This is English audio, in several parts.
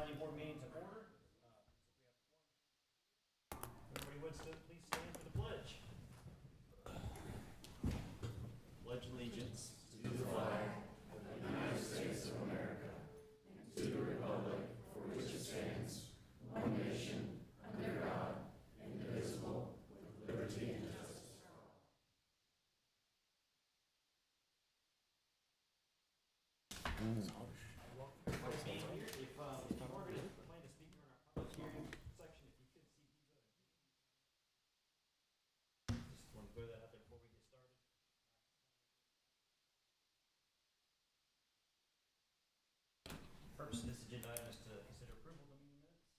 planning board meeting to order. Everybody would still please stand for the pledge. Pledge allegiance to the flag of the United States of America and to the republic for which it stands, one nation, under God, indivisible, with liberty and justice for all. Everybody being here, if you are going to plan to speak during our public hearing section, if you could see who's just want to throw that out there before we get started. Purpose of this agenda item is to consider approval of the meeting minutes.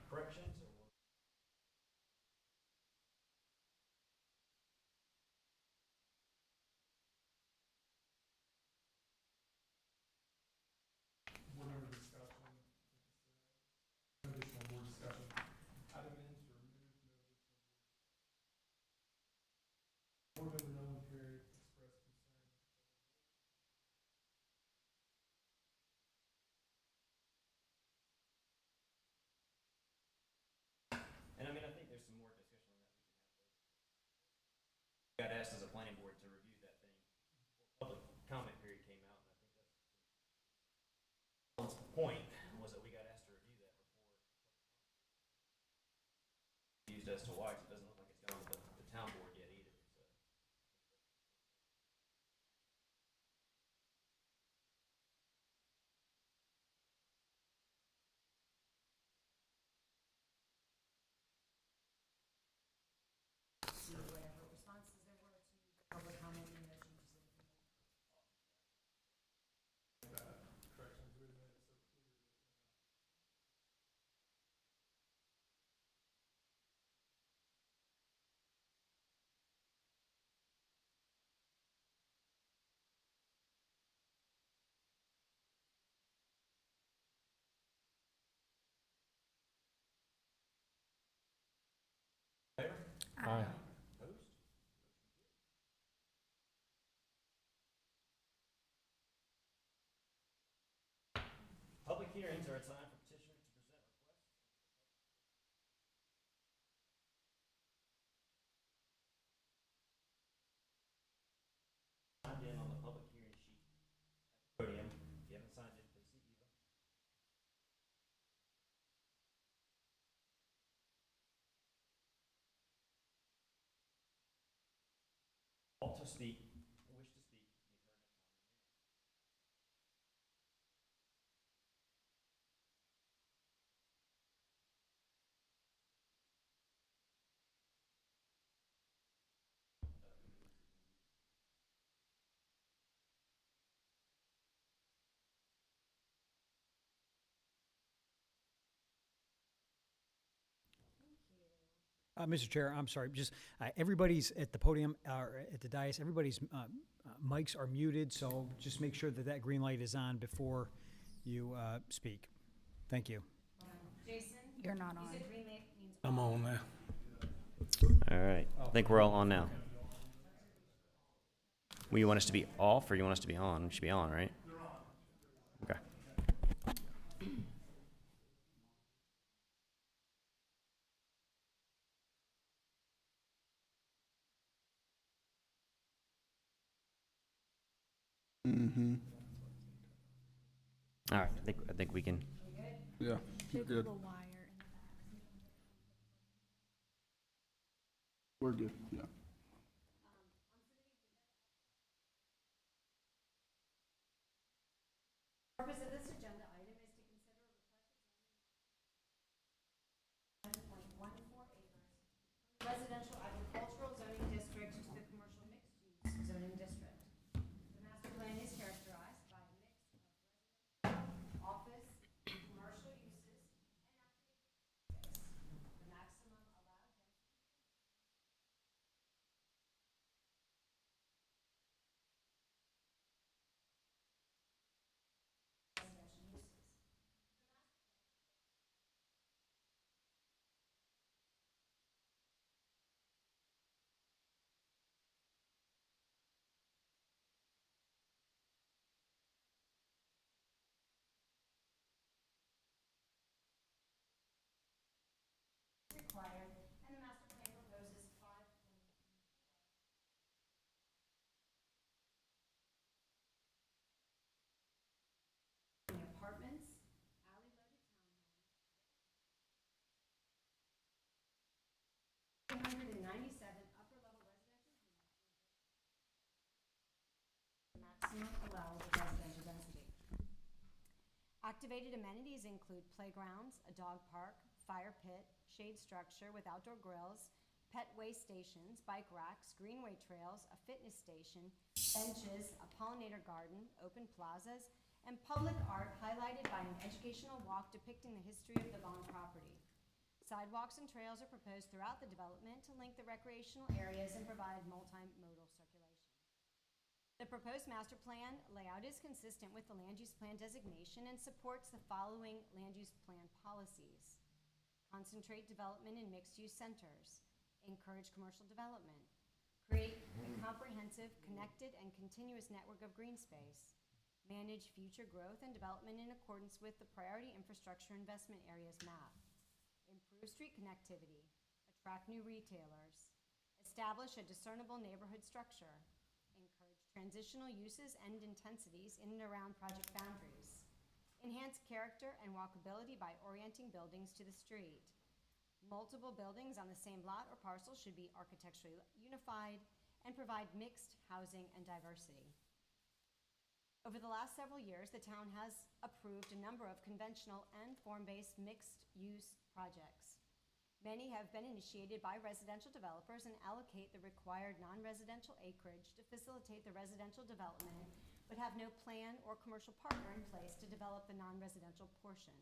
Corrections or board member discussion, additional board discussion. Item in to remove no additional board discussion. Board member Nolan Perry expressed concern. and I mean, I think there's some more discussion on that we can have later. We got asked as a planning board to review that thing before public comment period came out, and I think that's the point was that we got asked to review that before used as to why, 'cause it doesn't look like it's gone to the town board yet either. So. See whatever responses there were to the public comment and no changes in the minutes. Corrections with minutes so clear that Favor? Aye. Opposed? Public hearings are a time for petitioners to present requests. Signed in on the public hearing sheet at the podium. If you haven't signed it, please see Eva. All to speak, wish to speak, may turn at time and manner. Mr. Chair, I'm sorry, just everybody's at the podium or at the dais, everybody's mics are muted, so just make sure that that green light is on before you speak. Thank you. Jason? You're not on. You said green light means. I'm on now. All right. I think we're all on now. Well, you want us to be off or you want us to be on? We should be on, right? Okay. Mm-hmm. All right. I think we can. Yeah, There's good. a wire in the back. We're good, yeah. Purpose of this agenda item is to consider a requested zoning 7.14 acres, residential agricultural zoning district to the commercial mixed-use zoning district. The master plan is characterized by a mix of residential, office, commercial uses, and active space. The maximum allowed density maximum allowable residential density. Activated amenities include playgrounds, a dog park, fire pit, shade structure with outdoor grills, pet way stations, bike racks, greenway trails, a fitness station, benches, a pollinator garden, open plazas, and public art highlighted by an educational walk depicting the history of the Vaughn property. Sidewalks and trails are proposed throughout the development to link the recreational areas and provide multimodal circulation. The proposed master plan layout is consistent with the land use plan designation and supports the following land use plan policies. Concentrate development in mixed-use centers. Encourage commercial development. Create a comprehensive, connected, and continuous network of green space. Manage future growth and development in accordance with the priority infrastructure investment areas map. Improve street connectivity. Attract new retailers. Establish a discernible neighborhood structure. Encourage transitional uses and intensities in and around project boundaries. Enhance character and walkability by orienting buildings to the street. Multiple buildings on the same lot or parcel should be architecturally unified and provide mixed housing and diversity. Over the last several years, the town has approved a number of conventional and form-based mixed-use projects. Many have been initiated by residential developers and allocate the required non-residential acreage to facilitate the residential development, but have no plan or commercial partner in place to develop the non-residential portion.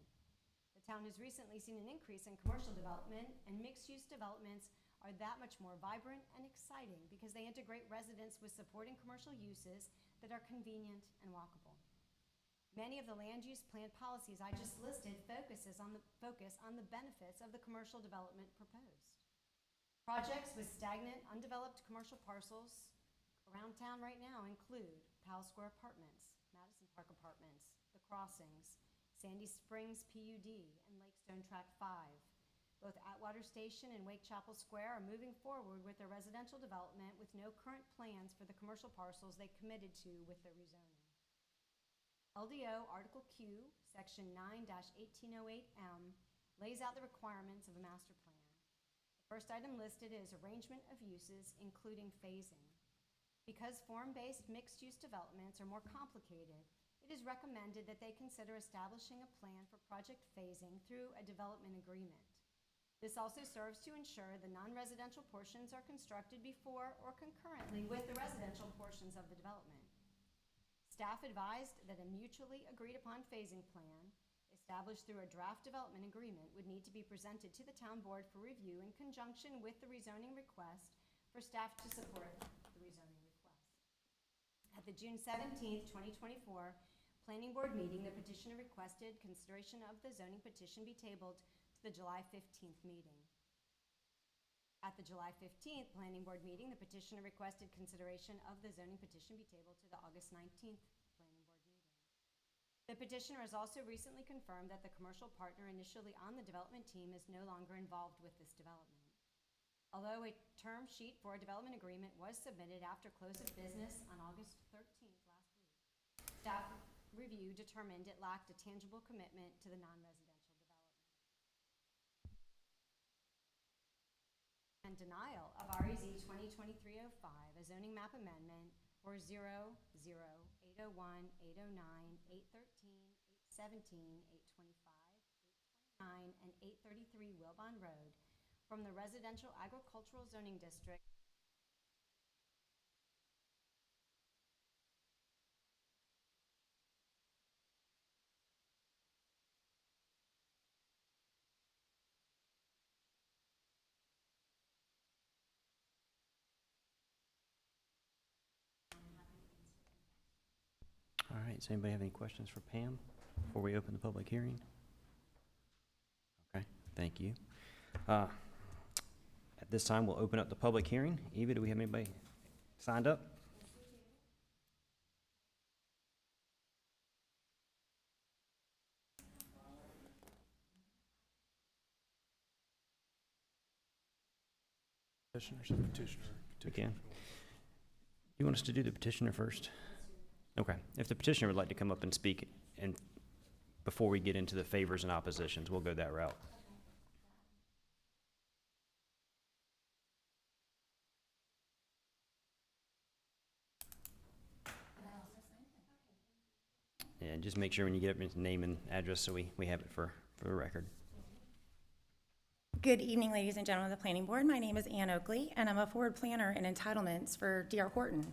The town has recently seen an increase in commercial development, and mixed-use developments are that much more vibrant and exciting because they integrate residents with supporting commercial uses that are convenient and walkable. Many of the land use plan policies I just listed focus on the benefits of the commercial development proposed. Projects with stagnant, undeveloped commercial parcels around town right now include Powell Square Apartments, Madison Park Apartments, The Crossings, Sandy Springs PUD, and Lakestone Tract 5. Both Atwater Station and Wake Chapel Square are moving forward with their residential development with no current plans for the commercial parcels they committed to with their rezoning. LDO Article Q, Section 9-1808M, lays out the requirements of a master plan. The first item listed is arrangement of uses, including phasing. Because form-based mixed-use developments are more complicated, it is recommended that they consider establishing a plan for project phasing through a development agreement. This also serves to ensure the non-residential portions are constructed before or concurrently with the residential portions of the development. Staff advised that a mutually agreed upon phasing plan, established through a draft development agreement, would need to be presented to the town board for review in conjunction with the rezoning request for staff to support the rezoning request. At the June 17th, 2024 Planning Board meeting, the petitioner requested consideration of the zoning petition be tabled to the July 15th meeting. At the July 15th Planning Board meeting, the petitioner requested consideration of the zoning petition be tabled to the August 19th Planning Board meeting. The petitioner has also recently confirmed that the commercial partner initially on the development team is no longer involved with this development. Although a term sheet for a development agreement was submitted after close of business on August 13th last week, staff review determined it lacked a tangible commitment to the non-residential development. And denial of REZ 2023-05, a zoning map amendment for 0, 801, 809, 813, 817, 825, 829, and 833 Wilbon Road from the Residential Agricultural Zoning District All right, does anybody have any questions for Pam before we open the public hearing? Okay, thank you. At this time, we'll open up the public hearing. Eva, do we have anybody signed up? Petitioner. We can. You want us to do the petitioner first? Okay. If the petitioner would like to come up and speak, and before we get into the favors and oppositions, we'll go that route. And just make sure when you get up, your name and address so we have it for the record. Good evening, ladies and gentlemen of the Planning Board. My name is Ann Oakley, and I'm a forward planner in entitlements for D.R. Horton.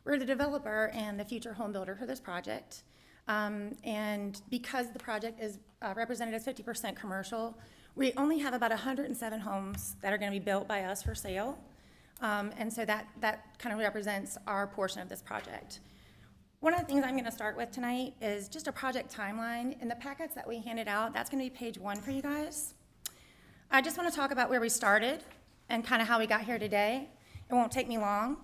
We're the developer and the future home builder for this project. And because the project is represented as 50% commercial, we only have about 107 homes that are going to be built by us for sale. And so that kind of represents our portion of this project. One of the things I'm going to start with tonight is just a project timeline. In the packets that we handed out, that's going to be page 1 for you guys. I just want to talk about where we started and kind of how we got here today. It won't take me long.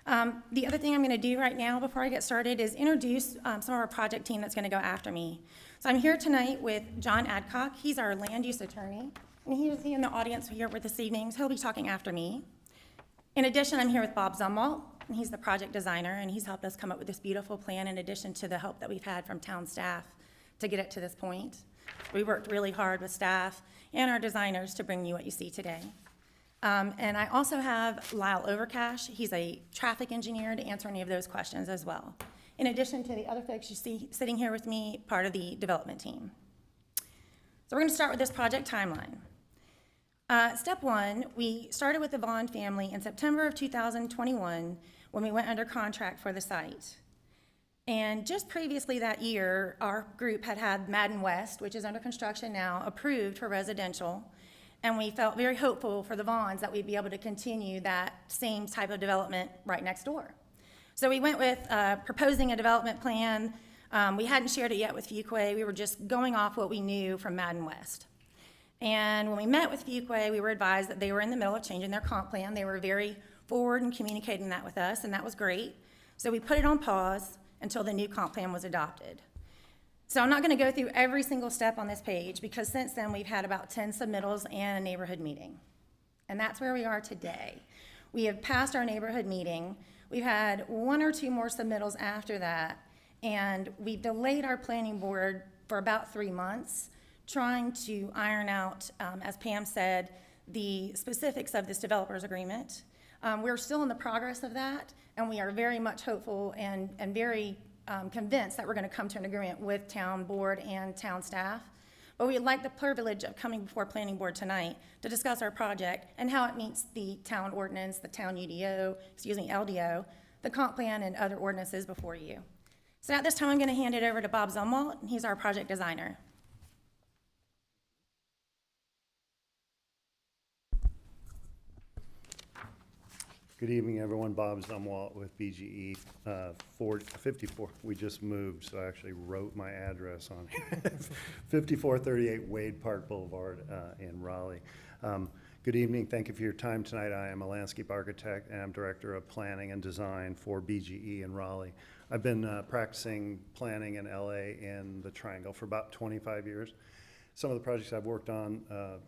The other thing I'm going to do right now before I get started is introduce some of our project team that's going to go after me. So I'm here tonight with John Adcock. He's our land use attorney, and he is in the audience here with this evening, so he'll be talking after me. In addition, I'm here with Bob Zumwalt, and he's the project designer, and he's helped us come up with this beautiful plan in addition to the help that we've had from town staff to get it to this point. We worked really hard with staff and our designers to bring you what you see today. And I also have Lyle Overcash. He's a traffic engineer to answer any of those questions as well. In addition to the other folks you see sitting here with me, part of the development team. So we're going to start with this project timeline. Step 1, we started with the Vaughn family in September of 2021 when we went under contract for the site. And just previously that year, our group had Madden West, which is under construction now, approved for residential. And we felt very hopeful for the Vaughns that we'd be able to continue that same type of development right next door. So we went with proposing a development plan. We hadn't shared it yet with Fuquay. We were just going off what we knew from Madden West. And when we met with Fuquay, we were advised that they were in the middle of changing their comp plan. They were very forward in communicating that with us, and that was great. So we put it on pause until the new comp plan was adopted. So I'm not going to go through every single step on this page because since then we've had about 10 submittals and a neighborhood meeting. And that's where we are today. We have passed our neighborhood meeting. We've had 1 or 2 more submittals after that, and we've delayed our planning board for about 3 months, trying to iron out, as Pam said, the specifics of this developer's agreement. We're still in the progress of that, and we are very much hopeful and very convinced that we're going to come to an agreement with town board and town staff. But we'd like the privilege of coming before planning board tonight to discuss our project and how it meets the town ordinance, the town LDO, the comp plan, and other ordinances before you. So at this time, I'm going to hand it over to Bob Zumwalt, and he's our project designer. Good evening, everyone. Bob Zumwalt with BGE 54. We just moved, so I actually wrote my address on here. 5438 Wade Park Boulevard in Raleigh. Good evening. Thank you for your time tonight. I am a landscape architect and I'm director of planning and design for BGE in Raleigh. I've been practicing planning in LA in the Triangle for about 25 years. Some of the projects I've worked on,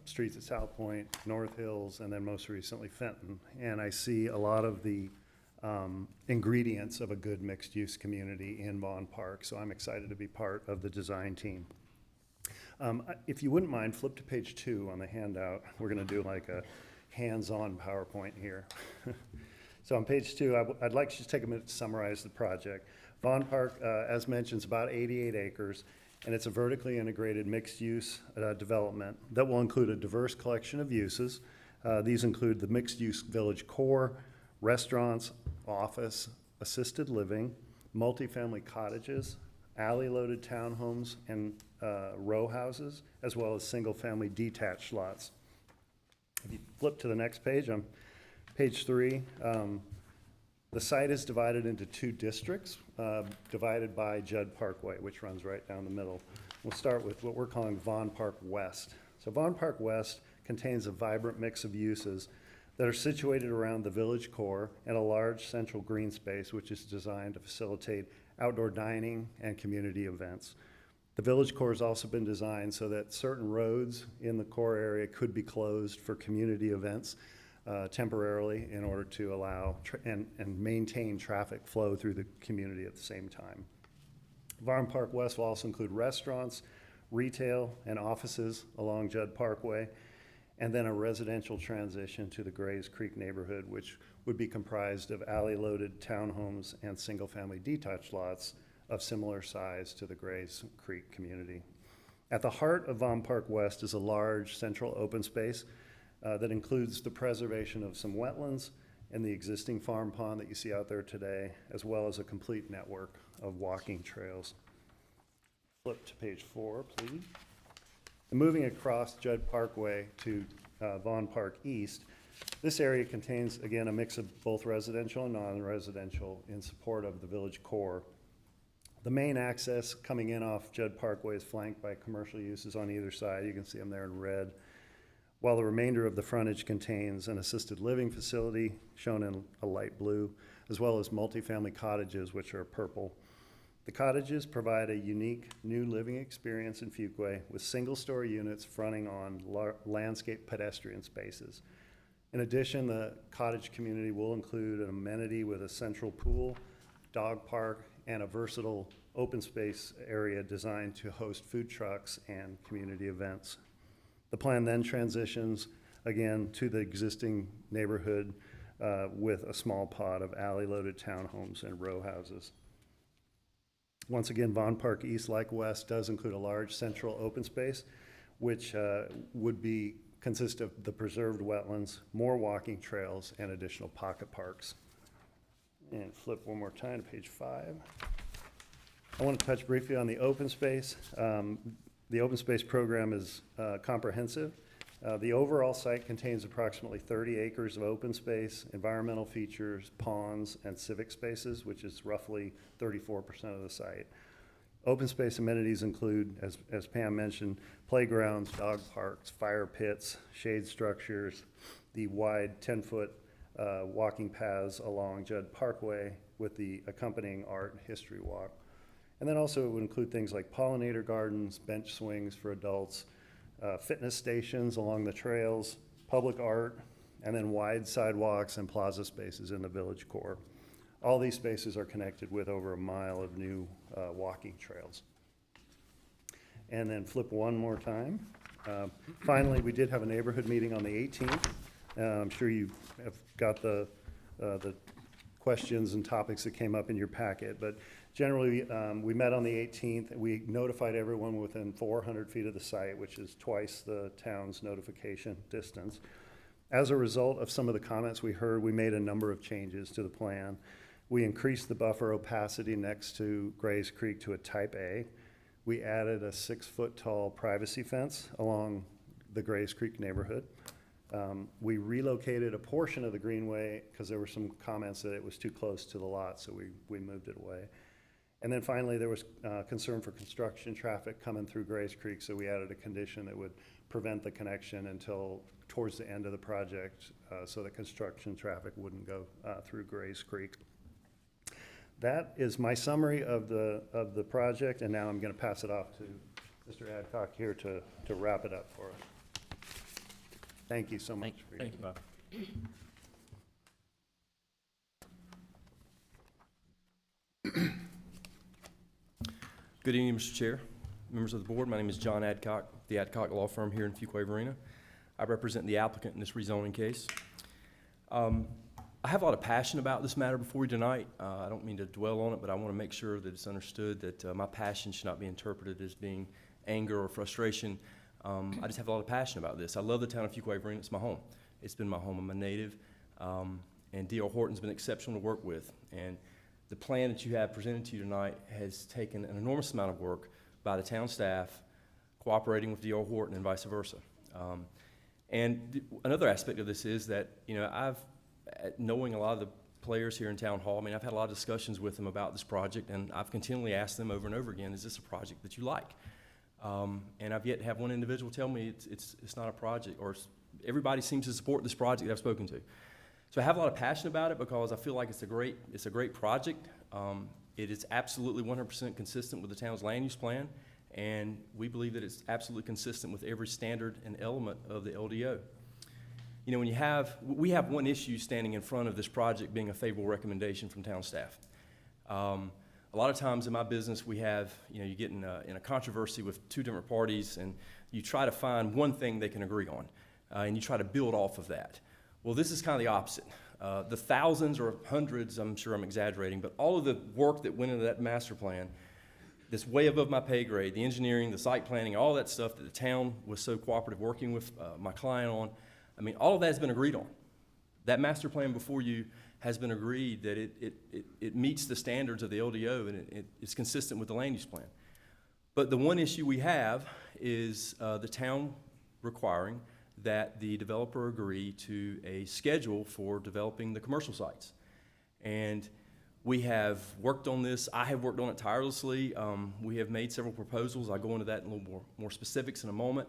streets at South Point, North Hills, and then most recently Fenton. And I see a lot of the ingredients of a good mixed-use community in Vaughn Park, so I'm excited to be part of the design team. If you wouldn't mind, flip to page 2 on the handout. We're gonna do like a hands-on PowerPoint here. So on page 2, I'd like to just take a minute to summarize the project. Vaughn Park, as mentioned, is about 88 acres. And it's a vertically integrated mixed-use development that will include a diverse collection of uses. These include the mixed-use village core, restaurants, office, assisted living, multifamily cottages, alley-loaded townhomes, and row houses, as well as single-family detached lots. If you flip to the next page, on page 3, the site is divided into 2 districts, divided by Judd Parkway, which runs right down the middle. We'll start with what we're calling Vaughn Park West. So Vaughn Park West contains a vibrant mix of uses that are situated around the village core and a large central green space, which is designed to facilitate outdoor dining and community events. The village core has also been designed so that certain roads in the core area could be closed for community events temporarily in order to allow and maintain traffic flow through the community at the same time. Vaughn Park West will also include restaurants, retail, and offices along Judd Parkway, and then a residential transition to the Grays Creek neighborhood, which would be comprised of alley-loaded townhomes and single-family detached lots of similar size to the Grays Creek community. At the heart of Vaughn Park West is a large central open space that includes the preservation of some wetlands and the existing farm pond that you see out there today, as well as a complete network of walking trails. Flip to page 4, please. And moving across Judd Parkway to Vaughn Park East, this area contains, again, a mix of both residential and non-residential in support of the village core. The main access coming in off Judd Parkway is flanked by commercial uses on either side. You can see them there in red, while the remainder of the frontage contains an assisted living facility shown in a light blue, as well as multifamily cottages, which are purple. The cottages provide a unique new living experience in Fuquay with single-story units fronting on landscape pedestrian spaces. In addition, the cottage community will include an amenity with a central pool, dog park, and a versatile open space area designed to host food trucks and community events. The plan then transitions again to the existing neighborhood with a small pod of alley-loaded townhomes and row houses. Once again, Vaughn Park East, like West, does include a large central open space, which would consist of the preserved wetlands, more walking trails, and additional pocket parks. And flip one more time to page 5. I want to touch briefly on the open space. The open space program is comprehensive. The overall site contains approximately 30 acres of open space, environmental features, ponds, and civic spaces, which is roughly 34% of the site. Open space amenities include, as Pam mentioned, playgrounds, dog parks, fire pits, shade structures, the wide 10-foot walking paths along Judd Parkway with the accompanying art and history walk. And then also it would include things like pollinator gardens, bench swings for adults, fitness stations along the trails, public art, and then wide sidewalks and plaza spaces in the village core. All these spaces are connected with over a mile of new walking trails. And then flip one more time. Finally, we did have a neighborhood meeting on the 18th. I'm sure you have got the questions and topics that came up in your packet, but generally, we met on the 18th. We notified everyone within 400 feet of the site, which is twice the town's notification distance. As a result of some of the comments we heard, we made a number of changes to the plan. We increased the buffer opacity next to Grays Creek to a type A. We added a 6-foot tall privacy fence along the Grays Creek neighborhood. We relocated a portion of the greenway because there were some comments that it was too close to the lot, so we moved it away. And then finally, there was concern for construction traffic coming through Grays Creek, so we added a condition that would prevent the connection until towards the end of the project so that construction traffic wouldn't go through Grays Creek. That is my summary of the project, and now I'm going to pass it off to Mr. Adcock here to wrap it up for us. Thank you so much. Thank you, Bob. Good evening, Mr. Chair, members of the board. My name is John Adcock, the Adcock Law Firm here in Fuquay-Varina. I represent the applicant in this rezoning case. I have a lot of passion about this matter before you tonight. I don't mean to dwell on it, but I want to make sure that it's understood that my passion should not be interpreted as being anger or frustration. I just have a lot of passion about this. I love the town of Fuquay-Varina. It's my home. It's been my home. I'm a native. And D.R. Horton's been exceptional to work with. And the plan that you have presented to you tonight has taken an enormous amount of work by the town staff, cooperating with D.R. Horton and vice versa. Another aspect of this is that, you know, knowing a lot of the players here in Town Hall, I mean, I've had a lot of discussions with them about this project, and I've continually asked them over and over again, is this a project that you like? And I've yet to have one individual tell me it's not a project, or everybody seems to support this project that I've spoken to. So I have a lot of passion about it because I feel like it's a great project. It is absolutely 100% consistent with the town's land use plan, and we believe that it's absolutely consistent with every standard and element of the LDO. You know, we have one issue standing in front of this project being a favorable recommendation from town staff. A lot of times in my business, we have, you know, you get in a controversy with two different parties, and you try to find one thing they can agree on, and you try to build off of that. Well, this is kind of the opposite. The thousands or hundreds, I'm sure I'm exaggerating, but all of the work that went into that master plan, that's way above my pay grade, the engineering, the site planning, all that stuff that the town was so cooperative working with my client on, I mean, all of that has been agreed on. That master plan before you has been agreed that it meets the standards of the LDO and it's consistent with the land use plan. But the one issue we have is the town requiring that the developer agree to a schedule for developing the commercial sites. And we have worked on this. I have worked on it tirelessly. We have made several proposals. I'll go into that in a little more specifics in a moment.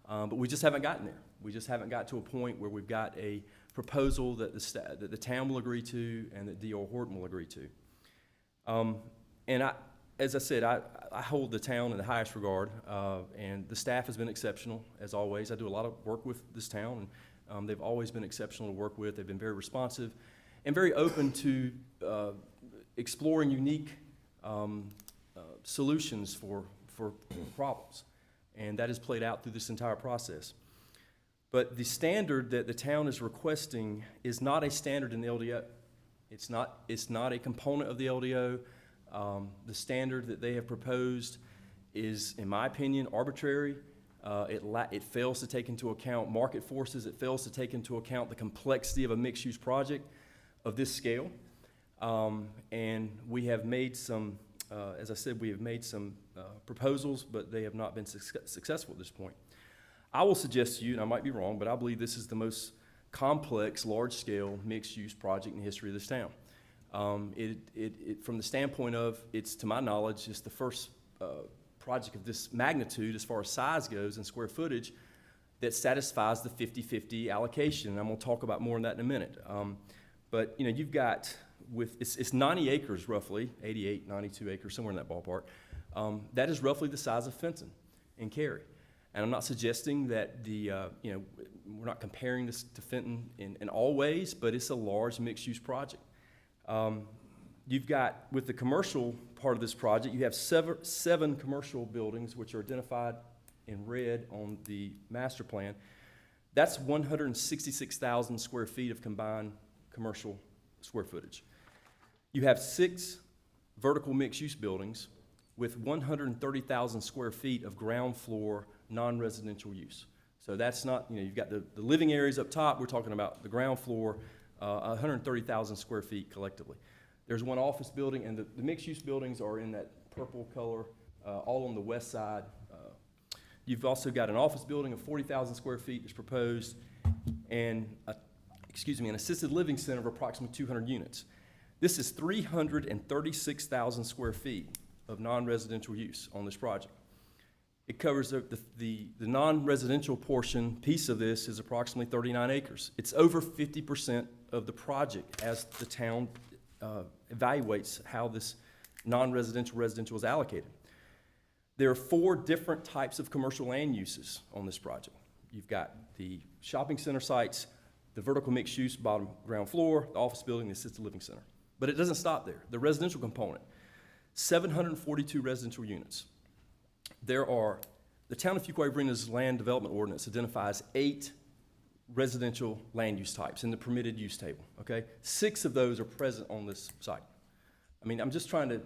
But we just haven't gotten there. We just haven't got to a point where we've got a proposal that the town will agree to and that D.R. Horton will agree to. And as I said, I hold the town in the highest regard, and the staff has been exceptional, as always. I do a lot of work with this town, and they've always been exceptional to work with. They've been very responsive and very open to exploring unique solutions for problems. And that has played out through this entire process. But the standard that the town is requesting is not a standard in the LDO. It's not a component of the LDO. The standard that they have proposed is, in my opinion, arbitrary. It fails to take into account market forces. It fails to take into account the complexity of a mixed-use project of this scale. And we have made some, as I said, we have made some proposals, but they have not been successful at this point. I will suggest to you, and I might be wrong, but I believe this is the most complex, large-scale, mixed-use project in the history of this town. From the standpoint of, it's, to my knowledge, it's the first project of this magnitude as far as size goes and square footage that satisfies the 50-50 allocation. And I'm going to talk about more on that in a minute. But you know, you've got, it's 90 acres roughly, 88, 92 acres, somewhere in that ballpark. That is roughly the size of Fenton and Cary. And I'm not suggesting that we're not comparing this to Fenton in all ways, but it's a large mixed-use project. You've got, with the commercial part of this project, you have seven commercial buildings which are identified in red on the master plan. That's 166,000 square feet of combined commercial square footage. You have 6 vertical mixed-use buildings with 130,000 square feet of ground floor non-residential use. So that's not, you've got the living areas up top. We're talking about the ground floor, 130,000 square feet collectively. There's one office building, and the mixed-use buildings are in that purple color, all on the west side. You've also got an office building of 40,000 square feet is proposed, and an assisted living center of approximately 200 units. This is 336,000 square feet of non-residential use on this project. It covers the non-residential portion piece of this is approximately 39 acres. It's over 50% of the project as the town evaluates how this non-residential residential is allocated. There are 4 different types of commercial land uses on this project. You've got the shopping center sites, the vertical mixed use bottom ground floor, the office building, the assisted living center. But it doesn't stop there. The residential component, 742 residential units. The town of Fuquay-Varina's land development ordinance identifies 8 residential land use types in the permitted use table, okay? 6 of those are present on this site. I mean, I'm just trying to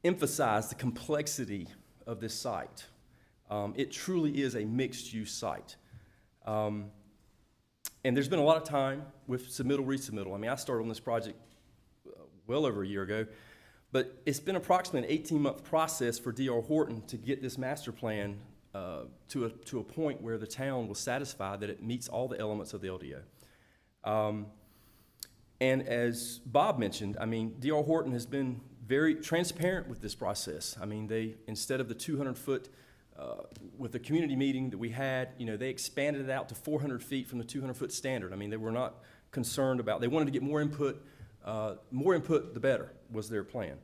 emphasize the complexity of this site. It truly is a mixed-use site. And there's been a lot of time with submittal, resubmittal. I mean, I started on this project well over a year ago, but it's been approximately an 18-month process for D.R. Horton to get this master plan to a point where the town was satisfied that it meets all the elements of the LDO. And as Bob mentioned, I mean, D.R. Horton has been very transparent with this process. I mean, they, instead of the 200-foot, with the community meeting that we had, they expanded it out to 400 feet from the 200-foot standard. I mean, they were not concerned about, they wanted to get more input the better was their plan.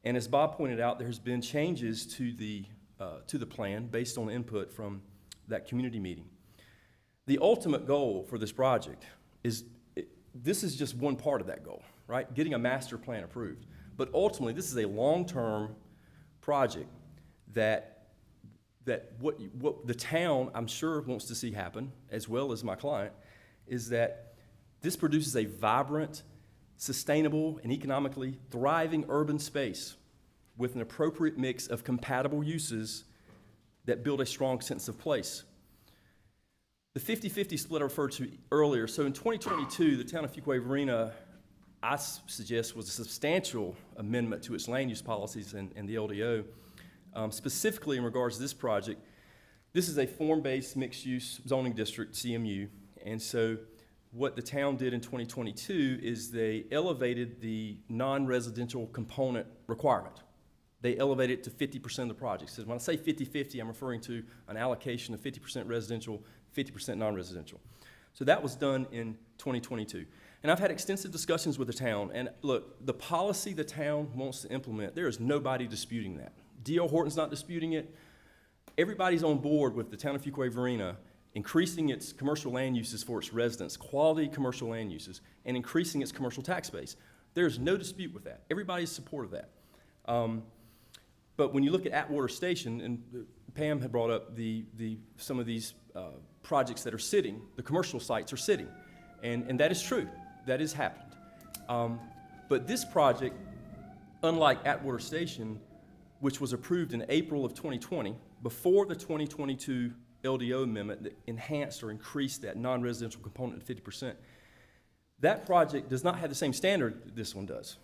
And as Bob pointed out, there's been changes to the plan based on input from that community meeting. The ultimate goal for this project is, this is just one part of that goal, right? Getting a master plan approved. But ultimately, this is a long-term project that what the town, I'm sure, wants to see happen, as well as my client, is that This produces a vibrant, sustainable, and economically thriving urban space with an appropriate mix of compatible uses that build a strong sense of place. The 50-50 split I referred to earlier, so in 2022, the town of Fuquay-Varina, I suggest, was a substantial amendment to its land use policies and the LDO. Specifically in regards to this project, this is a form-based mixed-use zoning district, CMU, and so what the town did in 2022 is they elevated the non-residential component requirement. They elevated it to 50% of the project. So when I say 50-50, I'm referring to an allocation of 50% residential, 50% non-residential. So that was done in 2022. And I've had extensive discussions with the town, and look, the policy the town wants to implement, there is nobody disputing that. D.R. Horton's not disputing it. Everybody's on board with the town of Fuquay-Varina increasing its commercial land uses for its residents, quality commercial land uses, and increasing its commercial tax base. There's no dispute with that. Everybody's in support of that. But when you look at Atwater Station, and Pam had brought up some of these projects that are sitting, the commercial sites are sitting, and that is true. That has happened. But this project, unlike Atwater Station, which was approved in April of 2020, before the 2022 LDO amendment that enhanced or increased that non-residential component to 50%, that project does not have the same standard that this one does.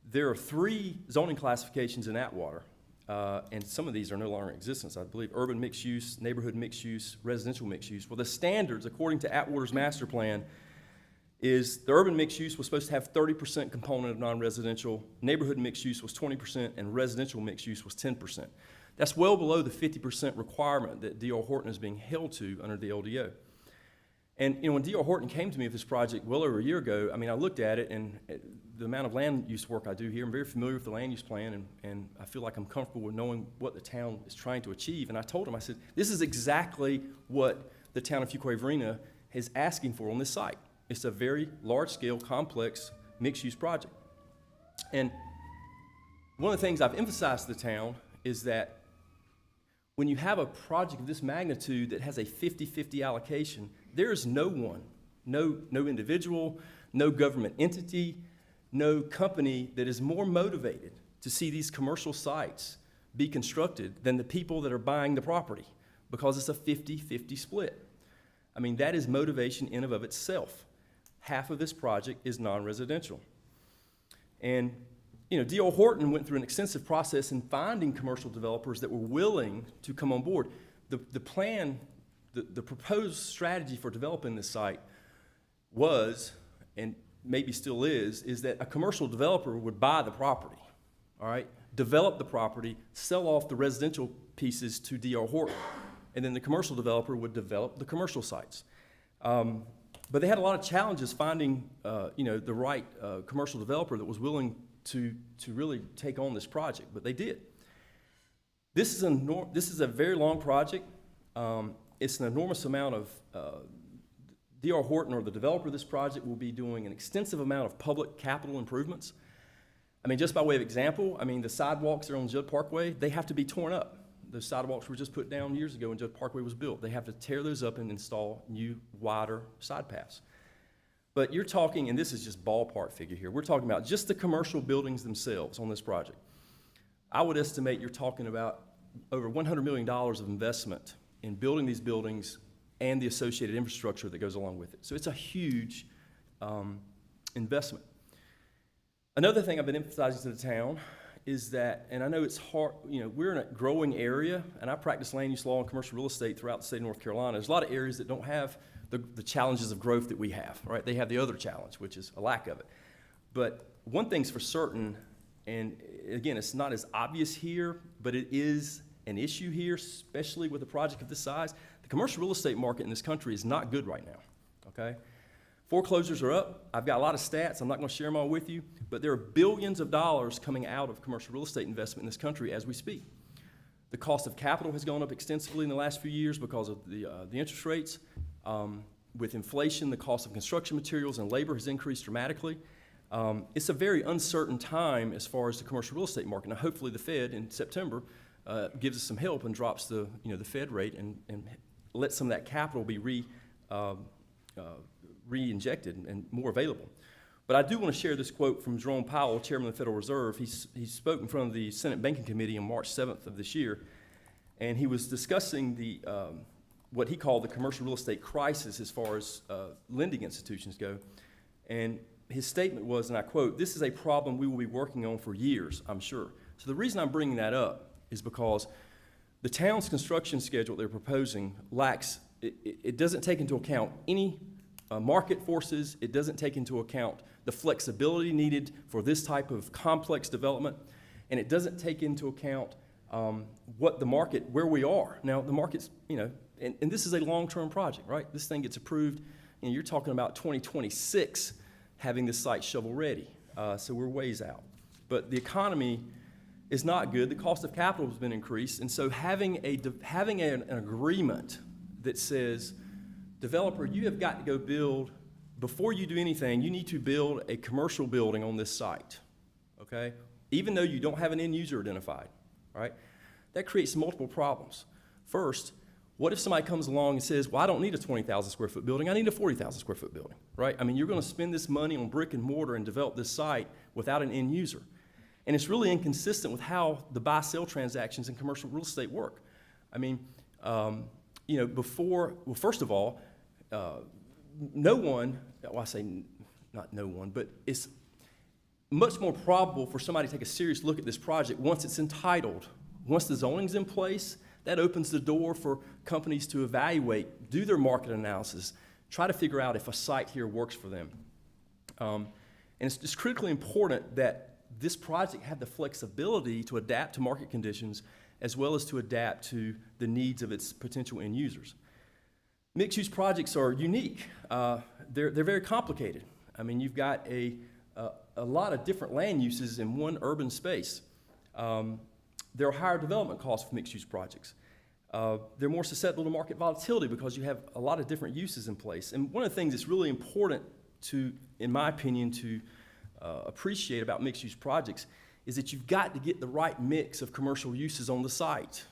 There are 3 zoning classifications in Atwater, and some of these are no longer in existence, I believe. Urban mixed use, neighborhood mixed use, residential mixed use. Well, the standards, according to Atwater's master plan, is the urban mixed use was supposed to have 30% component of non-residential, neighborhood mixed use was 20%, and residential mixed use was 10%. That's well below the 50% requirement that D.R. Horton is being held to under the LDO. And when D.R. Horton came to me with this project well over a year ago, I mean, I looked at it, and the amount of land use work I do here, I'm very familiar with the land use plan, and I feel like I'm comfortable with knowing what the town is trying to achieve. And I told him, I said, this is exactly what the town of Fuquay-Varina is asking for on this site. It's a very large-scale, complex, mixed-use project. And one of the things I've emphasized to the town is that when you have a project of this magnitude that has a 50-50 allocation, there is no one, no individual, no government entity, no company that is more motivated to see these commercial sites be constructed than the people that are buying the property, because it's a 50-50 split. I mean, that is motivation in and of itself. Half of this project is non-residential. And D.R. Horton went through an extensive process in finding commercial developers that were willing to come on board. The plan, the proposed strategy for developing this site was, and maybe still is that a commercial developer would buy the property, all right, develop the property, sell off the residential pieces to D.R. Horton, and then the commercial developer would develop the commercial sites. But they had a lot of challenges finding, the right commercial developer that was willing to really take on this project, but they did. This is a very long project. It's an enormous amount of, D.R. Horton, or the developer of this project, will be doing an extensive amount of public capital improvements. I mean, just by way of example, I mean, the sidewalks there on Judd Parkway, they have to be torn up. Those sidewalks were just put down years ago when Judd Parkway was built. They have to tear those up and install new, wider side paths. But you're talking, and this is just ballpark figure here, we're talking about just the commercial buildings themselves on this project. I would estimate you're talking about over $100 million of investment in building these buildings and the associated infrastructure that goes along with it. So it's a huge investment. Another thing I've been emphasizing to the town is that, and I know it's hard, we're in a growing area, and I practice land use law and commercial real estate throughout the state of North Carolina. There's a lot of areas that don't have the challenges of growth that we have, right? They have the other challenge, which is a lack of it. But one thing's for certain, and again, it's not as obvious here, but it is an issue here, especially with a project of this size. The commercial real estate market in this country is not good right now, okay? Foreclosures are up. I've got a lot of stats. I'm not going to share them all with you, but there are billions of dollars coming out of commercial real estate investment in this country as we speak. The cost of capital has gone up extensively in the last few years because of the interest rates. With inflation, the cost of construction materials and labor has increased dramatically. It's a very uncertain time as far as the commercial real estate market. Now, hopefully the Fed in September gives us some help and drops the Fed rate and lets some of that capital be re-injected and more available. But I do want to share this quote from Jerome Powell, Chairman of the Federal Reserve. He spoke in front of the Senate Banking Committee on March 7th of this year, and he was discussing the what he called the commercial real estate crisis as far as lending institutions go. And his statement was, and I quote, "This is a problem we will be working on for years, I'm sure." So the reason I'm bringing that up is because the town's construction schedule they're proposing lacks, it doesn't take into account any market forces. It doesn't take into account the flexibility needed for this type of complex development. And it doesn't take into account what the market, where we are. Now, the market's, you know, and this is a long-term project, right? This thing gets approved, and you're talking about 2026 having this site shovel-ready. So we're ways out. But the economy is not good. The cost of capital has been increased. And so having an agreement that says, developer, you have got to go build, before you do anything, you need to build a commercial building on this site, okay? Even though you don't have an end user identified, right? That creates multiple problems. First, what if somebody comes along and says, well, I don't need a 20,000 square foot building, I need a 40,000 square foot building, right? I mean, you're gonna spend this money on brick and mortar and develop this site without an end user. And it's really inconsistent with how the buy-sell transactions in commercial real estate work. I mean, you know, first of all, no one, well, I say not no one, but it's much more probable for somebody to take a serious look at this project once it's entitled. Once the zoning's in place, that opens the door for companies to evaluate, do their market analysis, try to figure out if a site here works for them. And it's just critically important that this project have the flexibility to adapt to market conditions as well as to adapt to the needs of its potential end users. Mixed-use projects are unique. They're very complicated. I mean, you've got a lot of different land uses in one urban space. There are higher development costs for mixed-use projects. They're more susceptible to market volatility because you have a lot of different uses in place. And one of the things that's really important to, in my opinion, to appreciate about mixed-use projects is that you've got to get the right mix of commercial uses on the site,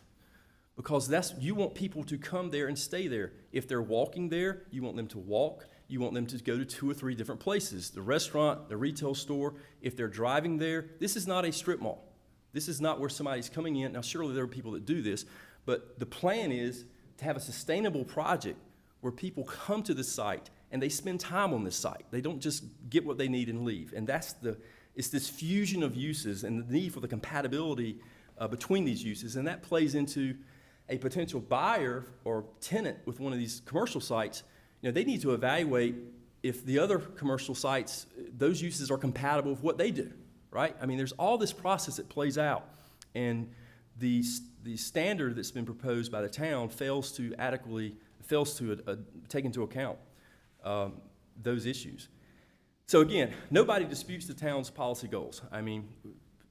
because you want people to come there and stay there. If they're walking there, you want them to walk. You want them to go to 2 or 3 different places, the restaurant, the retail store. If they're driving there, this is not a strip mall. This is not where somebody's coming in. Now, surely there are people that do this, but the plan is to have a sustainable project where people come to the site and they spend time on this site. They don't just get what they need and leave. And it's this fusion of uses and the need for the compatibility between these uses. And that plays into a potential buyer or tenant with one of these commercial sites. You know, they need to evaluate if the other commercial sites, those uses are compatible with what they do, right? I mean, there's all this process that plays out. And the standard that's been proposed by the town fails to take into account those issues. So again, nobody disputes the town's policy goals. I mean,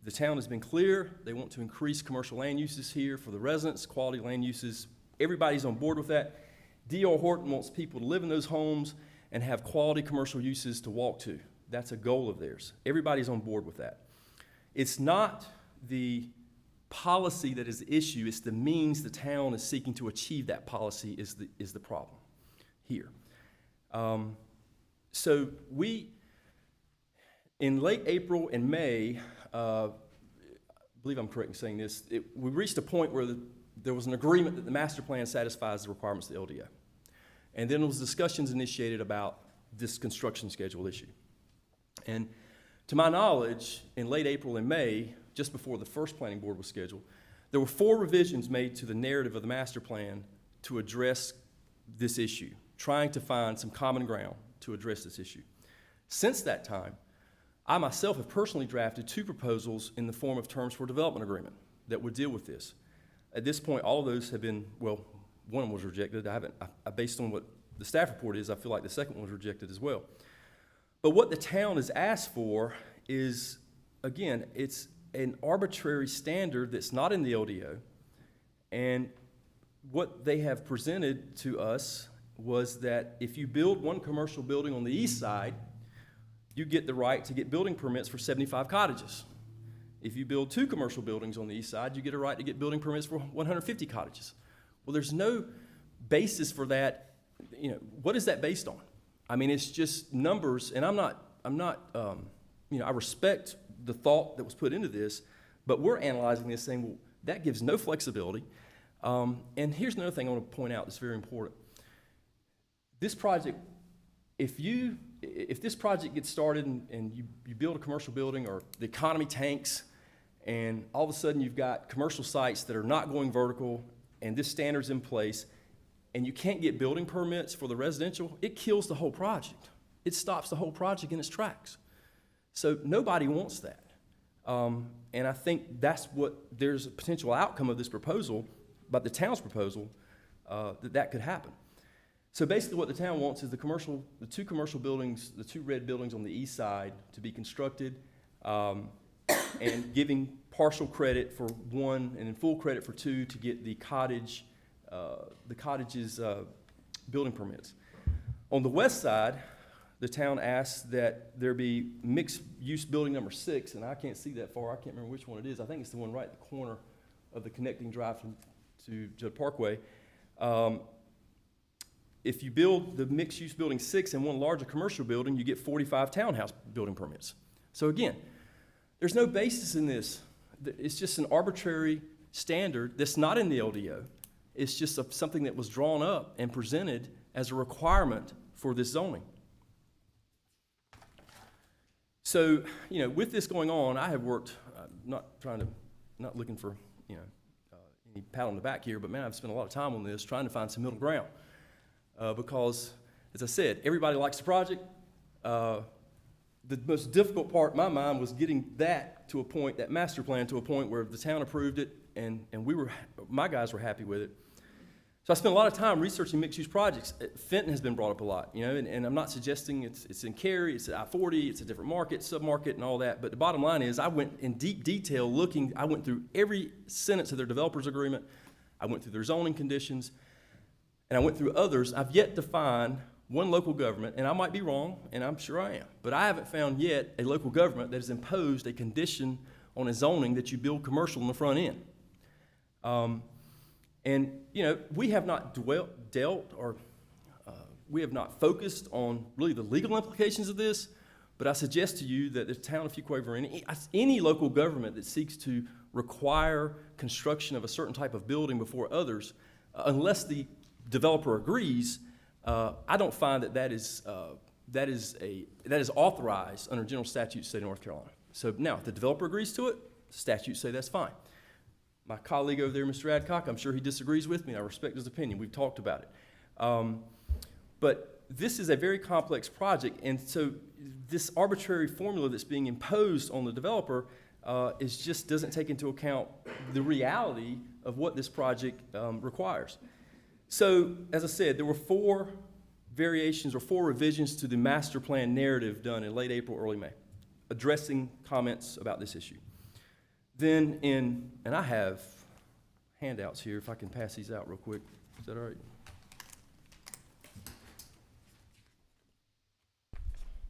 the town has been clear. They want to increase commercial land uses here for the residents, quality land uses. Everybody's on board with that. D.R. Horton wants people to live in those homes and have quality commercial uses to walk to. That's a goal of theirs. Everybody's on board with that. It's not the policy that is the issue. It's the means the town is seeking to achieve that policy is the problem here. So in late April and May, I believe I'm correct in saying this, we reached a point where there was an agreement that the master plan satisfies the requirements of the LDO. And then there was discussions initiated about this construction schedule issue. And to my knowledge, in late April and May, just before the first planning board was scheduled, there were 4 revisions made to the narrative of the master plan to address this issue, trying to find some common ground to address this issue. Since that time, I myself have personally drafted 2 proposals in the form of terms for development agreement that would deal with this. At this point, all of those have been, well, one of them was rejected. Based on what the staff report is, I feel like the second one was rejected as well. But what the town has asked for is, again, it's an arbitrary standard that's not in the LDO. And what they have presented to us was that if you build one commercial building on the east side, you get the right to get building permits for 75 cottages. If you build 2 commercial buildings on the east side, you get a right to get building permits for 150 cottages. Well, there's no basis for that. You know, what is that based on? I mean, it's just numbers, and I'm not, you know, I respect the thought that was put into this, but we're analyzing this saying, well, that gives no flexibility. And here's another thing I want to point out that's very important. This project, if this project gets started and you build a commercial building, or the economy tanks, and all of a sudden you've got commercial sites that are not going vertical, and this standard's in place, and you can't get building permits for the residential, it kills the whole project. It stops the whole project in its tracks. So nobody wants that. And I think there's a potential outcome of this proposal, but the town's proposal, that could happen. So basically what the town wants is the two commercial buildings, the two red buildings on the east side to be constructed, and giving partial credit for one and then full credit for two to get the cottage's building permits. On the west side, the town asks that there be mixed-use building number 6, and I can't see that far. I can't remember which one it is. I think it's the one right at the corner of the connecting drive to Judd Parkway. If you build the mixed-use building 6 and one larger commercial building, you get 45 townhouse building permits. So again, there's no basis in this. It's just an arbitrary standard that's not in the LDO. It's just something that was drawn up and presented as a requirement for this zoning. So, you know, with this going on, I have worked, not looking for, you know, any pat on the back here, but man, I've spent a lot of time on this trying to find some middle ground. Because, as I said, everybody likes the project. The most difficult part in my mind was getting that to a point, that master plan to a point where the town approved it, and my guys were happy with it. So I spent a lot of time researching mixed-use projects. Fenton has been brought up a lot, you know, and I'm not suggesting it's in Cary, it's at I-40, it's a different market, sub-market, and all that. But the bottom line is, I went in deep detail looking. I went through every sentence of their developer's agreement. I went through their zoning conditions, and I went through others. I've yet to find one local government, and I might be wrong, and I'm sure I am, but I haven't found yet a local government that has imposed a condition on a zoning that you build commercial in the front end. And, you know, we have not we have not focused on really the legal implications of this, but I suggest to you that the town of Fuquay-Varina, any local government that seeks to require construction of a certain type of building before others, unless the developer agrees, I don't find that is authorized under general statute of the state of North Carolina. So now, if the developer agrees to it, statutes say that's fine. My colleague over there, Mr. Adcock, I'm sure he disagrees with me. I respect his opinion. We've talked about it. But this is a very complex project, and so this arbitrary formula that's being imposed on the developer just doesn't take into account the reality of what this project requires. So, as I said, there were 4 variations or 4 revisions to the master plan narrative done in late April, early May, addressing comments about this issue. Then and I have handouts here, if I can pass these out real quick. Is that all right?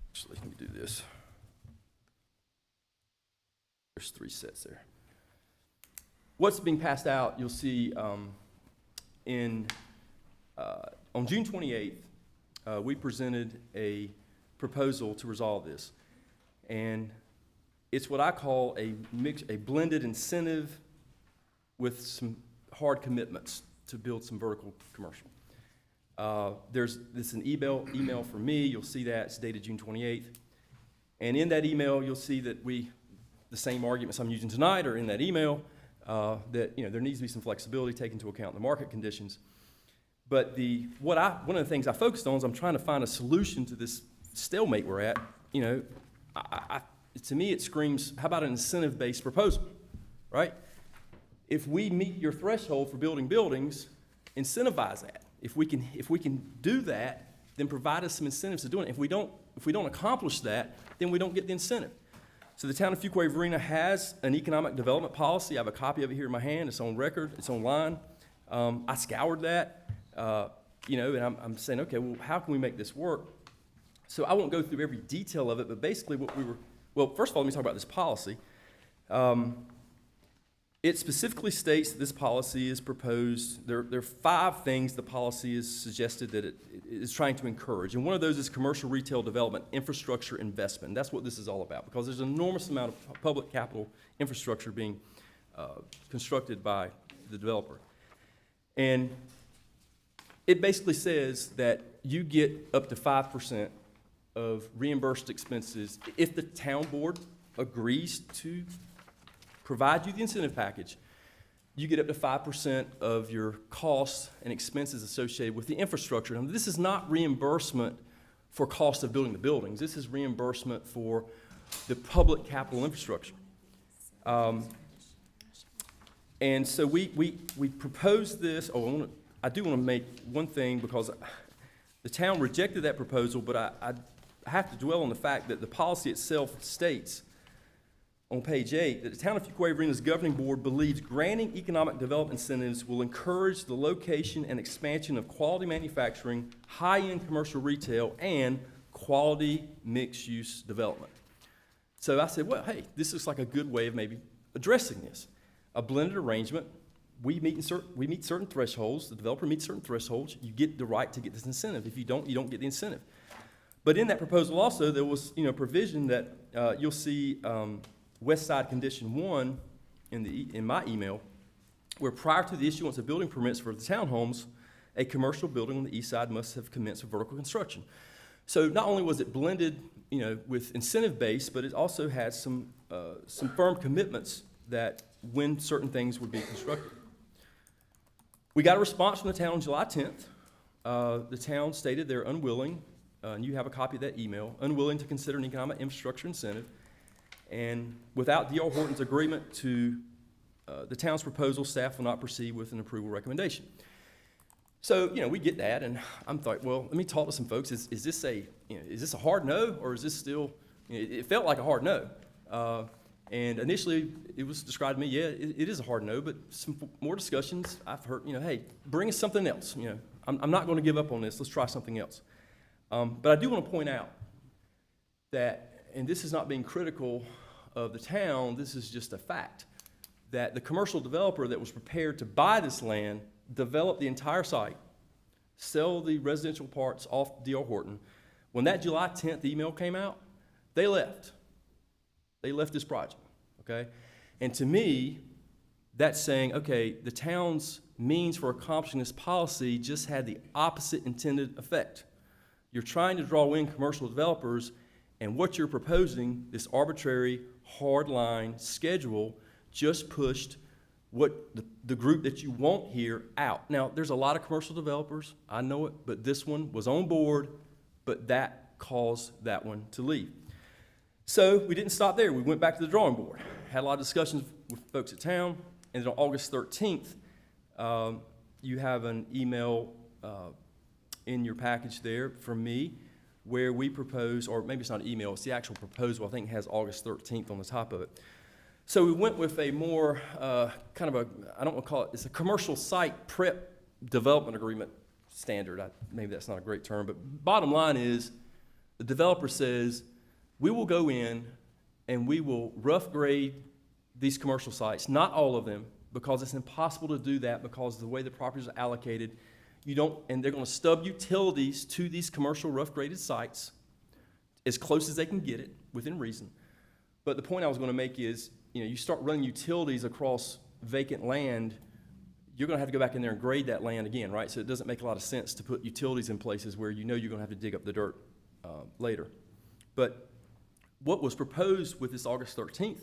Actually, let me do this. There's 3 sets there. What's being passed out, you'll see on June 28th, we presented a proposal to resolve this. And it's what I call a blended incentive with some hard commitments to build some vertical commercial. This is an email from me. You'll see that. It's dated June 28th. And in that email, you'll see that the same arguments I'm using tonight are in that email, that, you know, there needs to be some flexibility taken into account the market conditions. But one of the things I focused on is I'm trying to find a solution to this stalemate we're at. You know, to me, it screams, how about an incentive-based proposal, right? If we meet your threshold for building buildings, incentivize that. If we can do that, then provide us some incentives to do it. If we don't accomplish that, then we don't get the incentive. So the town of Fuquay-Varina has an economic development policy. I have a copy of it here in my hand. It's on record. It's online. I scoured that, you know, and I'm saying, okay, well, how can we make this work? So I won't go through every detail of it, but basically well, first of all, let me talk about this policy. It specifically states that this policy is proposed, there are 5 things the policy is suggested that it is trying to encourage. And one of those is commercial retail development, infrastructure investment. And that's what this is all about, because there's an enormous amount of public capital infrastructure being constructed by the developer. And it basically says that you get up to 5% of reimbursed expenses if the town board agrees to provide you the incentive package. You get up to 5% of your costs and expenses associated with the infrastructure. And this is not reimbursement for cost of building the buildings. This is reimbursement for the public capital infrastructure. And so we proposed this. I do want to make one thing, because the town rejected that proposal, but I have to dwell on the fact that the policy itself states on page 8 that the town of Fuquay-Varina's governing board believes granting economic development incentives will encourage the location and expansion of quality manufacturing, high-end commercial retail, and quality mixed-use development. So I said, well, hey, this looks like a good way of maybe addressing this. A blended arrangement. We meet certain thresholds. The developer meets certain thresholds. You get the right to get this incentive. If you don't get the incentive. But in that proposal also, there was provision that you'll see West Side Condition 1 in my email, where prior to the issuance of building permits for the townhomes, a commercial building on the east side must have commenced with vertical construction. So not only was it blended, with incentive base, but it also had some firm commitments that when certain things would be constructed. We got a response from the town on July 10th. The town stated they're unwilling, and you have a copy of that email, unwilling to consider an economic infrastructure incentive. And without D.R. Horton's agreement to the town's proposal, staff will not proceed with an approval recommendation. So, we get that, and I'm like, well, let me talk to some folks. Is this a hard no, or is this still, it felt like a hard no. And initially, it was described to me, yeah, it is a hard no, but some more discussions, I've heard, hey, bring us something else. I'm not going to give up on this. Let's try something else. But I do want to point out that, and this is not being critical of the town, this is just a fact, that the commercial developer that was prepared to buy this land, develop the entire site, sell the residential parts off D.R. Horton. When that July 10th email came out, they left. They left this project, okay? And to me, that's saying, okay, the town's means for accomplishing this policy just had the opposite intended effect. You're trying to draw in commercial developers, and what you're proposing, this arbitrary, hard-line schedule, just pushed what the group that you want here out. Now, there's a lot of commercial developers, I know it, but this one was on board, but that caused that one to leave. So we didn't stop there. We went back to the drawing board, had a lot of discussions with folks at town, and then on August 13th, you have an email in your package there from me where we propose, or maybe it's not an email, it's the actual proposal, I think it has August 13th on the top of it. So we went with a more kind of I don't want to call it, it's a commercial site prep development agreement standard. Maybe that's not a great term, but bottom line is the developer says, we will go in and we will rough grade these commercial sites, not all of them, because it's impossible to do that because of the way the properties are allocated. And they're going to stub utilities to these commercial rough graded sites as close as they can get it within reason. But the point I was going to make is, you start running utilities across vacant land, you're going to have to go back in there and grade that land again, right? So it doesn't make a lot of sense to put utilities in places where you're going to have to dig up the dirt later. But what was proposed with this August 13th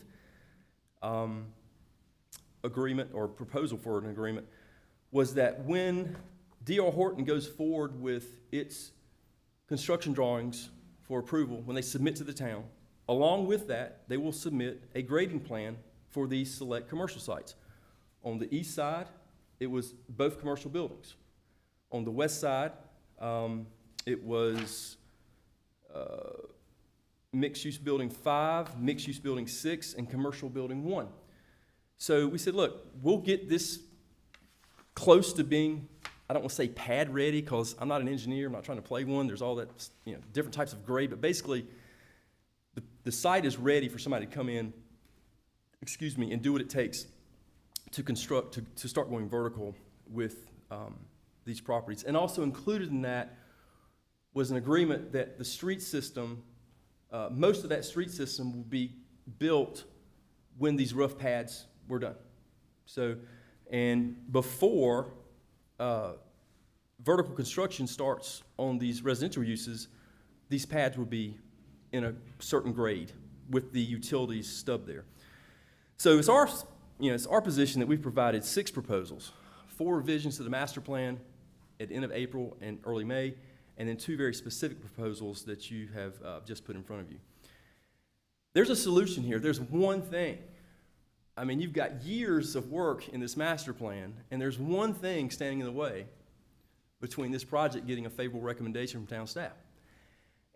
agreement or proposal for an agreement was that when D.R. Horton goes forward with its construction drawings for approval, when they submit to the town, along with that, they will submit a grading plan for these select commercial sites. On the east side, it was both commercial buildings. On the west side, it was mixed-use building 5, mixed-use building 6, and commercial building 1. So we said, look, we'll get this close to being, I don't want to say pad ready because I'm not an engineer, I'm not trying to play one. There's all that, different types of grade, but basically the site is ready for somebody to come in, and do what it takes to construct, to start going vertical with these properties. And also included in that was an agreement that the street system, most of that street system will be built when these rough pads were done. So, and before vertical construction starts on these residential uses, these pads would be in a certain grade with the utilities stub there. So it's our position that we've provided 6 proposals, 4 revisions to the master plan at the end of April and early May, and then 2 very specific proposals that you have just put in front of you. There's a solution here. There's one thing. I mean, you've got years of work in this master plan, and there's one thing standing in the way between this project getting a favorable recommendation from town staff.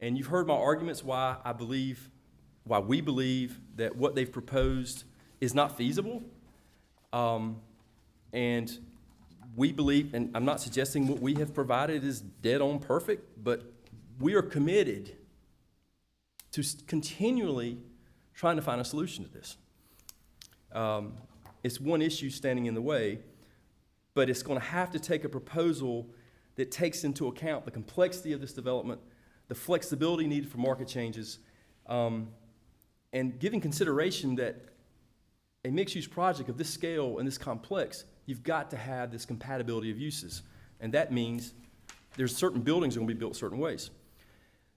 And you've heard my arguments why we believe that what they've proposed is not feasible. And we believe, and I'm not suggesting what we have provided is dead on perfect, but we are committed to continually trying to find a solution to this. It's one issue standing in the way, but it's going to have to take a proposal that takes into account the complexity of this development, the flexibility needed for market changes, and giving consideration that a mixed-use project of this scale and this complex, you've got to have this compatibility of uses. And that means there's certain buildings that are going to be built certain ways.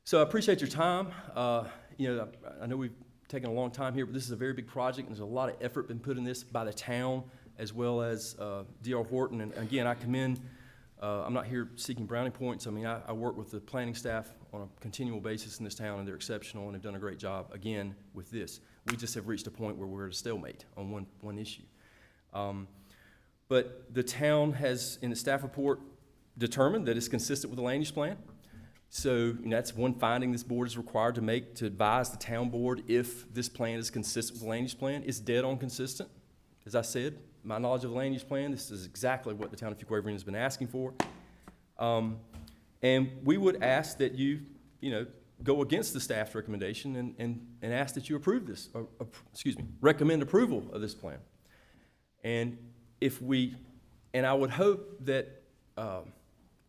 So I appreciate your time. I know we've taken a long time here, but this is a very big project, and there's a lot of effort been put in this by the town as well as D.R. Horton. And again, I commend, I'm not here seeking brownie points. I mean, I work with the planning staff on a continual basis in this town, and they're exceptional, and they've done a great job, again, with this. We just have reached a point where we're at a stalemate on one issue. But the town has, in the staff report, determined that it's consistent with the land use plan. So that's one finding this board is required to make, to advise the town board if this plan is consistent with the land use plan. It's dead on consistent. As I said, my knowledge of the land use plan, this is exactly what the town of Fuquay-Varina has been asking for. And we would ask that you go against the staff's recommendation and ask that you approve this, or, recommend approval of this plan. And I would hope that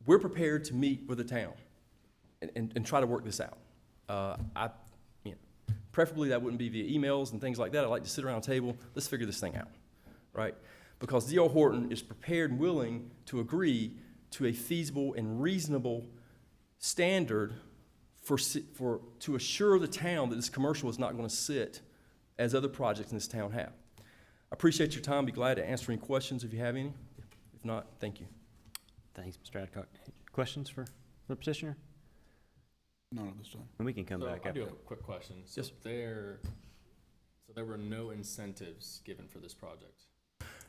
we're prepared to meet with the town and try to work this out. Preferably that wouldn't be via emails and things like that. I'd like to sit around a table, let's figure this thing out, right? Because D.R. Horton is prepared and willing to agree to a feasible and reasonable standard to assure the town that this commercial is not going to sit as other projects in this town have. I appreciate your time. Be glad to answer any questions if you have any. If not, thank you. Thanks, Mr. Adcock. Questions for the petitioner? None at this time. And we can come back I after. do have a quick question. So Yes. there were no incentives given for this project?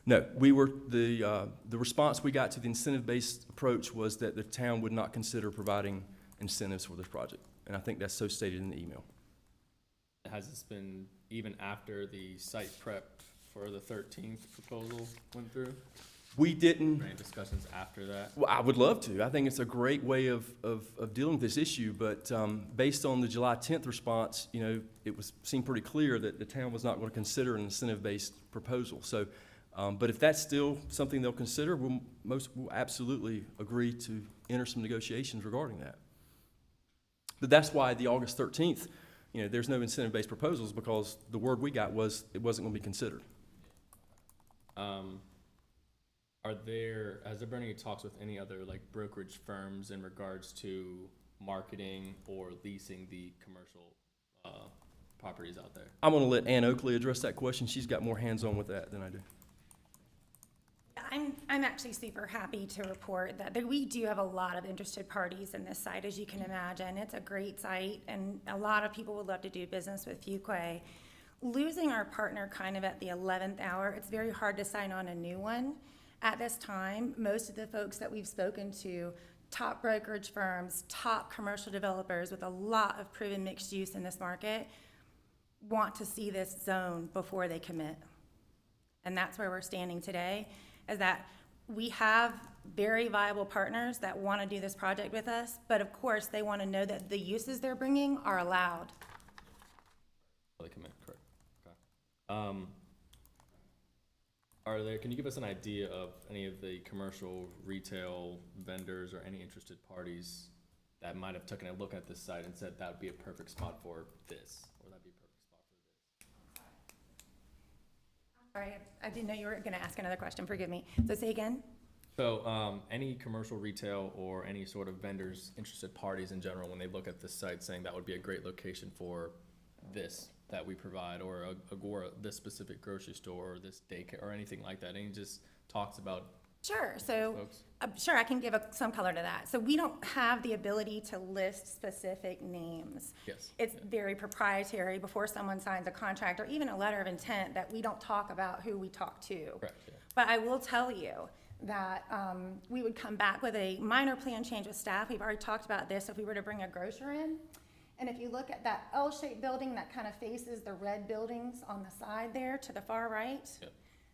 No, the response we got to the incentive-based approach was that the town would not consider providing incentives for this project. And I think that's so stated in the email. Has this been even after the site prep for the 13th proposal went through? We didn't. Were any discussions after that? Well, I would love to. I think it's a great way of dealing with this issue, but based on the July 10th response, it seemed pretty clear that the town was not going to consider an incentive-based proposal. So, but if that's still something they'll consider, we'll absolutely agree to enter some negotiations regarding that. But that's why the August 13th, there's no incentive-based proposals, because the word we got was it wasn't going to be considered. Has there been any talks with any other brokerage firms in regards to marketing or leasing the commercial properties out there? I'm going to let Ann Oakley address that question. She's got more hands-on with that than I do. I'm actually super happy to report that we do have a lot of interested parties in this site, as you can imagine. It's a great site, and a lot of people would love to do business with Fuquay. Losing our partner kind of at the 11th hour, it's very hard to sign on a new one. At this time, most of the folks that we've spoken to, top brokerage firms, top commercial developers with a lot of proven mixed use in this market, want to see this zone before they commit. And that's where we're standing today, is that we have very viable partners that want to do this project with us, but of course they want to know that the uses they're bringing are allowed. They commit, correct. Okay. Can you give us an idea of any of the commercial retail vendors or any interested parties that might have taken a look at this site and said that would be a perfect spot for this, or that'd be a perfect spot for this? Sorry, I didn't know you were gonna ask another question, forgive me. So say again? So, any commercial retail or any sort of vendors, interested parties in general, when they look at this site saying that would be a great location for this that we provide, or this specific grocery store, or this daycare, or anything like that, and he just talks about Sure, so, folks. sure, I can give some color to that. So we don't have the ability to list specific names. Yes. It's very proprietary before someone signs a contract or even a letter of intent that we don't talk about who we talk to. Correct, yeah. But I will tell you that we would come back with a minor plan change with staff. We've already talked about this if we were to bring a grocer in. And if you look at that L-shaped building that kind of faces the red buildings on the side there to the far right, Yep.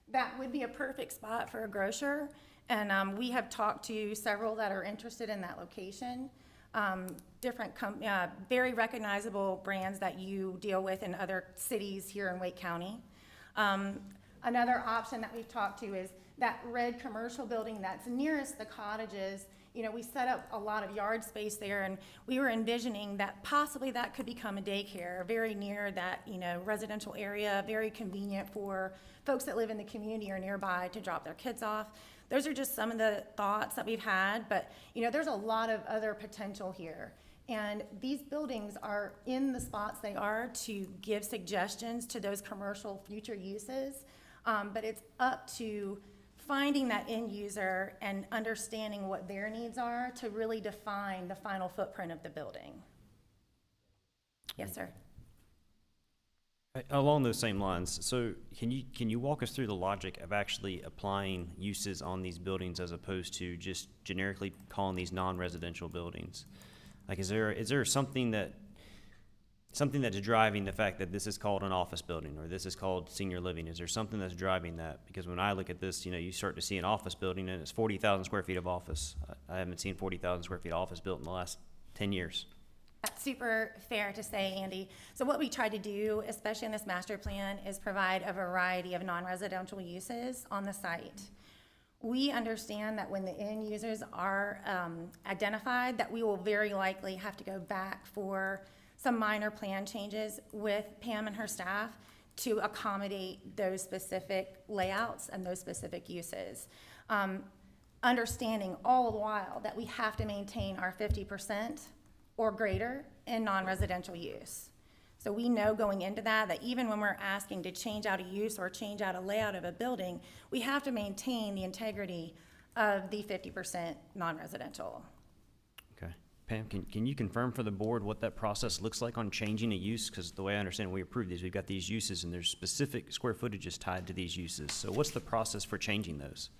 that would be a perfect spot for a grocer. And we have talked to several that are interested in that location. Very recognizable brands that you deal with in other cities here in Wake County. Another option that we've talked to is that red commercial building that's nearest the cottages. You know, we set up a lot of yard space there, and we were envisioning that possibly that could become a daycare very near that, you know, residential area, very convenient for folks that live in the community or nearby to drop their kids off. Those are just some of the thoughts that we've had, but, you know, there's a lot of other potential here. And these buildings are in the spots they are to give suggestions to those commercial future uses, but it's up to finding that end user and understanding what their needs are to really define the final footprint of the building. Yes, sir. Along those same lines, so can you walk us through the logic of actually applying uses on these buildings as opposed to just generically calling these non-residential buildings? Like, is there something that's driving the fact that this is called an office building or this is called senior living? Is there something that's driving that? Because when I look at this, you know, you start to see an office building and it's 40,000 square feet of office. I haven't seen 40,000 square feet of office built in the last 10 years. That's super fair to say, Andy. So what we try to do, especially in this master plan, is provide a variety of non-residential uses on the site. We understand that when the end users are identified, that we will very likely have to go back for some minor plan changes with Pam and her staff to accommodate those specific layouts and those specific uses. Understanding all the while that we have to maintain our 50% or greater in non-residential use. So we know going into that even when we're asking to change out a use or change out a layout of a building, we have to maintain the integrity of the 50% non-residential. Okay. Pam, can you confirm for the board what that process looks like on changing a use? Because the way I understand it, we approve these, we've got these uses and there's specific square footages tied to these uses. So what's the process for changing those?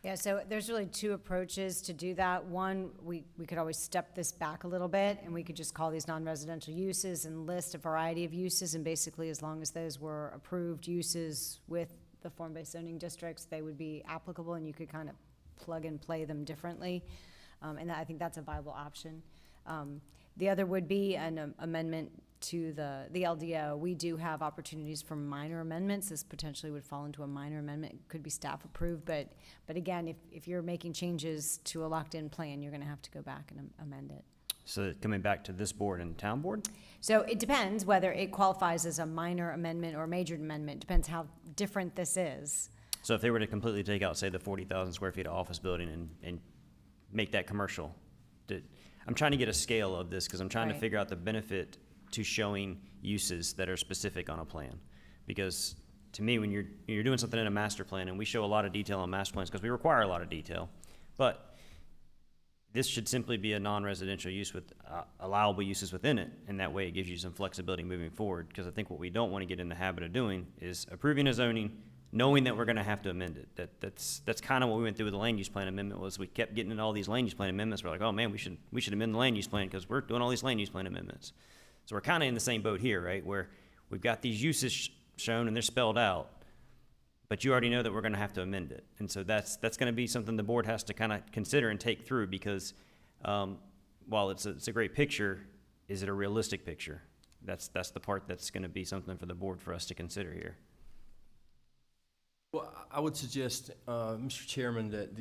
Yeah, so there's really two approaches to do that. One, we could always step this back a little bit, and we could just call these non-residential uses and list a variety of uses, and basically as long as those were approved uses with the form-based zoning districts, they would be applicable, and you could kind of plug and play them differently. And I think that's a viable option. The other would be an amendment to the LDO. We do have opportunities for minor amendments. This potentially would fall into a minor amendment. It could be staff approved, but again, if you're making changes to a locked-in plan, you're gonna have to go back and amend it. So coming back to this board and town board? So it depends whether it qualifies as a minor amendment or a major amendment. Depends how different this is. So if they were to completely take out, say, the 40,000 square feet of office building and make that commercial, I'm trying to get a scale of this because I'm trying to Right. figure out the benefit to showing uses that are specific on a plan. Because to me, when you're doing something in a master plan, and we show a lot of detail on master plans because we require a lot of detail, but this should simply be a non-residential use with allowable uses within it, and that way it gives you some flexibility moving forward. Because I think what we don't want to get in the habit of doing is approving a zoning, knowing that we're going to have to amend it. That's kind of what we went through with the land use plan amendment. Was we kept getting in all these land use plan amendments. We're like, oh man, we should amend the land use plan because we're doing all these land use plan amendments. So we're kind of in the same boat here, right? Where we've got these uses shown and they're spelled out, but you already know that we're going to have to amend it. And so that's going to be something the board has to kind of consider and take through because while it's a great picture, is it a realistic picture? That's the part that's going to be something for the board for us to consider here. Well, I would suggest, Mr. Chairman, that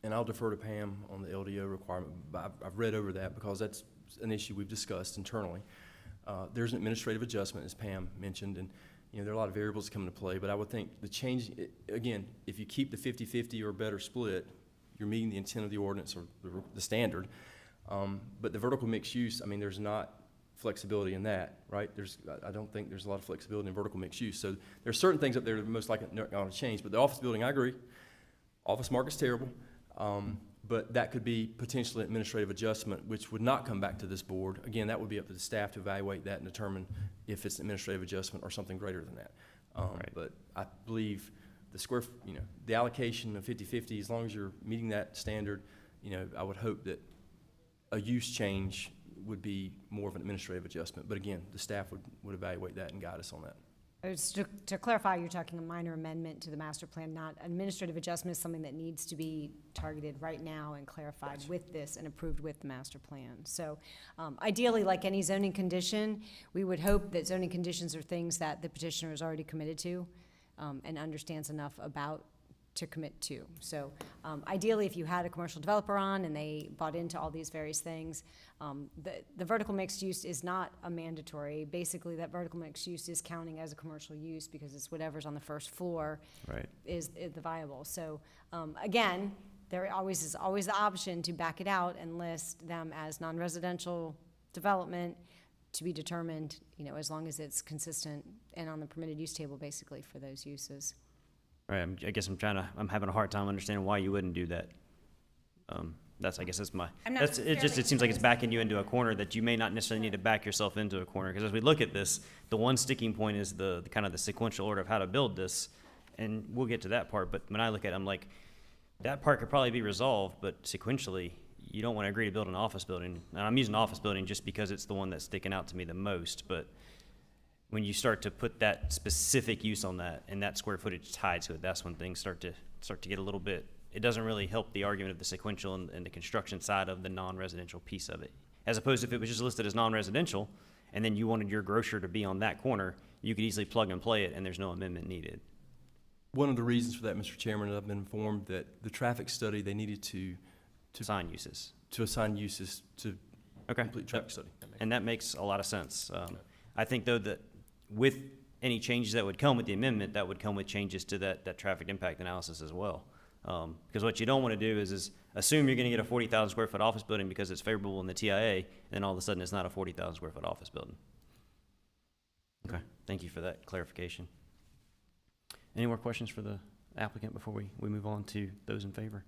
and I'll defer to Pam on the LDO requirement, but I've read over that because that's an issue we've discussed internally. There's an administrative adjustment, as Pam mentioned, and, there are a lot of variables that come into play, but I would think the change, again, if you keep the 50-50 or better split, you're meeting the intent of the ordinance or the standard. But the vertical mixed use, there's not flexibility in that, right? I don't think there's a lot of flexibility in vertical mixed use. So there's certain things up there that are most likely not going to change. But the office building, I agree. Office market's terrible. But that could be potentially an administrative adjustment, which would not come back to this board. Again, that would be up to the staff to evaluate that and determine if it's an administrative adjustment or something greater than that. Right. But I believe the allocation of 50-50, as long as you're meeting that standard, I would hope that a use change would be more of an administrative adjustment. But again, the staff would evaluate that and guide us on that. To clarify, you're talking a minor amendment to the master plan, not administrative adjustment, is something that needs to be targeted right now and clarified with this and approved with the master plan. So ideally, like any zoning condition, we would hope that zoning conditions are things that the petitioner is already committed to and understands enough about to commit to. So ideally, if you had a commercial developer on and they bought into all these various things, the vertical mixed use is not a mandatory. Basically, that vertical mixed use is counting as a commercial use because it's whatever's on the first floor is the viable. So again, there is always the option to back it out and list them as non-residential development to be determined, as long as it's consistent and on the permitted use table, basically, for those uses. Right, I guess I'm having a hard time understanding why you wouldn't do that. It seems like it's backing you into a corner that you may not necessarily need to back yourself into a corner. Because as we look at this, the one sticking point is the kind of the sequential order of how to build this. And we'll get to that part, but when I look at it, I'm like, that part could probably be resolved, but sequentially, you don't want to agree to build an office building. And I'm using office building just because it's the one that's sticking out to me the most, but when you start to put that specific use on that and that square footage tied to it, that's when things start to get a little bit, it doesn't really help the argument of the sequential and the construction side of the non-residential piece of it. As opposed to if it was just listed as non-residential and then you wanted your grocer to be on that corner, you could easily plug and play it and there's no amendment needed. One of the reasons for that, Mr. Chairman, I've been informed that the traffic study, they needed to assign uses. To assign uses to complete traffic study. And that makes a lot of sense. I think though that with any changes that would come with the amendment, that would come with changes to that traffic impact analysis as well. Because what you don't want to do is assume you're going to get a 40,000 square foot office building because it's favorable in the TIA, and then all of a sudden it's not a 40,000 square foot office building. Okay, thank you for that clarification. Any more questions for the applicant before we move on to those in favor?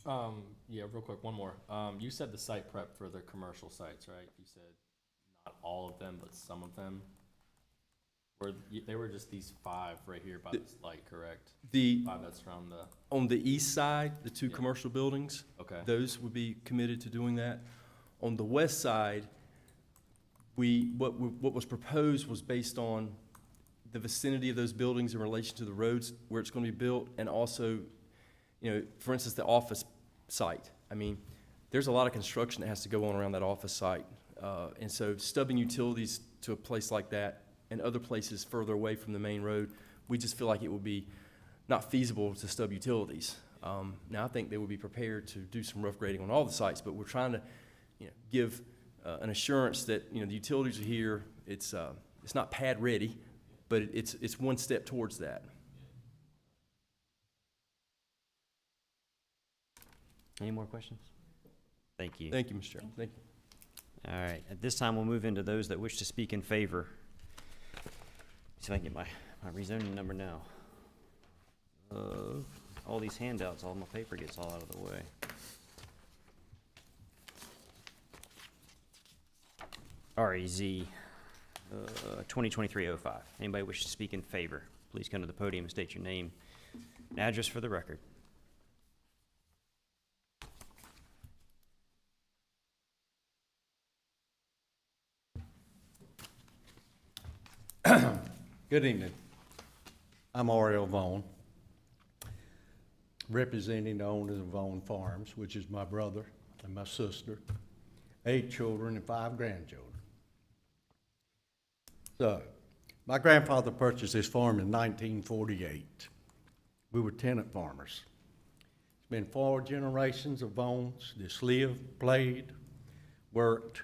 Yeah, real quick, one more. You said the site prep for the commercial sites, right? You said not all of them, but some of them. They were just these 5 right here by this light, correct? The 5 that's from on the east side, the 2 commercial buildings. Okay. Those would be committed to doing that. On the west side, what was proposed was based on the vicinity of those buildings in relation to the roads where it's going to be built, and also, for instance, the office site. There's a lot of construction that has to go on around that office site, and so stubbing utilities to a place like that and other places further away from the main road, we just feel like it would be not feasible to stub utilities. Now, I think they would be prepared to do some rough grading on all the sites, but we're trying to, give an assurance that, the utilities are here. It's not pad ready, but it's one step towards that. Any more questions? Thank you. Thank you, Mr. Chairman. Thank you. All right, at this time, we'll move into those that wish to speak in favor. See if I can get my rezoning number now. All these handouts, all my paper gets all out of the way. REZ 2023-05. Anybody wish to speak in favor, please come to the podium and state your name and address for the record. Good evening. I'm Ariel Vaughn, representing the owners of Vaughn Farms, which is my brother and my sister, 8 children and 5 grandchildren. So, My grandfather purchased this farm in 1948. We were tenant farmers. It's been 4 generations of Vaughn's that's lived, played, worked.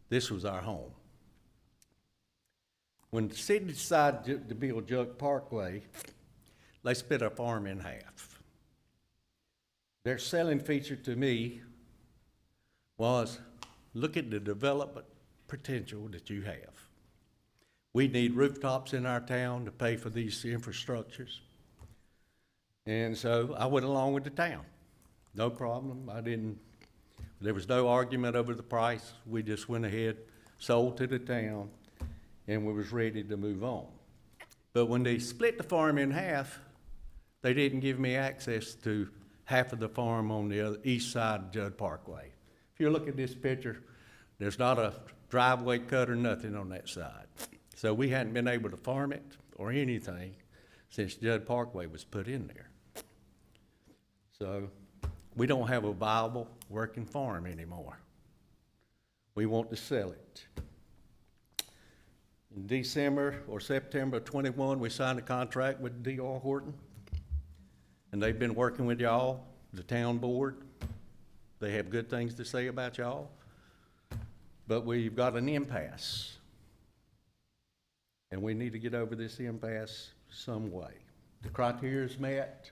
This was our home. When the city decided to build Jug Parkway, they split our farm in half. Their selling feature to me was, look at the development potential that you have. We need rooftops in our town to pay for these infrastructures. And so I went along with the town. No problem. There was no argument over the price. We just went ahead, sold to the town, and we was ready to move on. But when they split the farm in half, they didn't give me access to half of the farm on the other east side of Judd Parkway. If you look at this picture, there's not a driveway cut or nothing on that side. So we hadn't been able to farm it or anything since Judd Parkway was put in there. So we don't have a viable working farm anymore. We want to sell it. In December or September of 21, we signed a contract with D.R. Horton, and they've been working with y'all, the town board. They have good things to say about y'all, but we've got an impasse, and we need to get over this impasse some way. The criteria is met.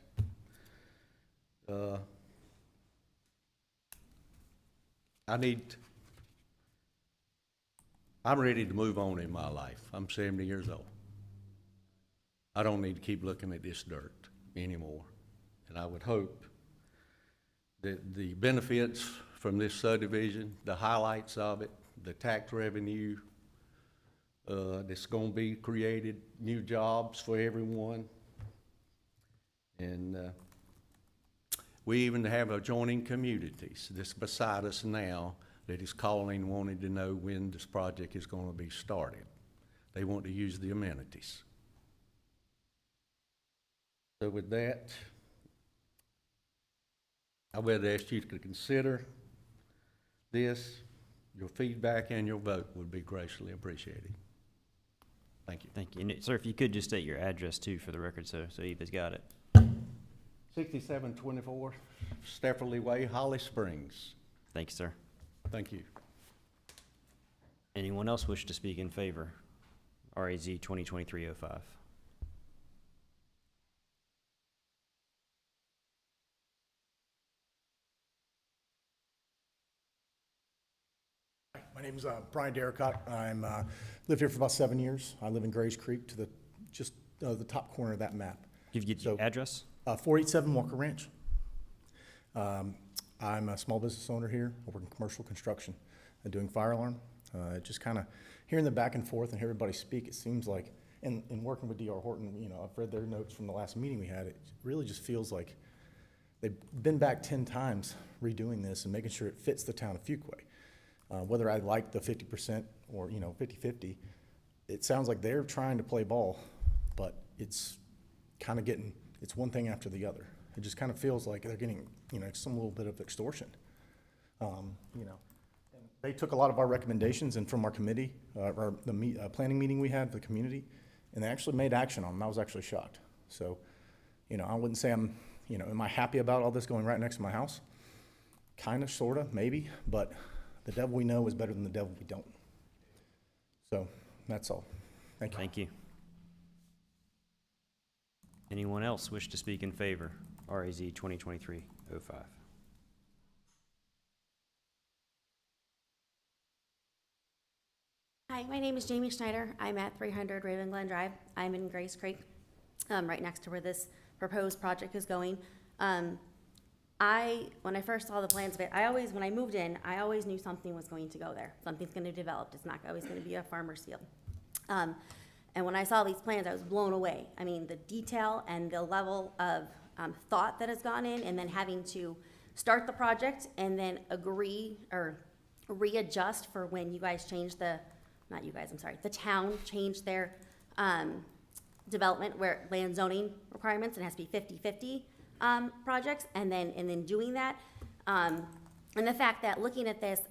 I'm ready to move on in my life. I'm 70 years old. I don't need to keep looking at this dirt anymore. And I would hope that the benefits from this subdivision, the highlights of it, the tax revenue that's going to be created, new jobs for everyone. And we even have adjoining communities that's beside us now that is calling, wanting to know when this project is going to be started. They want to use the amenities. So with that, I would ask you to consider this. Your feedback and your vote would be graciously appreciated. Thank you. Thank you. And, sir, if you could just state your address too for the record, so Eva's got it. 6724 Stefferly Way, Holly Springs. Thank you, sir. Thank you. Anyone else wish to speak in favor? RAZ 2023-05. My name's Brian Derricott. I'm lived here for about 7 years. I live in Grays Creek to the top corner of that map. Give you the address? 487 Walker Ranch. I'm a small business owner here. I work in commercial construction. I'm doing fire alarm. Just kind of hearing the back and forth and hear everybody speak, it seems like, and working with D.R. Horton, you know, I've read their notes from the last meeting we had. It really just feels like they've been back 10 times redoing this and making sure it fits the town of Fuquay. Whether I like the 50% or, 50-50, it sounds like they're trying to play ball, but it's kind of it's one thing after the other. It just kind of feels like they're getting, some little bit of extortion. They took a lot of our recommendations and from our committee, the planning meeting we had for the community, and they actually made action on them. I was actually shocked. So, I wouldn't say am I happy about all this going right next to my house? Kind of, sort of, maybe, but the devil we know is better than the devil we don't. So, that's all. Thank you. Thank you. Anyone else wish to speak in favor? RAZ 2023-05. Hi, my name is Jamie Schneider. I'm at 300 Raven Glen Drive. I'm in Grace Creek, right next to where this proposed project is going. When I first saw the plans of it, when I moved in, I always knew something was going to go there. Something's going to develop. It's not always going to be a farmer's field. And when I saw these plans, I was blown away. I mean, the detail and the level of thought that has gone in, and then having to start the project and then agree or readjust for when you guys changed the town changed their development where land zoning requirements, and it has to be 50-50 projects, and then doing that. And the fact that looking at this,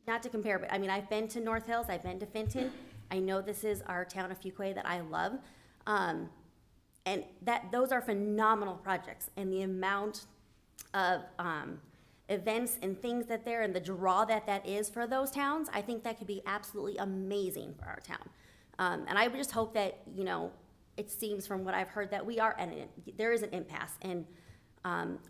not to compare, but I've been to North Hills, I've been to Fenton, I know this is our town of Fuquay that I love. And those are phenomenal projects, and the amount of events and things that there and the draw that is for those towns, I think that could be absolutely amazing for our town. And I would just hope that, you know, it seems from what I've heard that there is an impasse, and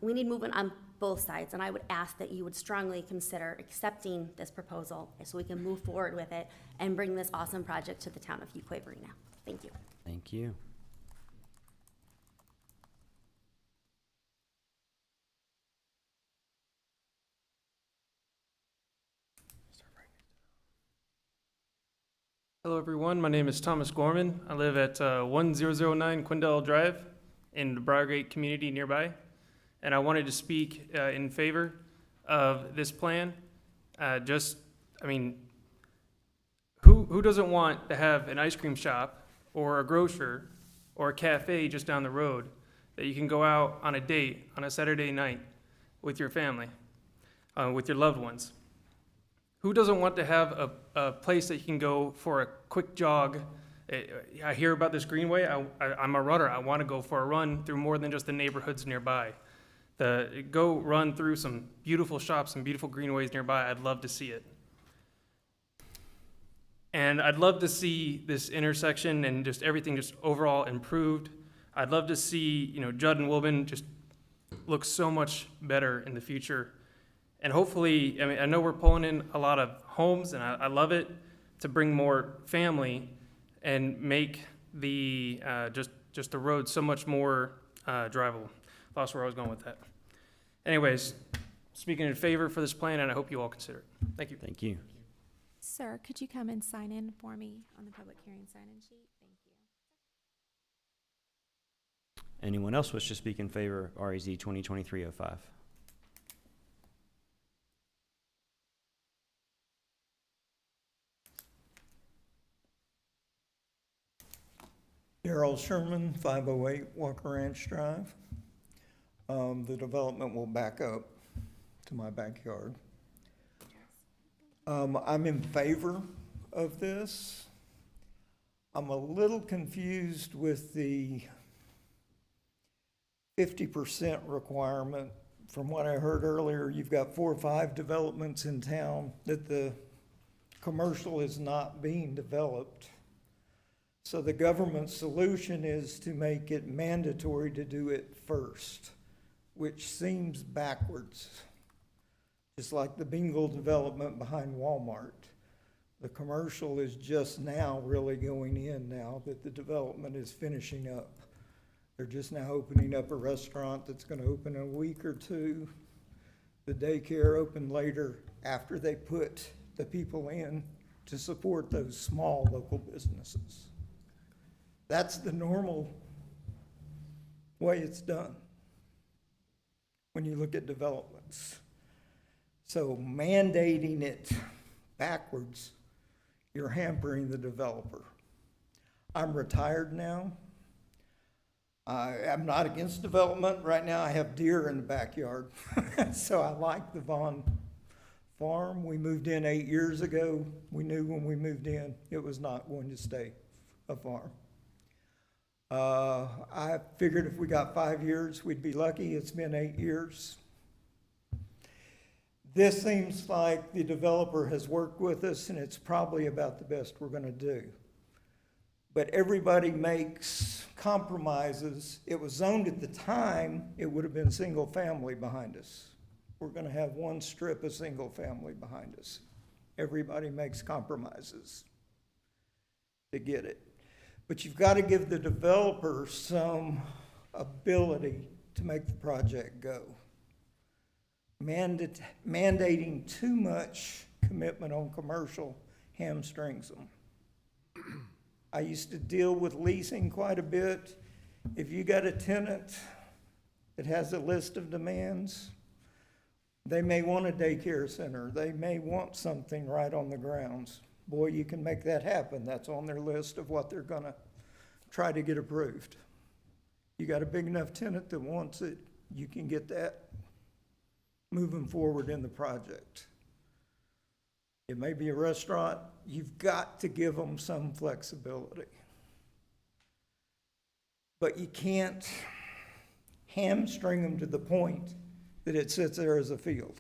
we need movement on both sides. And I would ask that you would strongly consider accepting this proposal so we can move forward with it and bring this awesome project to the town of Fuquay-Varina. Thank you. Thank you. Hello, everyone. My name is Thomas Gorman. I live at 1009 Quindell Drive in the Briargate community nearby. And I wanted to speak in favor of this plan. Who doesn't want to have an ice cream shop or a grocer or a cafe just down the road that you can go out on a date on a Saturday night with your family, with your loved ones? Who doesn't want to have a place that you can go for a quick jog? I hear about this greenway. I'm a runner. I want to go for a run through more than just the neighborhoods nearby. Go run through some beautiful shops, some beautiful greenways nearby. I'd love to see it. And I'd love to see this intersection and just everything just overall improved. I'd love to see, you know, Judd and Wilburn just look so much better in the future. And hopefully, I mean, I know we're pulling in a lot of homes, and I love it, to bring more family and make the just the road so much more drivable. Lost where I was going with that. Anyways, speaking in favor for this plan, and I hope you all consider it. Thank you. Thank you. Sir, could you come and sign in for me on the public hearing sign-in sheet? Thank you. Anyone else wish to speak in favor of REZ 2023-05? Darrell Sherman, 508 Walker Ranch Drive. The development will back up to my backyard. I'm in favor of this. I'm a little confused with the 50% requirement. From what I heard earlier, you've got 4 or 5 developments in town that the commercial is not being developed. So the government solution is to make it mandatory to do it first, which seems backwards. Just like the Bingle development behind Walmart. The commercial is just now really going in now that the development is finishing up. They're just now opening up a restaurant that's going to open in a week or 2. The daycare opened later after they put the people in to support those small local businesses. That's the normal way it's done when you look at developments. So mandating it backwards, you're hampering the developer. I'm retired now. I'm not against development. Right now I have deer in the backyard. So I like the Vaughn farm. We moved in 8 years ago. We knew when we moved in it was not going to stay a farm. I figured if we got 5 years, we'd be lucky. It's been 8 years. This seems like the developer has worked with us, and it's probably about the best we're going to do. But everybody makes compromises. It was zoned at the time, it would have been single family behind us. We're going to have 1 strip of single family behind us. Everybody makes compromises to get it. But you've got to give the developer some ability to make the project go. Mandating too much commitment on commercial hamstrings them. I used to deal with leasing quite a bit. If you got a tenant that has a list of demands, they may want a daycare center. They may want something right on the grounds. Boy, you can make that happen. That's on their list of what they're going to try to get approved. You got a big enough tenant that wants it, you can get that moving forward in the project. It may be a restaurant. You've got to give them some flexibility. But you can't hamstring them to the point that it sits there as a field.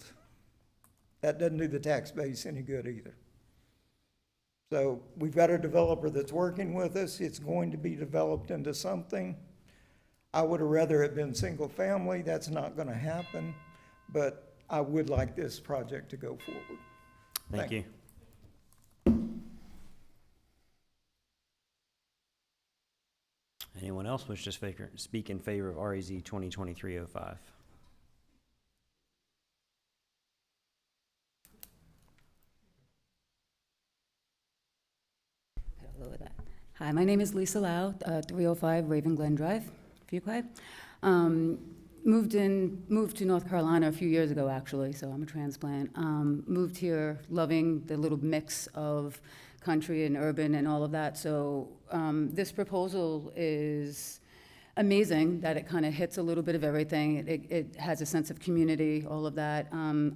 That doesn't do the tax base any good either. So we've got a developer that's working with us. It's going to be developed into something. I would have rather it been single family. That's not going to happen, but I would like this project to go forward. Thank you. Anyone else wish to speak in favor of REZ 2023-05? Hello with that. Hi, my name is Lisa Lau, 305 Raven Glen Drive, Fuquay. Moved to North Carolina a few years ago, actually, so I'm a transplant. Moved here loving the little mix of country and urban and all of that. So this proposal is amazing that it kind of hits a little bit of everything. It has a sense of community, all of that.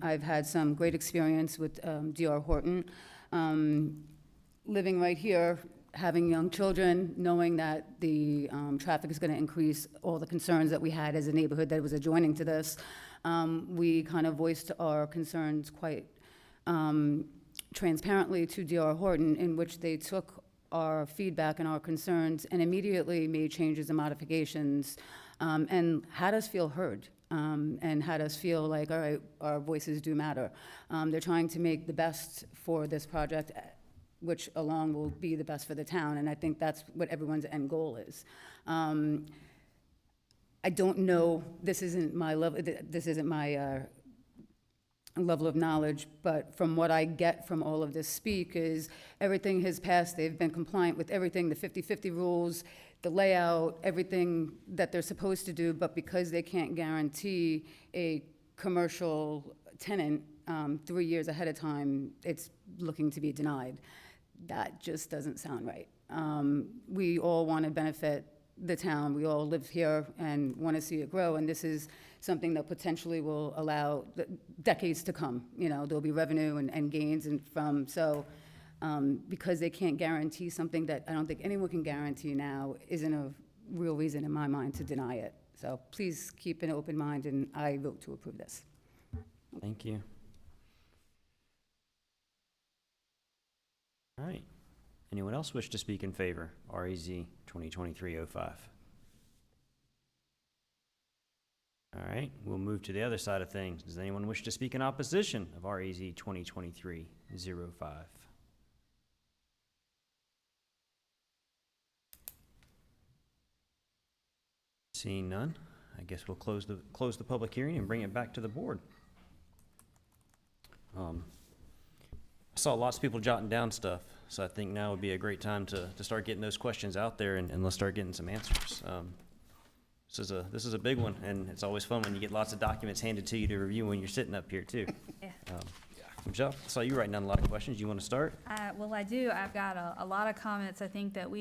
I've had some great experience with D.R. Horton. Living right here, having young children, knowing that the traffic is going to increase, all the concerns that we had as a neighborhood that was adjoining to this, we kind of voiced our concerns quite transparently to D.R. Horton, in which they took our feedback and our concerns and immediately made changes and modifications and had us feel heard. And had us feel like, all right, our voices do matter. They're trying to make the best for this project, which along will be the best for the town, and I think that's what everyone's end goal is. I don't know, this isn't my level of knowledge, but from what I get from all of this speak is everything has passed, they've been compliant with everything, the 50-50 rules, the layout, everything that they're supposed to do, but because they can't guarantee a commercial tenant 3 years ahead of time, it's looking to be denied. That just doesn't sound right. We all want to benefit the town. We all live here and want to see it grow, and this is something that potentially will allow decades to come. You know, there'll be revenue and gains and from, so because they can't guarantee something that I don't think anyone can guarantee now isn't a real reason in my mind to deny it. So please keep an open mind, and I vote to approve this. Thank you. All right. Anyone else wish to speak in favor? REZ 2023-05. All right, we'll move to the other side of things. Does anyone wish to speak in opposition of REZ 2023-05? Seeing none, I guess we'll close the public hearing and bring it back to the board. I saw lots of people jotting down stuff, so I think now would be a great time to start getting those questions out there, and let's start getting some answers. This is a big one, and it's always fun when you get lots of documents handed to you to review when you're sitting up here too. Yeah. Michelle, I saw you writing down a lot of questions. You want to start? Well, I do. I've got a lot of comments. I think that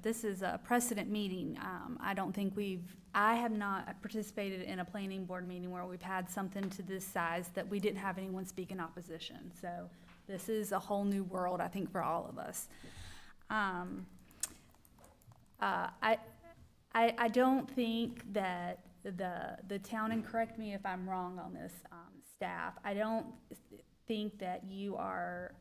this is a precedent meeting. I don't think I have not participated in a planning board meeting where we've had something to this size that we didn't have anyone speak in opposition. So this is a whole new world, I think, for all of us. I don't think that the town, and correct me if I'm wrong on this, staff, I don't think that you are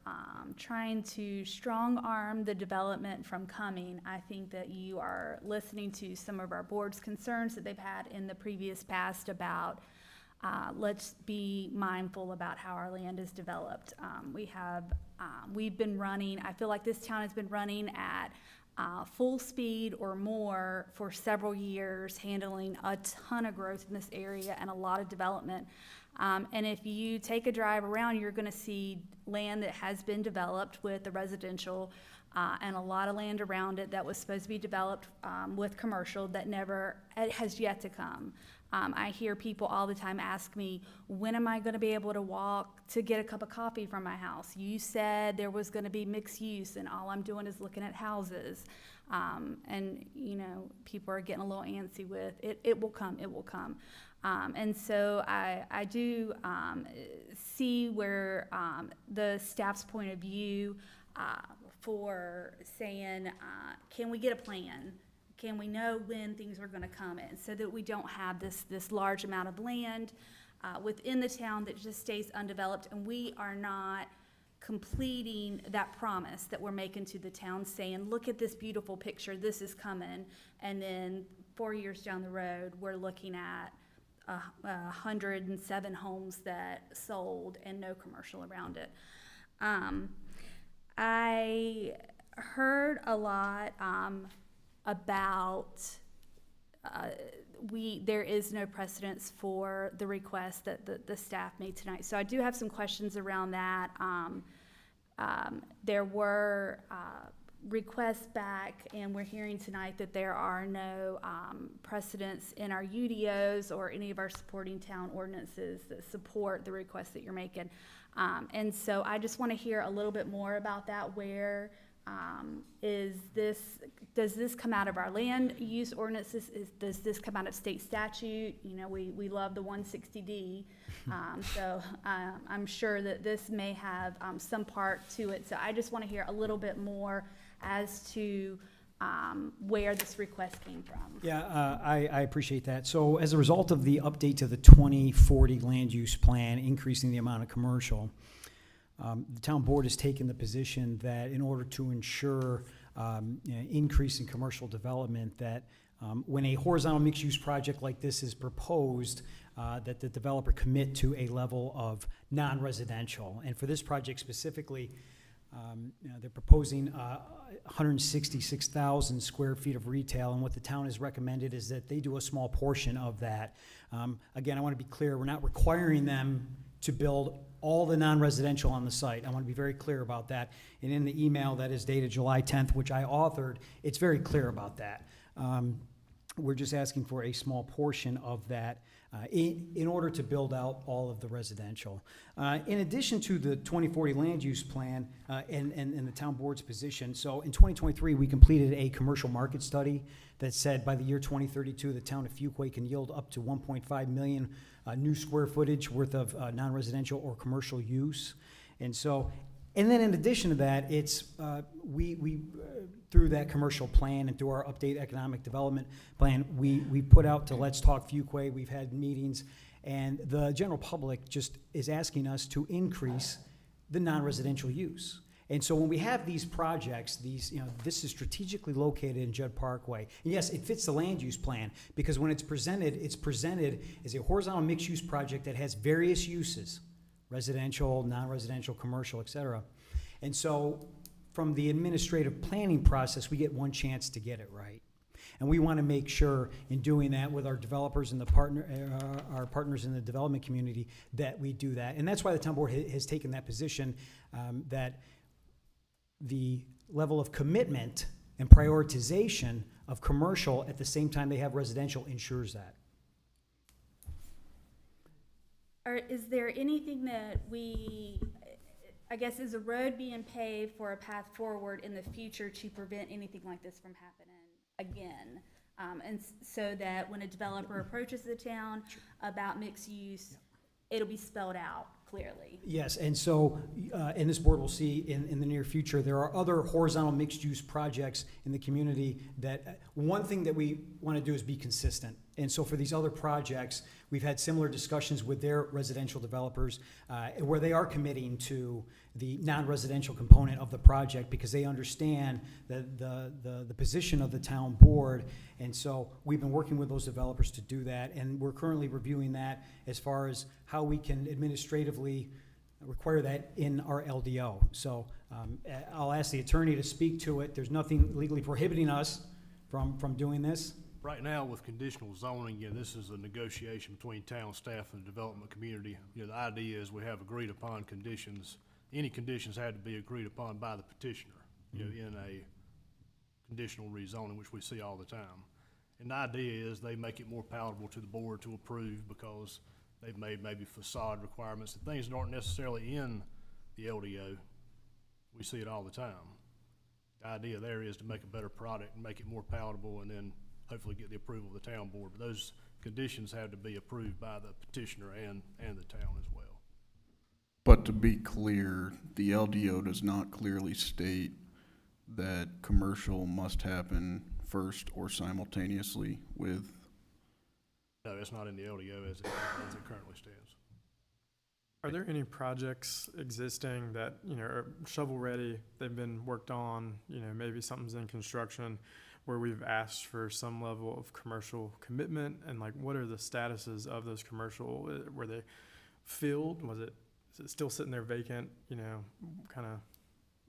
trying to strong arm the development from coming. I think that you are listening to some of our board's concerns that they've had in the previous past about let's be mindful about how our land is developed. We've been running, I feel like this town has been running at full speed or more for several years, handling a ton of growth in this area and a lot of development. And if you take a drive around, you're going to see land that has been developed with the residential and a lot of land around it that was supposed to be developed with commercial that it has yet to come. I hear people all the time ask me, when am I going to be able to walk to get a cup of coffee from my house? You said there was going to be mixed use, and all I'm doing is looking at houses. And, you know, people are getting a little antsy with it. It will come. It will come. And so I do see where the staff's point of view for saying, can we get a plan? Can we know when things are going to come in so that we don't have this large amount of land within the town that just stays undeveloped, and we are not completing that promise that we're making to the town, saying, look at this beautiful picture, this is coming, and then 4 years down the road, we're looking at 107 homes that sold and no commercial around it. I heard a lot about there is no precedence for the request that the staff made tonight. So I do have some questions around that. There were requests back, and we're hearing tonight that there are no precedents in our UDOs or any of our supporting town ordinances that support the request that you're making. And so I just want to hear a little bit more about that. Where does this come out of our land use ordinances? Does this come out of state statute? You know, we love the 160D. So I'm sure that this may have some part to it. So I just want to hear a little bit more as to where this request came from. Yeah, I appreciate that. So as a result of the update to the 2040 land use plan, increasing the amount of commercial, the town board has taken the position that in order to ensure increase in commercial development, that when a horizontal mixed-use project like this is proposed, that the developer commit to a level of non-residential. And for this project specifically, they're proposing 166,000 square feet of retail, and what the town has recommended is that they do a small portion of that. Again, I want to be clear, we're not requiring them to build all the non-residential on the site. I want to be very clear about that. And in the email that is dated July 10th, which I authored, it's very clear about that. We're just asking for a small portion of that in order to build out all of the residential. In addition to the 2040 land use plan and the town board's position, so in 2023, we completed a commercial market study that said by the year 2032, the town of Fuquay can yield up to 1.5 million new square footage worth of non-residential or commercial use. And so, and then in addition to that, it's we through that commercial plan and through our update economic development plan, we put out to Let's Talk Fuquay. We've had meetings, and the general public just is asking us to increase the non-residential use. And so when we have these projects, this is strategically located in Judd Parkway. And yes, it fits the land use plan, because when it's presented as a horizontal mixed-use project that has various uses, residential, non-residential, commercial, et cetera. And so from the administrative planning process, we get one chance to get it right. And we want to make sure in doing that with our developers and our partners in the development community that we do that. And that's why the town board has taken that position, that the level of commitment and prioritization of commercial at the same time they have residential ensures that. Or is there anything that I guess, is a road being paved for a path forward in the future to prevent anything like this from happening again? And so that when a developer approaches the town about mixed use, it'll be spelled out clearly. Yes, and so, and this board will see in the near future, there are other horizontal mixed-use projects in the community that, one thing that we want to do is be consistent. And so for these other projects, we've had similar discussions with their residential developers where they are committing to the non-residential component of the project because they understand the position of the town board. And so we've been working with those developers to do that, and we're currently reviewing that as far as how we can administratively require that in our LDO. So I'll ask the attorney to speak to it. There's nothing legally prohibiting us from doing this. Right now, with conditional zoning, this is a negotiation between town staff and the development community. The idea is we have agreed upon conditions. Any conditions had to be agreed upon by the petitioner, in a conditional rezoning, which we see all the time. And the idea is they make it more palatable to the board to approve because they've made maybe facade requirements and things that aren't necessarily in the LDO. We see it all the time. The idea there is to make a better product and make it more palatable, and then hopefully get the approval of the town board. But those conditions have to be approved by the petitioner and the town as well. But to be clear, the LDO does not clearly state that commercial must happen first or simultaneously with. No, it's not in the LDO as it currently stands. Are there any projects existing that, are shovel-ready, they've been worked on, maybe something's in construction, where we've asked for some level of commercial commitment, and like, what are the statuses of those commercial, were they filled, is it still sitting there vacant, kind of,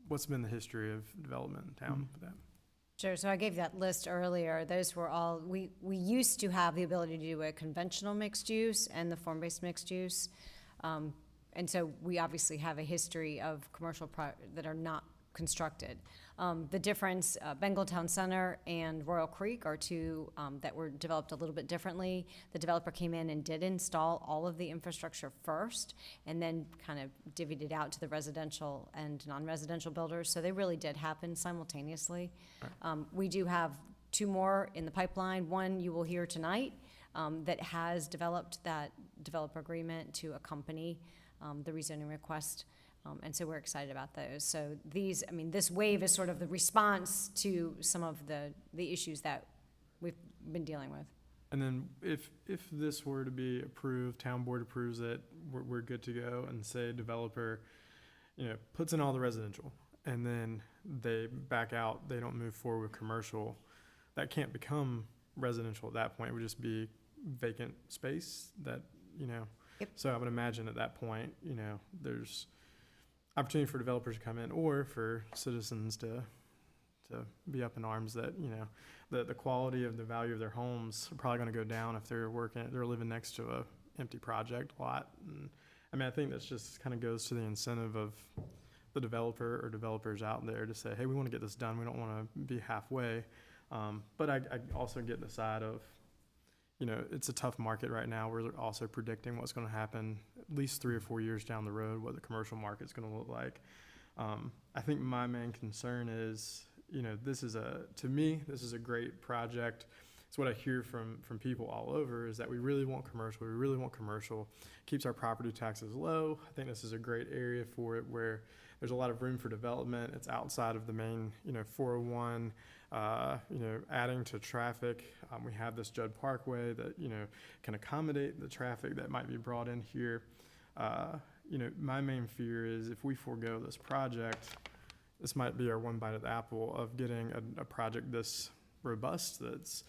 what's been the history of development in town for that? Sure, so I gave that list earlier. Those were all, we used to have the ability to do a conventional mixed use and the form-based mixed use. And so we obviously have a history of commercial that are not constructed. The difference, Bengal Town Center and Royal Creek are two that were developed a little bit differently. The developer came in and did install all of the infrastructure first and then kind of divvied it out to the residential and non-residential builders. So they really did happen simultaneously. We do have two more in the pipeline. One you will hear tonight that has developed that developer agreement to accompany the rezoning request. And so we're excited about those. So these, this wave is sort of the response to some of the issues that we've been dealing with. And then if this were to be approved, town board approves it, we're good to go, and say developer, puts in all the residential, and then they back out, they don't move forward with commercial, that can't become residential at that point. It would just be vacant space that, Yep. So I would imagine at that point, there's opportunity for developers to come in or for citizens to be up in arms that, the quality of the value of their homes are probably going to go down if they're living next to a empty project lot. And I think that just kind of goes to the incentive of the developer or developers out there to say, hey, we want to get this done. We don't want to be halfway. But I also get the side of, it's a tough market right now. We're also predicting what's going to happen at least 3 or 4 years down the road, what the commercial market's going to look like. I think my main concern is, to me, this is a great project. It's what I hear from people all over is that we really want commercial. We really want commercial. Keeps our property taxes low. I think this is a great area for it where there's a lot of room for development. It's outside of the main, 401, adding to traffic. We have this Judd Parkway that, can accommodate the traffic that might be brought in here. My main fear is if we forego this project, this might be our one bite of the apple of getting a project this robust that's,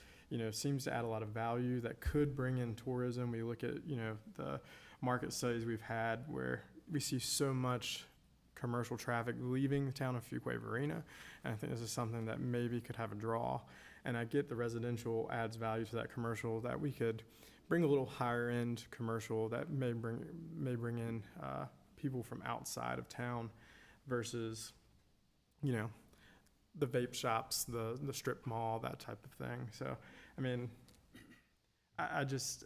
seems to add a lot of value that could bring in tourism. We look at, the market studies we've had where we see so much commercial traffic leaving the town of Fuquay-Varina, and I think this is something that maybe could have a draw. And I get the residential adds value to that commercial, that we could bring a little higher end commercial that may bring in people from outside of town versus, the vape shops, the strip mall, that type of thing. So,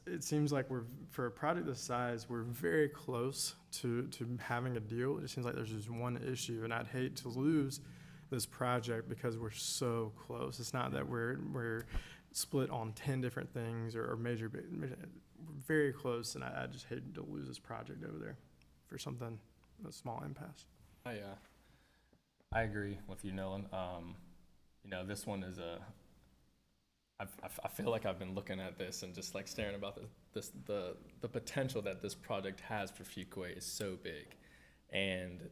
it seems like for a project this size, we're very close to having a deal. It just seems like there's just one issue, and I'd hate to lose this project because we're so close. It's not that we're split on 10 different things or major, we're very close, and I just hate to lose this project over there for something, a small impasse. I agree with you, Nolan. This one is I feel like I've been looking at this and just like staring about the potential that this project has for Fuquay is so big. And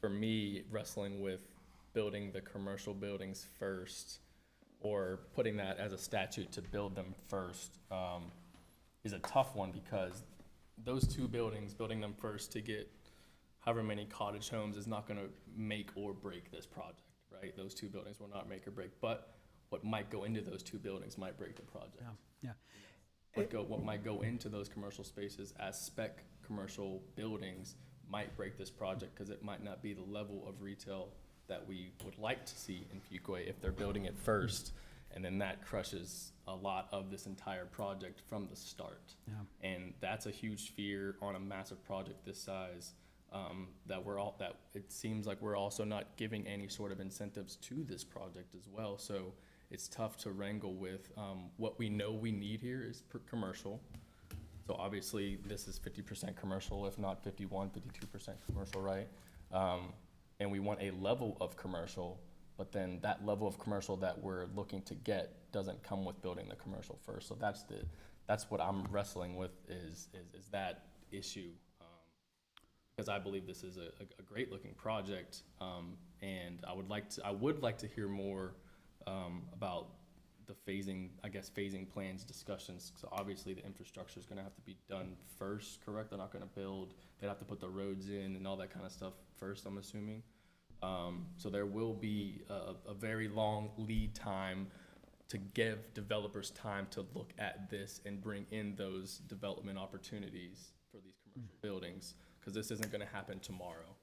for me, wrestling with building the commercial buildings first or putting that as a statute to build them first is a tough one, because those two buildings, building them first to get however many cottage homes is not going to make or break this project, right? Those two buildings will not make or break, but what might go into those two buildings might break the project. Yeah. What might go into those commercial spaces as spec commercial buildings might break this project, because it might not be the level of retail that we would like to see in Fuquay if they're building it first, and then that crushes a lot of this entire project from the start. Yeah. And that's a huge fear on a massive project this size, that it seems like we're also not giving any sort of incentives to this project as well. So it's tough to wrangle with, what we know we need here is commercial. So obviously this is 50% commercial, if not 52% commercial, right? And we want a level of commercial, but then that level of commercial that we're looking to get doesn't come with building the commercial first. So that's what I'm wrestling with is that issue. Because I believe this is a great looking project, and I would like to hear more about the phasing plans discussions. So obviously the infrastructure is going to have to be done first, correct? They're not going to build; they'd have to put the roads in and all that kind of stuff first, I'm assuming. So there will be a very long lead time to give developers time to look at this and bring in those development opportunities for these commercial buildings. Because this isn't going to happen tomorrow.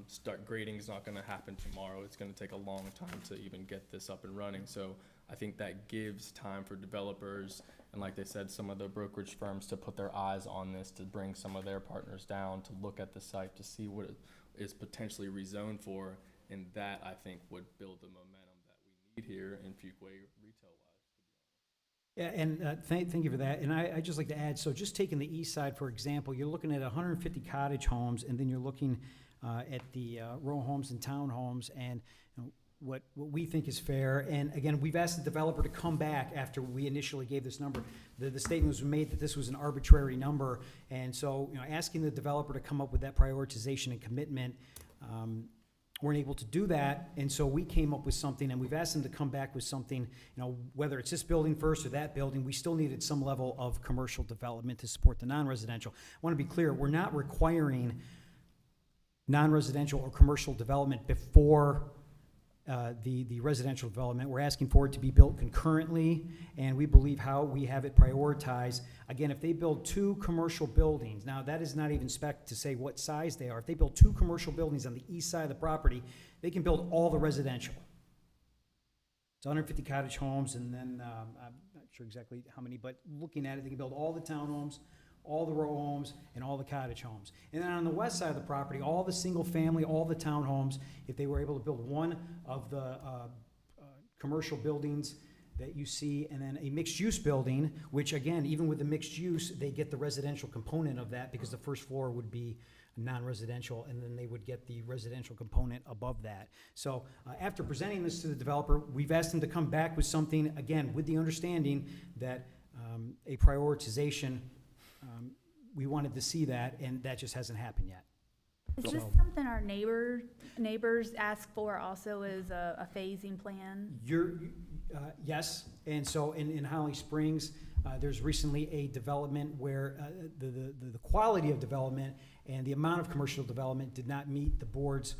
Start grading is not going to happen tomorrow. It's going to take a long time to even get this up and running. So I think that gives time for developers and, like they said, some of the brokerage firms to put their eyes on this, to bring some of their partners down to look at the site to see what it is potentially rezoned for, and that I think would build the momentum that we need here in Fuquay retail-wise. Yeah, and thank you for that. And I'd just like to add, so just taking the east side, for example, you're looking at 150 cottage homes, and then you're looking at the row homes and townhomes, and what we think is fair. And again, we've asked the developer to come back after we initially gave this number. The statement was made that this was an arbitrary number, and so asking the developer to come up with that prioritization and commitment, weren't able to do that, and so we came up with something, and we've asked them to come back with something, whether it's this building first or that building. We still needed some level of commercial development to support the non-residential. I want to be clear, we're not requiring non-residential or commercial development before the residential development. We're asking for it to be built concurrently, and we believe how we have it prioritized. Again, if they build 2 commercial buildings, now that is not even spec to say what size they are. If they build 2 commercial buildings on the east side of the property, they can build all the residential. It's 150 cottage homes, and then I'm not sure exactly how many, but looking at it, they can build all the townhomes, all the row homes, and all the cottage homes. And then on the west side of the property, all the single family, all the townhomes, if they were able to build one of the commercial buildings that you see, and then a mixed-use building, which again, even with the mixed use, they get the residential component of that because the first floor would be non-residential, and then they would get the residential component above that. So after presenting this to the developer, we've asked them to come back with something, again, with the understanding that a prioritization, we wanted to see that, and that just hasn't happened yet. Is this something our neighbors ask for also, is a phasing plan? Yes, and so in Holly Springs, there's recently a development where the quality of development and the amount of commercial development did not meet the board's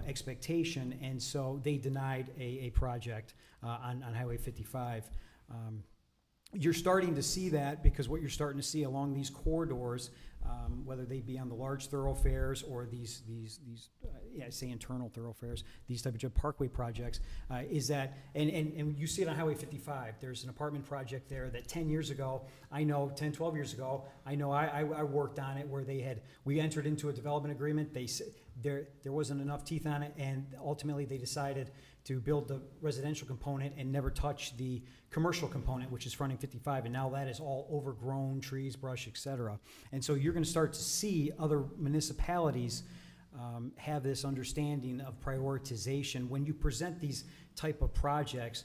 expectation, and so they denied a project on Highway 55. You're starting to see that because what you're starting to see along these corridors, whether they be on the large thoroughfares or these I say internal thoroughfares, these type of parkway projects, is that, and you see it on Highway 55, there's an apartment project there that 10 years ago, 12 years ago, I worked on it where we entered into a development agreement, there wasn't enough teeth on it, and ultimately they decided to build the residential component and never touch the commercial component, which is fronting 55, and now that is all overgrown, trees, brush, etc. And so you're going to start to see other municipalities have this understanding of prioritization. When you present these type of projects,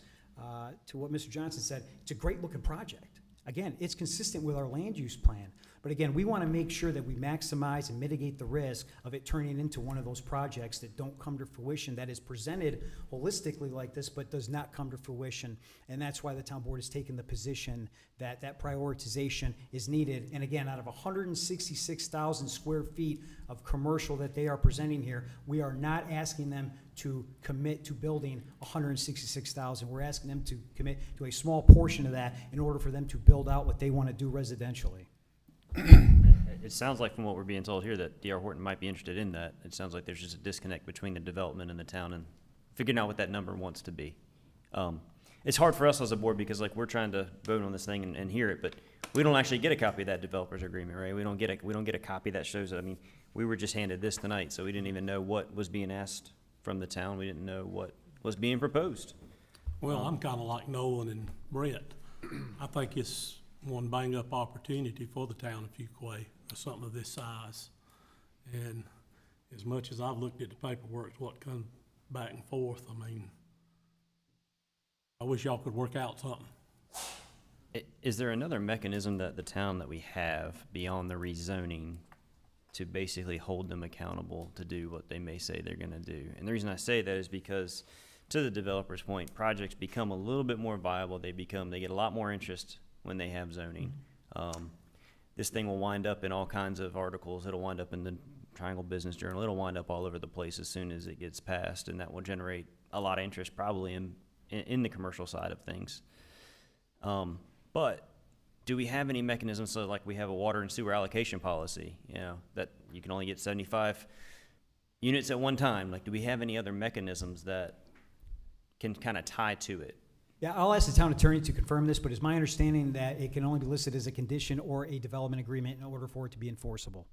to what Mr. Johnson said, it's a great looking project. Again, it's consistent with our land use plan. But again, we want to make sure that we maximize and mitigate the risk of it turning into one of those projects that don't come to fruition, that is presented holistically like this, but does not come to fruition. And that's why the town board has taken the position that that prioritization is needed. And again, out of 166,000 square feet of commercial that they are presenting here, we are not asking them to commit to building 166,000. We're asking them to commit to a small portion of that in order for them to build out what they want to do residentially. It sounds like from what we're being told here that D.R. Horton might be interested in that. It sounds like there's just a disconnect between the development and the town and figuring out what that number wants to be. it's hard for us as a board because like we're trying to vote on this thing and hear it, but we don't actually get a copy of that developer's agreement, right? We don't get a copy that shows it. I mean, we were just handed this tonight, so we didn't even know what was being asked from the town. We didn't know what was being proposed. Well, I'm kind of like Nolan and Brett. I think it's one bang-up opportunity for the town of Fuquay for something of this size. And as much as I've looked at the paperwork, what comes back and forth, I mean, I wish y'all could work out something. Is there another mechanism that the town that we have beyond the rezoning to basically hold them accountable to do what they may say they're gonna do? And the reason I say that is because, to the developer's point, projects become a little bit more viable. They get a lot more interest when they have zoning. This thing will wind up in all kinds of articles. It'll wind up in the Triangle Business Journal. It'll wind up all over the place as soon as it gets passed, and that will generate a lot of interest probably in the commercial side of things. But do we have any mechanisms, so like we have a water and sewer allocation policy, you know, that you can only get 75 units at one time? Like, do we have any other mechanisms that can kind of tie to it? Yeah, I'll ask the town attorney to confirm this, but it's my understanding that it can only be listed as a condition or a development agreement in order for it to be enforceable.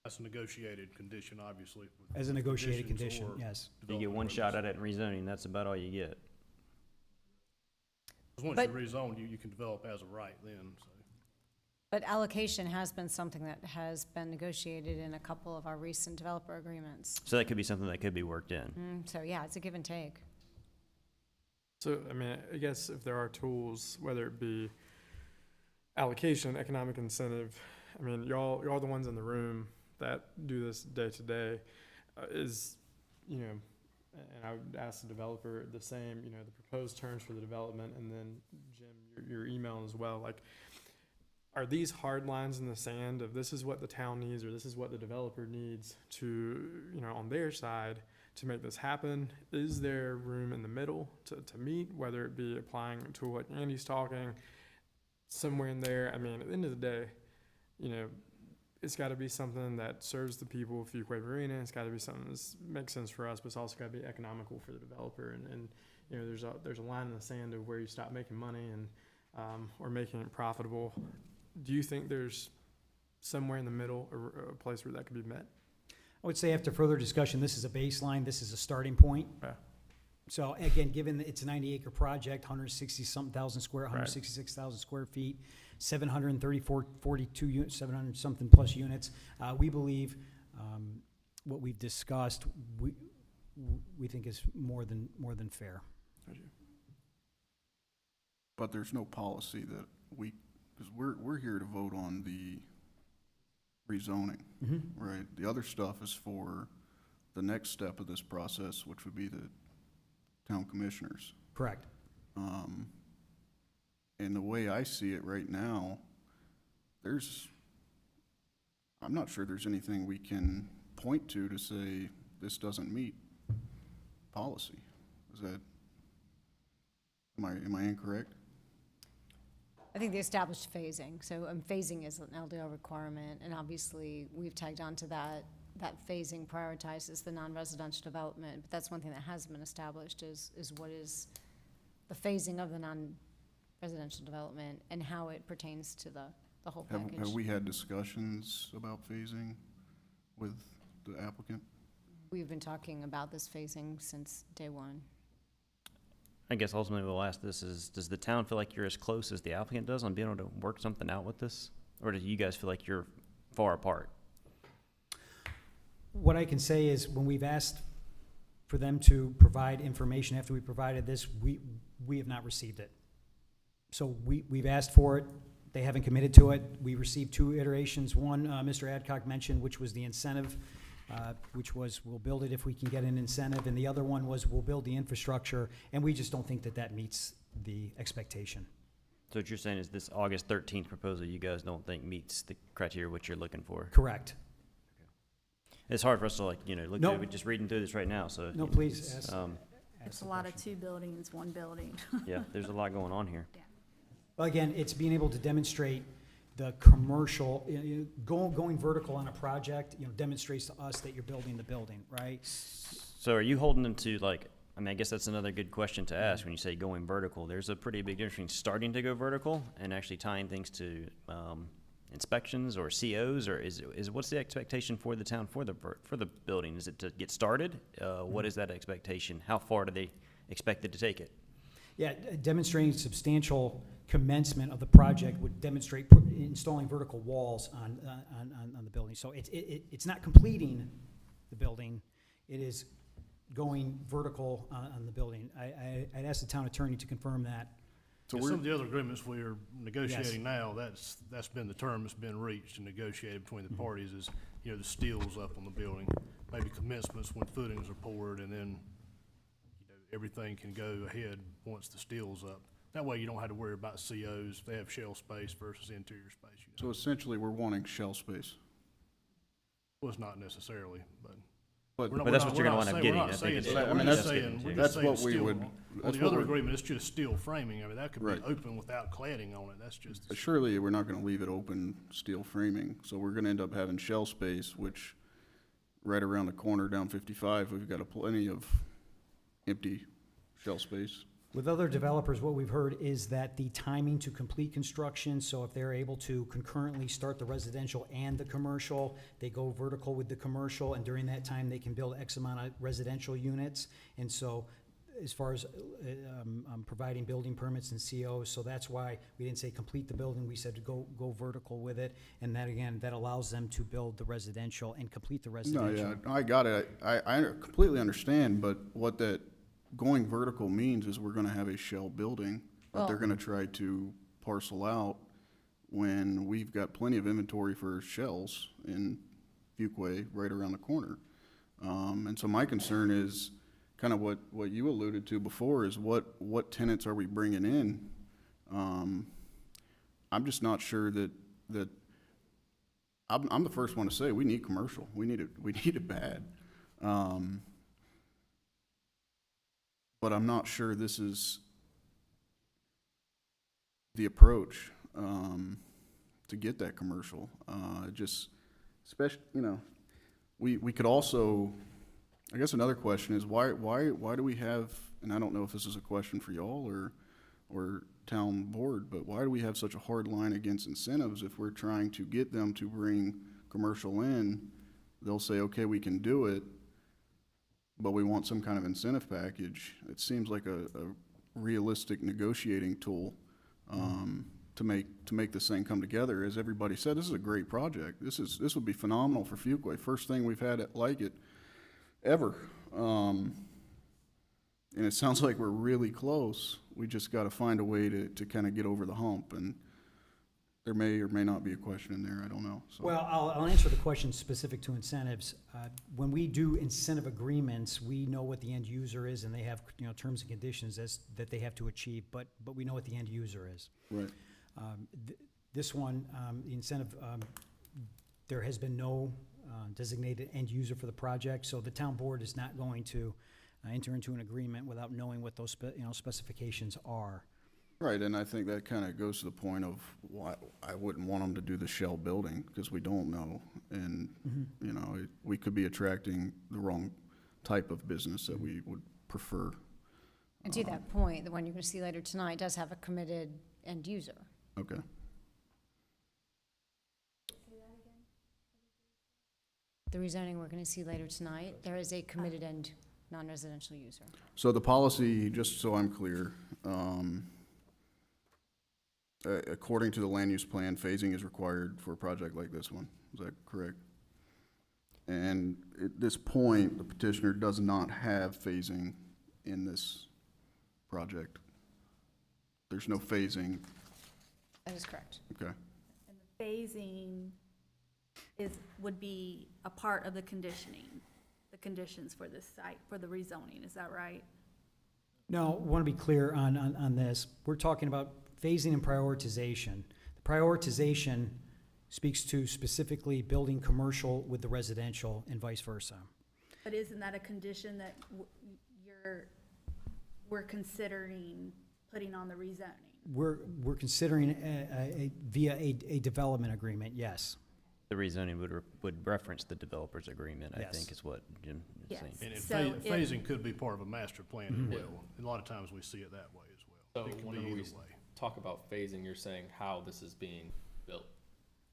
That's a negotiated condition, obviously. As a negotiated conditions condition, or yes. You get one shot at it in rezoning, that's about all you get. Because once you rezone, you can develop as a right then, so. But allocation has been something that has been negotiated in a couple of our recent developer agreements. So that could be something that could be worked in. So yeah, it's a give and take. So, I mean, I guess if there are tools, whether it be allocation, economic incentive, I mean, y'all the ones in the room that do this day to day, is, you know, and I would ask the developer the same, you know, the proposed terms for the development, and then Jim, your email as well. Like, are these hard lines in the sand of this is what the town needs or this is what the developer needs to, you know, on their side to make this happen? Is there room in the middle to meet, whether it be applying to what Andy's talking, somewhere in there? I mean, at the end of the day, you know, it's got to be something that serves the people of Fuquay-Varina. It's got to be something that makes sense for us, but it's also got to be economical for the developer. And you know, there's a line in the sand of where you stop making money and or making it profitable. Do you think there's somewhere in the middle, a place where that could be met? I would say after further discussion, this is a baseline, this is a starting point. Yeah. So again, given that it's a 90-acre project, 166,000 square feet, 42 units, 700 something plus units, we believe what we've discussed, we think is more than fair. But there's no policy that because we're here to vote on the rezoning, right? The other stuff is for the next step of this process, which would be the town commissioners. Correct. And the way I see it right now, I'm not sure there's anything we can point to say this doesn't meet policy. Am I incorrect? I think the established phasing, so phasing is an LDO requirement, and obviously we've tagged on to that. That phasing prioritizes the non-residential development, but that's one thing that has been established is what is the phasing of the non-residential development and how it pertains to the whole package. Have we had discussions about phasing with the applicant? We've been talking about this phasing since day one. I guess ultimately we'll ask this is, does the town feel like you're as close as the applicant does on being able to work something out with this? Or do you guys feel like you're far apart? What I can say is when we've asked for them to provide information after we provided this, we have not received it. So we've asked for it. They haven't committed to it. We received 2 iterations. One, Mr. Adcock mentioned, which was the incentive, which was we'll build it if we can get an incentive. And the other one was we'll build the infrastructure. And we just don't think that meets the expectation. So what you're saying is this August 13th proposal you guys don't think meets the criteria what you're looking for? Correct. It's hard for us to look at it. We're just reading through this right now, so. No, please ask. It's a lot of 2 buildings, 1 building. Yeah, there's a lot going on here. Yeah. Well, again, it's being able to demonstrate the commercial, going vertical on a project, demonstrates to us that you're building the building, right? So are you holding them to like I mean, I guess that's another good question to ask when you say going vertical. There's a pretty big difference between starting to go vertical and actually tying things to inspections or COs, or is what's the expectation for the town for the building? Is it to get started? What is that expectation? How far do they expect it to take it? Yeah, demonstrating substantial commencement of the project would demonstrate installing vertical walls on the building. So it's not completing the building, it is going vertical on the building. I'd ask the town attorney to confirm that. So some of the other agreements we're negotiating now, that's been the term that's been reached and negotiated between the parties is, you know, the steel's up on the building, maybe commencements when footings are poured, and then, you know, everything can go ahead once the steel's up. That way you don't have to worry about COs. They have shell space versus interior space. You know? So essentially, we're wanting shell space. Well, it's not necessarily, but. But that's what you're gonna wind up getting. I think it's- I mean, that's what we would. Well, the other agreement is just steel framing. I mean, that could be open without cladding on it. That's just. Surely, we're not gonna leave it open steel framing, so we're gonna end up having shell space, which right around the corner down 55, we've got plenty of empty shell space. With other developers, what we've heard is that the timing to complete construction, so if they're able to concurrently start the residential and the commercial, they go vertical with the commercial, and during that time, they can build X amount of residential units. And so, as far as providing building permits and COs, so that's why we didn't say complete the building, we said to go vertical with it. And that, again, that allows them to build the residential and complete the residential. No, yeah, I got it. I completely understand, but what that going vertical means is we're gonna have a shell building that they're gonna try to parcel out when we've got plenty of inventory for shells in Fuquay right around the corner. And so my concern is kind of what you alluded to before is what tenants are we bringing in? I'm just not sure that I'm the first one to say we need commercial. We need it bad. But I'm not sure this is the approach to get that commercial. Just, especially, you know, we could also, I guess another question is why do we have, and I don't know if this is a question for y'all or town board, but why do we have such a hard line against incentives if we're trying to get them to bring commercial in? They'll say, okay, we can do it, but we want some kind of incentive package. It seems like a realistic negotiating tool to make this thing come together. As everybody said, this is a great project. This would be phenomenal for Fuquay. First thing we've had like it ever. And it sounds like we're really close. We just got to find a way to kind of get over the hump. And there may or may not be a question in there. I don't know. So. Well, I'll answer the question specific to incentives. When we do incentive agreements, we know what the end user is, and they have, you know, terms and conditions that they have to achieve. But we know what the end user is. Right. This one, the incentive, there has been no designated end user for the project, so the town board is not going to enter into an agreement without knowing what those specifications are. Right, and I think that kind of goes to the point of why I wouldn't want them to do the shell building, because we don't know. And, you know, we could be attracting the wrong type of business that we would prefer. And to that point, the one you're going to see later tonight does have a committed end user. Okay. The rezoning we're going to see later tonight, there is a committed end non-residential user. So the policy, just so I'm clear, according to the land use plan, phasing is required for a project like this one. Is that correct? And at this point, the petitioner does not have phasing in this project. There's no phasing. That is correct. Okay. And the phasing would be a part of the conditioning, the conditions for this site, for the rezoning, is that right? No, I want to be clear on this. We're talking about phasing and prioritization. The prioritization speaks to specifically building commercial with the residential and vice versa. But isn't that a condition that we're considering putting on the rezoning? We're considering via a development agreement, yes. The rezoning would reference the developer's agreement, I Yes. think is what Jim is Yes. saying. And So phasing could be part of a master plan as well. And a lot of times we see it that way as well. So It can whenever be we either way. talk about phasing, you're saying how this is being built,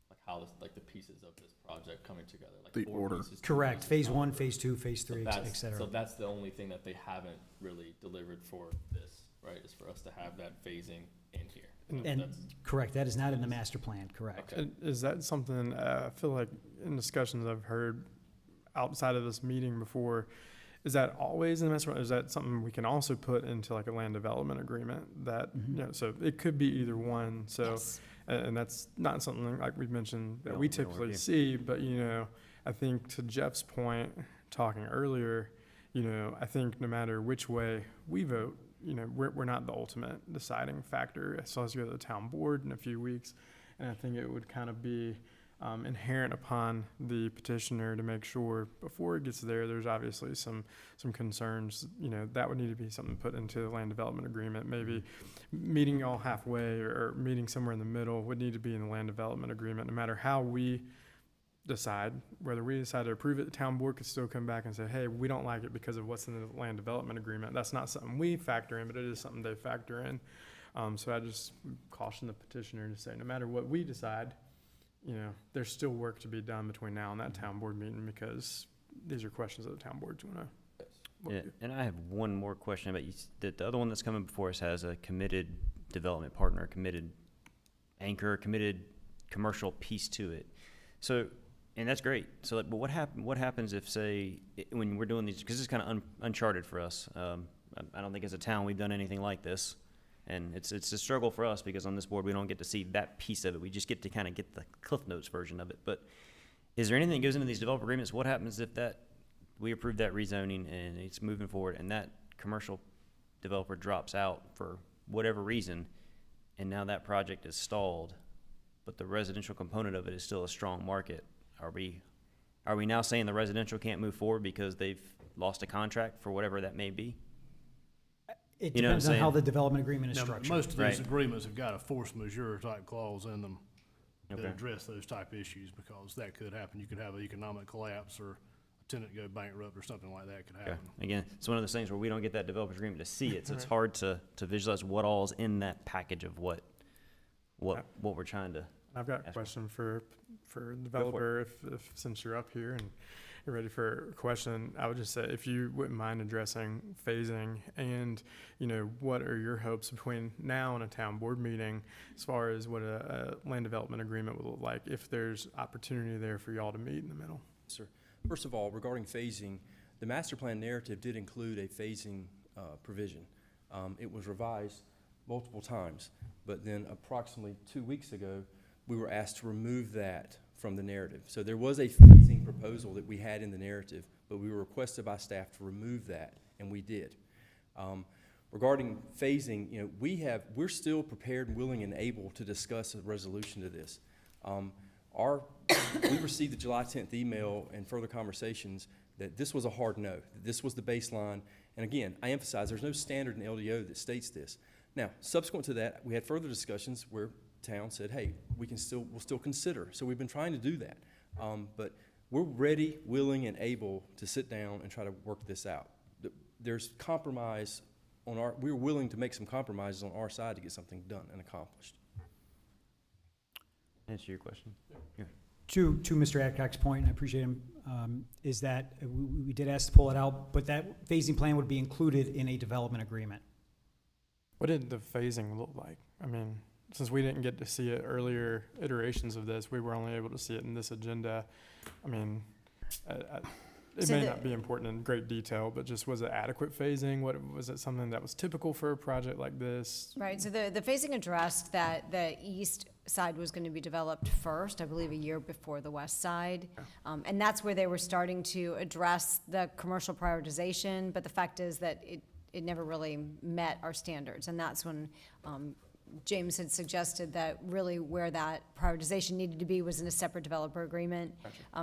like how this, like the pieces of this project coming together, like The 4 order. pieces, 2 Correct. pieces, Phase not 1, order. phase 2, phase So 3, that's- et cetera. So that's the only thing that they haven't really delivered for this, right? Is for us to have that phasing in here. And, That's- correct, that is not in the master plan, correct. Okay. Is that something, I feel like in discussions I've heard outside of this meeting before, is that always in the master plan? Is that something we can also put into like a land development agreement that, you know, so it could be either one, so. Yes. And that's not something like we mentioned that No, we we don't typically review. see, but you know, I think to Jeff's point, talking earlier, you know, I think no matter which way we vote, you know, we're not the ultimate deciding factor. It still has to go to the town board in a few weeks. And I think it would kind of be inherent upon the petitioner to make sure before it gets there, there's obviously some concerns, you know, that would need to be something put into the land development agreement. Maybe meeting all halfway or meeting somewhere in the middle would need to be in the land development agreement, no matter how we decide. Whether we decide to approve it, the town board could still come back and say, hey, we don't like it because of what's in the land development agreement. That's not something we factor in, but it is something they factor in. So I just caution the petitioner to say, no matter what we decide, you know, there's still work to be done between now and that town board meeting, because these are questions that the town board's gonna look Yeah, at. and I have one more question about you. The other one that's coming before us has a committed development partner, committed anchor, committed commercial piece to it. So, and that's great. So, like, but what happens if, say, when we're doing these, because this is kind of uncharted for us. I don't think as a town we've done anything like this. And it's a struggle for us because on this board we don't get to see that piece of it. We just get to kind of get the Cliff Notes version of it. But is there anything that goes into these developer agreements? What happens if we approve that rezoning and it's moving forward and that commercial developer drops out for whatever reason, and now that project is stalled, but the residential component of it is still a strong market? Are we now saying the residential can't move forward because they've lost a contract for whatever that may be? It You know what I'm depends on how saying? the development agreement is Now, structured. most of Right. these agreements have got a force majeure type clause in them that Okay. address those type issues, because that could happen. You could have an economic collapse or a tenant go bankrupt or something like that could Okay. happen. Again, it's one of those things where we don't get that developer's agreement to see it, so it's Right. hard to visualize what all's in that package of what we're trying to. I've got a Ask question for the developer, if since you're up here and you're ready for a question, I would just say, if you wouldn't mind addressing phasing and, you know, what are your hopes between now and a town board meeting as far as what a land development agreement would look like, if there's opportunity there for y'all to meet in the middle? Sir, first of all, regarding phasing, the master plan narrative did include a phasing provision. It was revised multiple times, but then approximately 2 weeks ago, we were asked to remove that from the narrative. So there was a phasing proposal that we had in the narrative, but we were requested by staff to remove that, and we did. Regarding phasing, you know, we're still prepared, willing, and able to discuss a resolution to this. We received the July 10th email and further conversations that this was a hard no, that this was the baseline. And again, I emphasize there's no standard in LDO that states this. Now, subsequent to that, we had further discussions where town said, hey, we'll still consider. So we've been trying to do that. But we're ready, willing, and able to sit down and try to work this out. There's compromise we're willing to make some compromises on our side to get something done and accomplished. Answer your question? Yeah. To Mr. Adcock's point, and I appreciate him, is that we did ask to pull it out, but that phasing plan would be included in a development agreement. What did the phasing look like? I mean, since we didn't get to see it earlier iterations of this, we were only able to see it in this agenda. I mean, it So may the- not be important in great detail, but just was it adequate phasing? What was it, something that was typical for a project like this? Right, so the phasing addressed that the east side was going to be developed first, I believe a year before the west side. And that's where they were starting to address the commercial prioritization, but the fact is that it never really met our standards. And that's when James had suggested that really where that prioritization needed to be was in a separate developer agreement.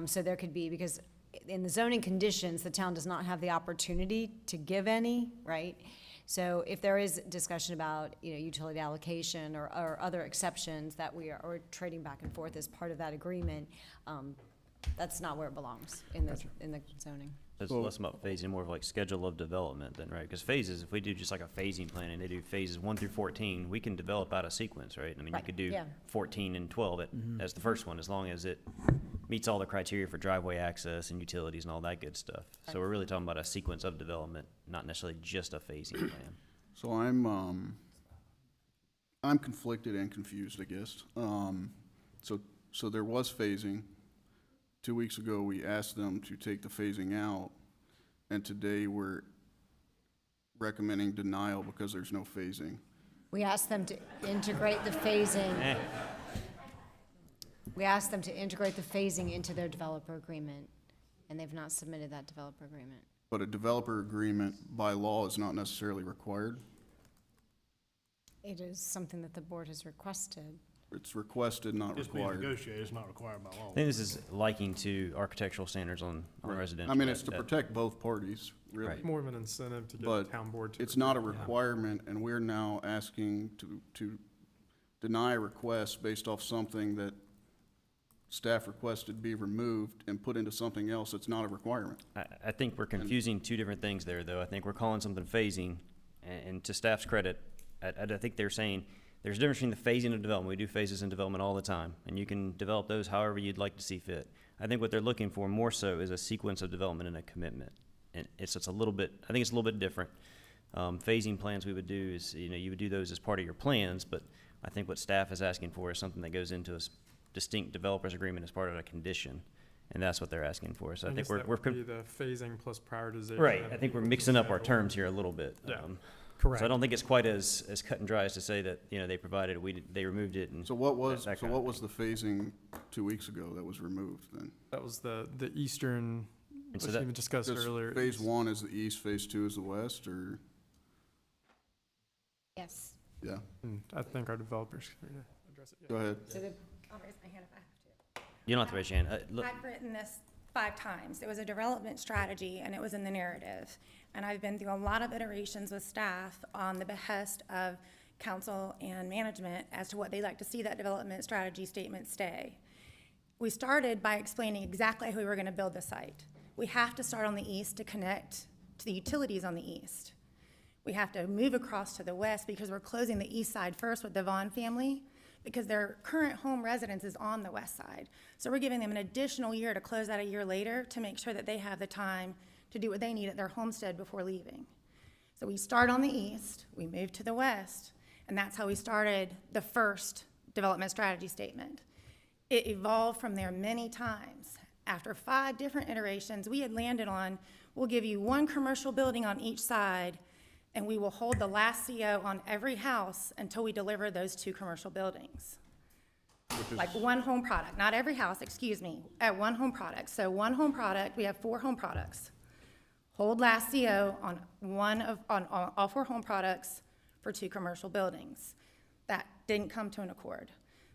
So there could be, because in the zoning conditions, the town does not have the opportunity to give any, right? So if there is discussion about, utility allocation or other exceptions that we are trading back and forth as part of that agreement, that's not where it belongs in the zoning. It's less about phasing, more of like schedule of development then, right? Because phases, if we do just like a phasing plan and they do phases 1 through 14, we can develop out a sequence, right? I mean, you Right, could do yeah. 14 and 12 as the first one, as long as it meets all the criteria for driveway access and utilities and all that good stuff. So we're really talking about a sequence of development, not necessarily just a phasing plan. So I'm conflicted and confused, I guess. So there was phasing. 2 weeks ago, we asked them to take the phasing out, and today we're recommending denial because there's no phasing. We asked them to integrate the phasing. We asked them to integrate the phasing into their developer agreement, and they've not submitted that developer agreement. But a developer agreement by law is not necessarily required. It is something that the board has requested. It's requested, not Just being required. negotiated, it's not required by law. I think this is liking to architectural standards on residential. I mean, it's to protect both parties, really. Right. More of an incentive to get the But town board to. it's not a requirement, and we're now asking to deny a request based off something that staff requested be removed and put into something else that's not a requirement. I think we're confusing two different things there, though. I think we're calling something phasing, and to staff's credit, I think they're saying there's a difference between the phasing of development. We do phases in development all the time, and you can develop those however you'd like to see fit. I think what they're looking for more so is a sequence of development and a commitment. And it's a little bit, I think it's a little bit different. Phasing plans we would do is, you would do those as part of your plans, but I think what staff is asking for is something that goes into a distinct developer's agreement as part of a condition. And that's what they're asking for. So I think guess that would be the phasing plus prioritization. right. I think we're mixing up our terms here a little bit. Yeah. Correct. So I don't think it's quite as cut and dry as to say that, they provided it, they removed it and. So what was, that so kind what of was the phasing 2 weeks ago that was removed then? That was the eastern, And so which that- we discussed Because earlier. phase 1 is the east, phase 2 is the west, or, Yes. yeah, I think our developers can address it. go ahead. So the, I'll raise my hand if I have to. You don't have to raise your hand. Look, I've written this 5 times. It was a development strategy, and it was in the narrative. And I've been through a lot of iterations with staff on the behest of council and management as to what they'd like to see that development strategy statement stay. We started by explaining exactly how we were going to build the site. We have to start on the east to connect to the utilities on the east. We have to move across to the west because we're closing the east side first with the Vaughn family, because their current home residence is on the west side. So we're giving them an additional year to close that a year later to make sure that they have the time to do what they need at their homestead before leaving. So we start on the east, we move to the west, and that's how we started the first development strategy statement. It evolved from there many times. After 5 different iterations, we had landed on, we'll give you 1 commercial building on each side, and we will hold the last CO on every house until we deliver those 2 commercial buildings. Like 1 home product, not every house, excuse me, at 1 home product. So 1 home product, we have 4 home products. Hold last CO on on all 4 home products for 2 commercial buildings. That didn't come to an accord.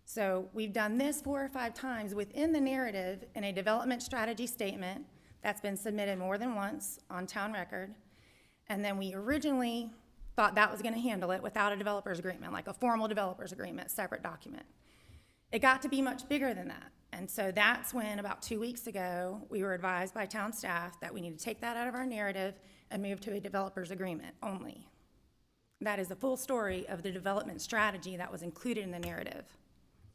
So we've done this 4 or 5 times within the narrative in a development strategy statement that's been submitted more than once on town record. And then we originally thought that was gonna handle it without a developer's agreement, like a formal developer's agreement, separate document. It got to be much bigger than that. And so that's when, about 2 weeks ago, we were advised by town staff that we need to take that out of our narrative and move to a developer's agreement only. That is the full story of the development strategy that was included in the narrative.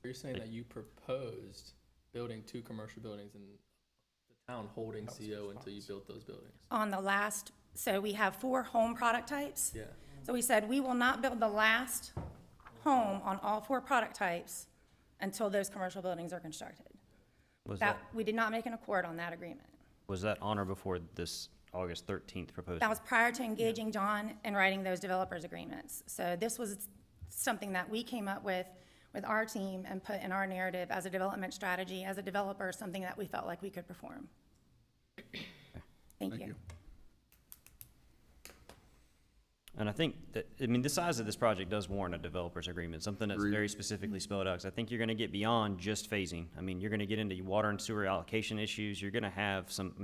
Are you saying that you proposed building 2 commercial buildings and the town holding CO until you built those buildings? On the last, so we have 4 home product types. Yeah. So we said we will not build the last home on all 4 product types until those commercial buildings are constructed. We did not make an accord on that agreement. Was that on or before this August 13th proposal? That was prior to engaging John and writing those developers agreements. So this was something that we came up with our team and put in our narrative as a development strategy, as a developer, something that we felt like we could perform. Thank you. And I think that, the size of this project does warrant a developer's agreement, something that's Agreed. very specifically spelled out. 'Cause I think you're gonna get beyond just phasing. You're gonna get into water and sewer allocation issues. You're gonna have some,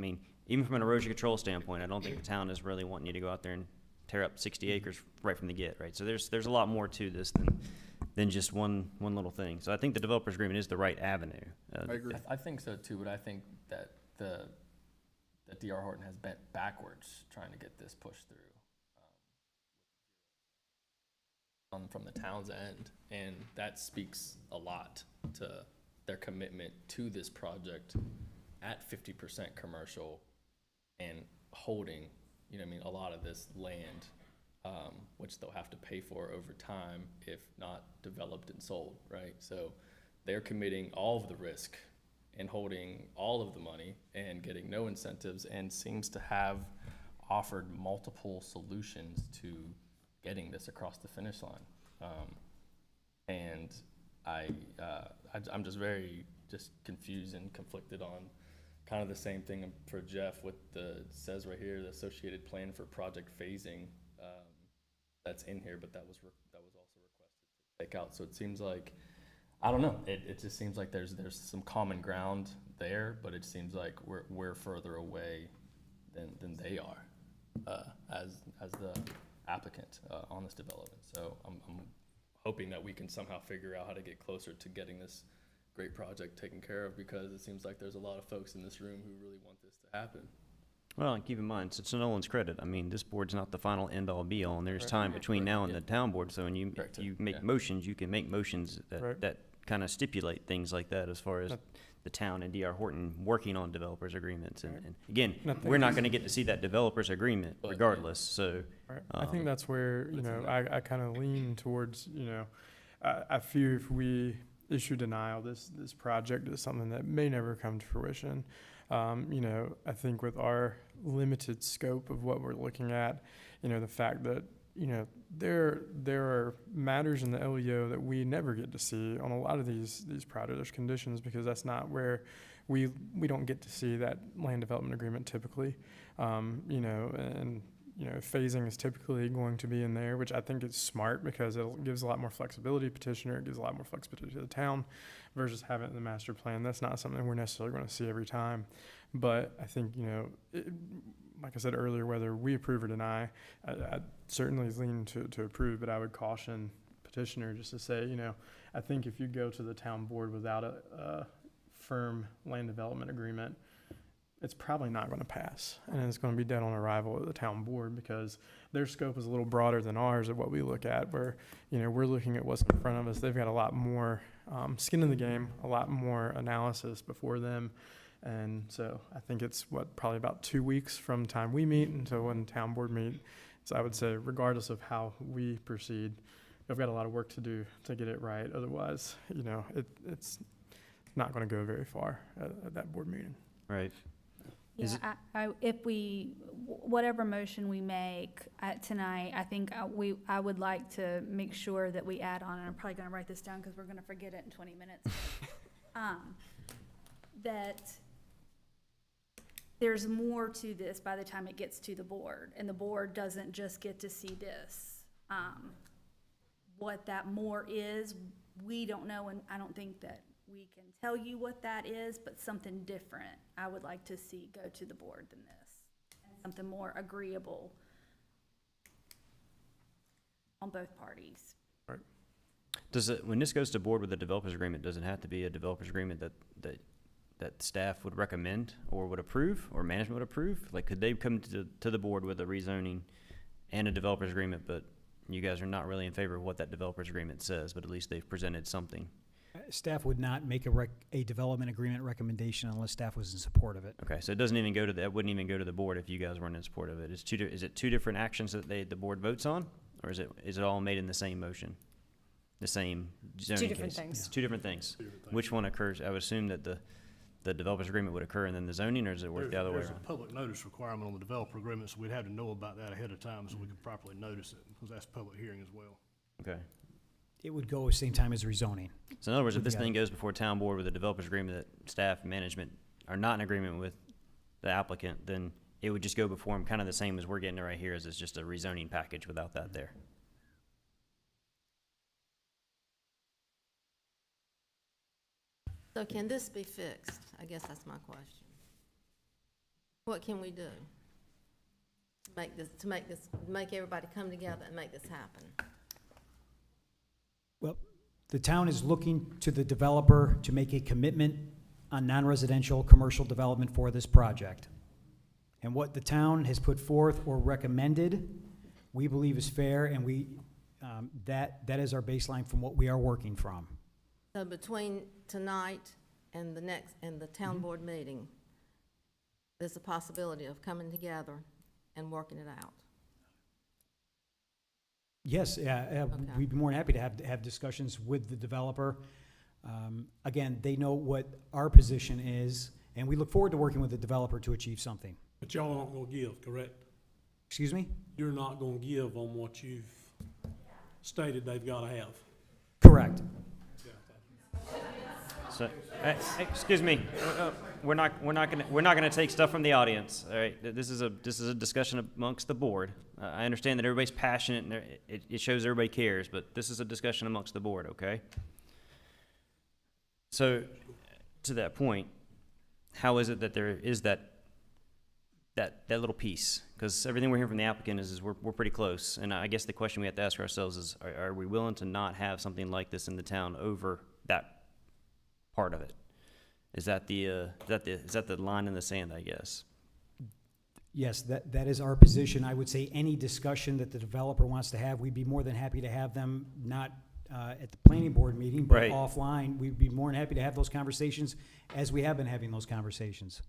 even from an erosion control standpoint, I don't think the town is really wanting you to go out there and tear up 60 acres right from the get, right? So there's a lot more to this than just one little thing. So I think the developers agreement is the right avenue. I agree. I think so too, but I think that that D.R. Horton has bent backwards trying to get this pushed through from the town's end, and that speaks a lot to their commitment to this project at 50% commercial and holding, you know what I mean, a lot of this land, which they'll have to pay for over time if not developed and sold, right? So they're committing all of the risk and holding all of the money and getting no incentives, and seems to have offered multiple solutions to getting this across the finish line. And I'm just very confused and conflicted on kind of the same thing for Jeff with it says right here, the associated plan for project phasing, that's in here, but that was also requested to take out. So it seems like, I don't know, it just seems like there's some common ground there, but it seems like we're further away than they are as the applicant on this development. So I'm hoping that we can somehow figure out how to get closer to getting this great project taken care of, because it seems like there's a lot of folks in this room who really want this to happen. Well, and keep in mind, it's to Nolan's credit. I mean, this board's not the final end-all be-all, and there's time between now and the town board. So when you make motions, you can make motions that kind of stipulate things like that, as far as the town and D.R. Horton working on developers agreements. And again, we're not going to get to see that developers agreement regardless. So I think that's where, you know, I kind of lean towards, you know, I fear if we issue denial, this project is something that may never come to fruition. You know, I think with our limited scope of what we're looking at, you know, the fact that, you know, there are matters in the LEO that we never get to see on a lot of these projects. There's conditions, because that's not where we don't get to see that land development agreement typically. You know, and you know, phasing is typically going to be in there, which I think is smart, because it gives a lot more flexibility to petitioner, it gives a lot more flexibility to the town, versus having it in the master plan. That's not something we're necessarily going to see every time. But I think, you know, like I said earlier, whether we approve or deny, I certainly lean to approve, but I would caution petitioner just to say, you know, I think if you go to the town board without a firm land development agreement, it's probably not going to pass, and it's going to be dead on arrival at the town board, because their scope is a little broader than ours of what we look at, where, you know, we're looking at what's in front of us. They've got a lot more skin in the game, a lot more analysis before them. And so I think it's probably about 2 weeks from the time we meet until when town board meet. So I would say, regardless of how we proceed, we've got a lot of work to do to get it right. Otherwise, you know, it's not going to go very far at that board meeting. Right. Yeah, if whatever motion we make tonight, I think I would like to make sure that we add on, and I'm probably going to write this down because we're going to forget it in 20 minutes, that there's more to this by the time it gets to the board, and the board doesn't just get to see this. What that more is, we don't know, and I don't think that we can tell you what that is, but something different I would like to see go to the board than this, and something more agreeable on both parties. Right. When this goes to board with a developers agreement, does it have to be a developers agreement that staff would recommend or would approve, or management would approve? Like, could they come to the board with a rezoning and a developers agreement, but you guys are not really in favor of what that developers agreement says, but at least they've presented something? Staff would not make a development agreement recommendation unless staff was in support of it. Okay, so it doesn't even that wouldn't even go to the board if you guys weren't in support of it. Is it two different actions that the board votes on, or is it all made in the same motion? The same zoning Two different case? things. It's two different things. Which one occurs? I would assume that the developer's agreement would occur and then the zoning, or does it work the other way around? There's a public notice requirement on the developer agreement, so we'd have to know about that ahead of time so we could properly notice it, because that's public hearing as well. Okay. It would go at the same time as rezoning. So in other words, if this thing goes before town board with a developer's agreement that staff and management are not in agreement with the applicant, then it would just go before them, kind of the same as we're getting it right here, as it's just a rezoning package without that there. So can this be fixed? I guess that's my question. What can we do? make everybody come together and make this happen? Well, the town is looking to the developer to make a commitment on non-residential commercial development for this project. And what the town has put forth or recommended, we believe is fair, and that is our baseline from what we are working from. So between tonight and the town board meeting, there's a possibility of coming together and working it out. Yes, we'd be more than happy to have discussions with the developer. Again, they know what our position is, and we look forward to working with the developer to achieve something. But y'all aren't gonna give, correct? Excuse me? You're not gonna give on what you've stated they've gotta have. Correct. So, excuse me, we're not gonna take stuff from the audience, all right? This is a discussion amongst the board. I understand that everybody's passionate and it shows everybody cares, but this is a discussion amongst the board, okay? So, to that point, how is it that there is that little piece? Because everything we're hearing from the applicant is we're pretty close, and I guess the question we have to ask ourselves is, are we willing to not have something like this in the town over that part of it? Is that the line in the sand, I guess? Yes, that is our position. I would say any discussion that the developer wants to have, we'd be more than happy to have them, not at the planning board meeting, but Right. offline. We'd be more than happy to have those conversations as we have been having those conversations.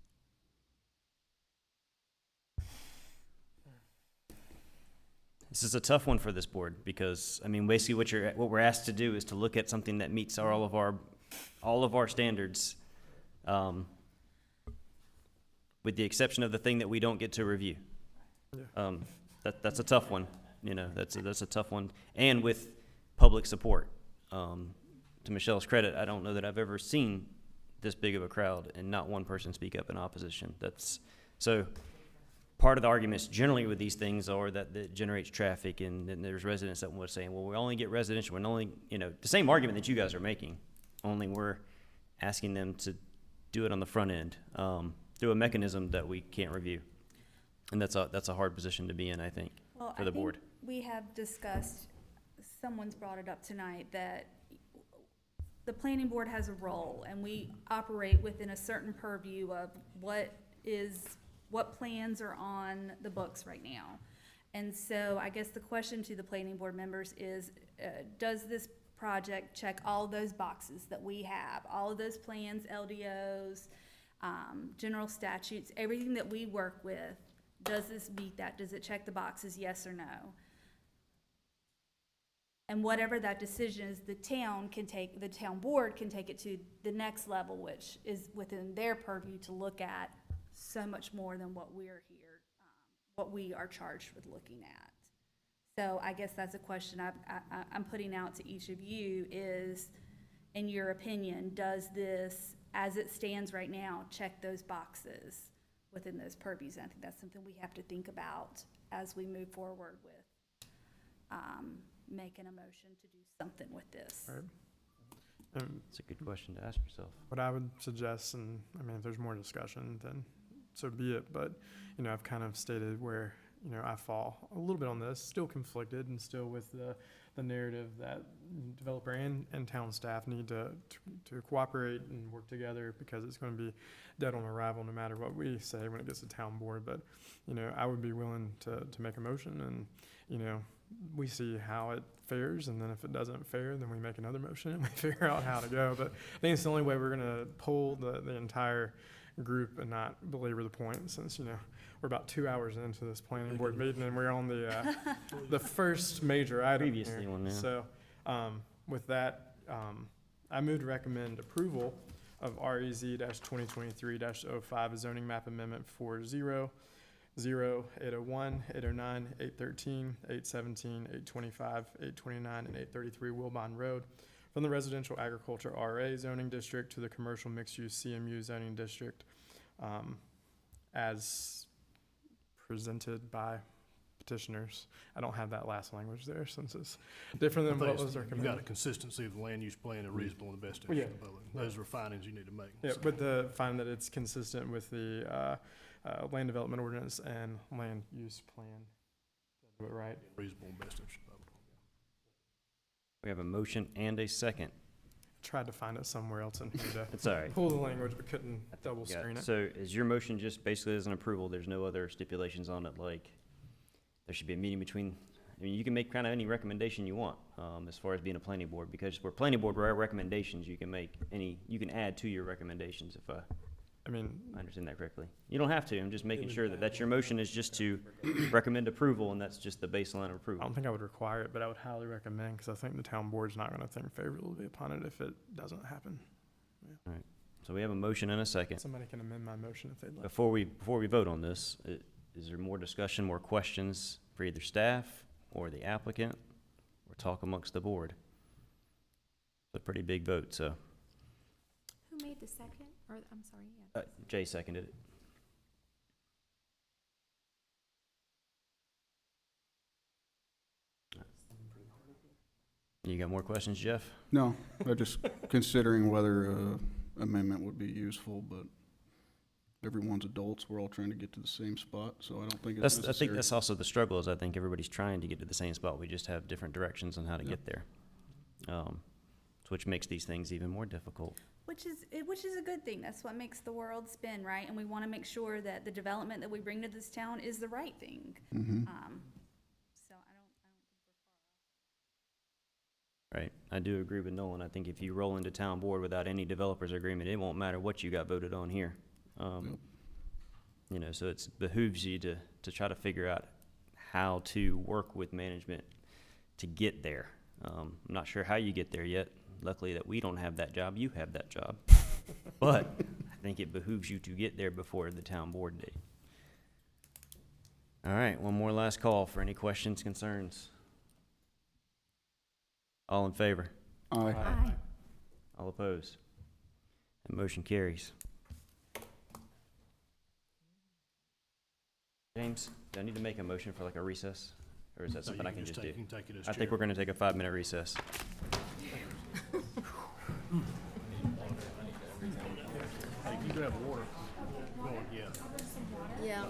This is a tough one for this board because, I mean, basically what we're asked to do is to look at something that meets all of our standards, with the exception of the thing that we don't get to review. Yeah. That's a tough one, you know, that's a tough one. And with public support, to Michelle's credit, I don't know that I've ever seen this big of a crowd and not one person speak up in opposition. So part of the arguments generally with these things are that it generates traffic, and then there's residents that were saying, well, we only get residential, and only, you know, the same argument that you guys are making, only we're asking them to do it on the front end, through a mechanism that we can't review. And that's a hard position to be in, I think, for the board. We have discussed, someone's brought it up tonight, that the planning board has a role, and we operate within a certain purview of what plans are on the books right now. And so I guess the question to the planning board members is, does this project check all those boxes that we have? All of those plans, LDOs, general statutes, everything that we work with, does this meet that? Does it check the boxes, yes or no? And whatever that decision is, the town board can take it to the next level, which is within their purview to look at so much more than what we're here, what we are charged with looking at. So I guess that's a question I'm putting out to each of you is, in your opinion, does this, as it stands right now, check those boxes within those purviews? And I think that's something we have to think about as we move forward with making a motion to do something with this. Right. It's a good question to ask yourself. What I would suggest, and I mean, if there's more discussion, then so be it. But, you know, I've kind of stated where, you know, I fall a little bit on this, still conflicted and still with the narrative that developer and town staff need to cooperate and work together, because it's going to be dead on arrival no matter what we say when it gets to town board. But, you know, I would be willing to make a motion, and, you know, we see how it fares, and then if it doesn't fare, then we make another motion and we figure out how to go. But I think it's the only way we're going to pull the entire group and not belabor the point, since, you know, we're about 2 hours into this planning board meeting and we're on the first major item Previously here. one, yeah. So with that, I move to recommend approval of REZ-2023-05, a zoning map amendment for 0, 801, 809, 813, 817, 825, 829, and 833 Wilbon Road, from the residential agriculture RA zoning district to the commercial mixed-use CMU zoning district, as presented by petitioners. I don't have that last language there, since it's different than what was recommended. You've got a consistency of the land use plan and reasonable and the best interest of the public. Those are findings you need to make. Yeah, but the find that it's consistent with the land development ordinance and land use plan. Did I do it right? Reasonable and best interest of the public. We have a motion and a second. Tried to find it somewhere else in here to It's all right. pull the language, but couldn't double Yeah, screen it. so is your motion just basically as an approval? There's no other stipulations on it, like there should be a meeting between, I mean, you can make kind of any recommendation you want, as far as being a planning board, because we're planning board, we're at recommendations, you can make any, you can add to your recommendations if I mean, I understand that correctly. You don't have to, I'm just making sure that your motion is just to recommend approval, and that's just the baseline of I approval. don't think I would require it, but I would highly recommend, because I think the town board's not gonna think favorably upon it if it doesn't happen. So we have a motion and a second. Somebody can amend my motion if they'd like. Before we vote on this, is there more discussion, more questions for either staff or the applicant, or talk amongst the board? It's a pretty big vote, so. Who made the second? Or, I'm sorry, yeah. Jay seconded it. You got more questions, Jeff? No, I'm just considering whether amendment would be useful, but everyone's adults, we're all trying to get to the same spot, so I don't think it's necessary. I think that's also the struggle, is I think everybody's trying to get to the same spot. We just have different directions on how to get there. Which makes these things even more difficult. Which is a good thing. That's what makes the world spin, right? And we want to make sure that the development that we bring to this town is the right thing. Mhm. So I don't think we're far off. Right, I do agree with Nolan. I think if you roll into town board without any developers agreement, it won't matter what you got voted on here. You know, so it behooves you to try to figure out how to work with management to get there. I'm not sure how you get there yet. Luckily that we don't have that job, you have that job. But I think it behooves you to get there before the town board date. All right, one more last call for any questions, concerns. All in favor? Aye. Aye. All opposed? That motion carries. James, do I need to make a motion for like a recess? Or is that No, something you I can just do? you can take it as I think chair. we're gonna take a 5-minute recess. Hey, you can grab water. Go on, yeah. Yeah.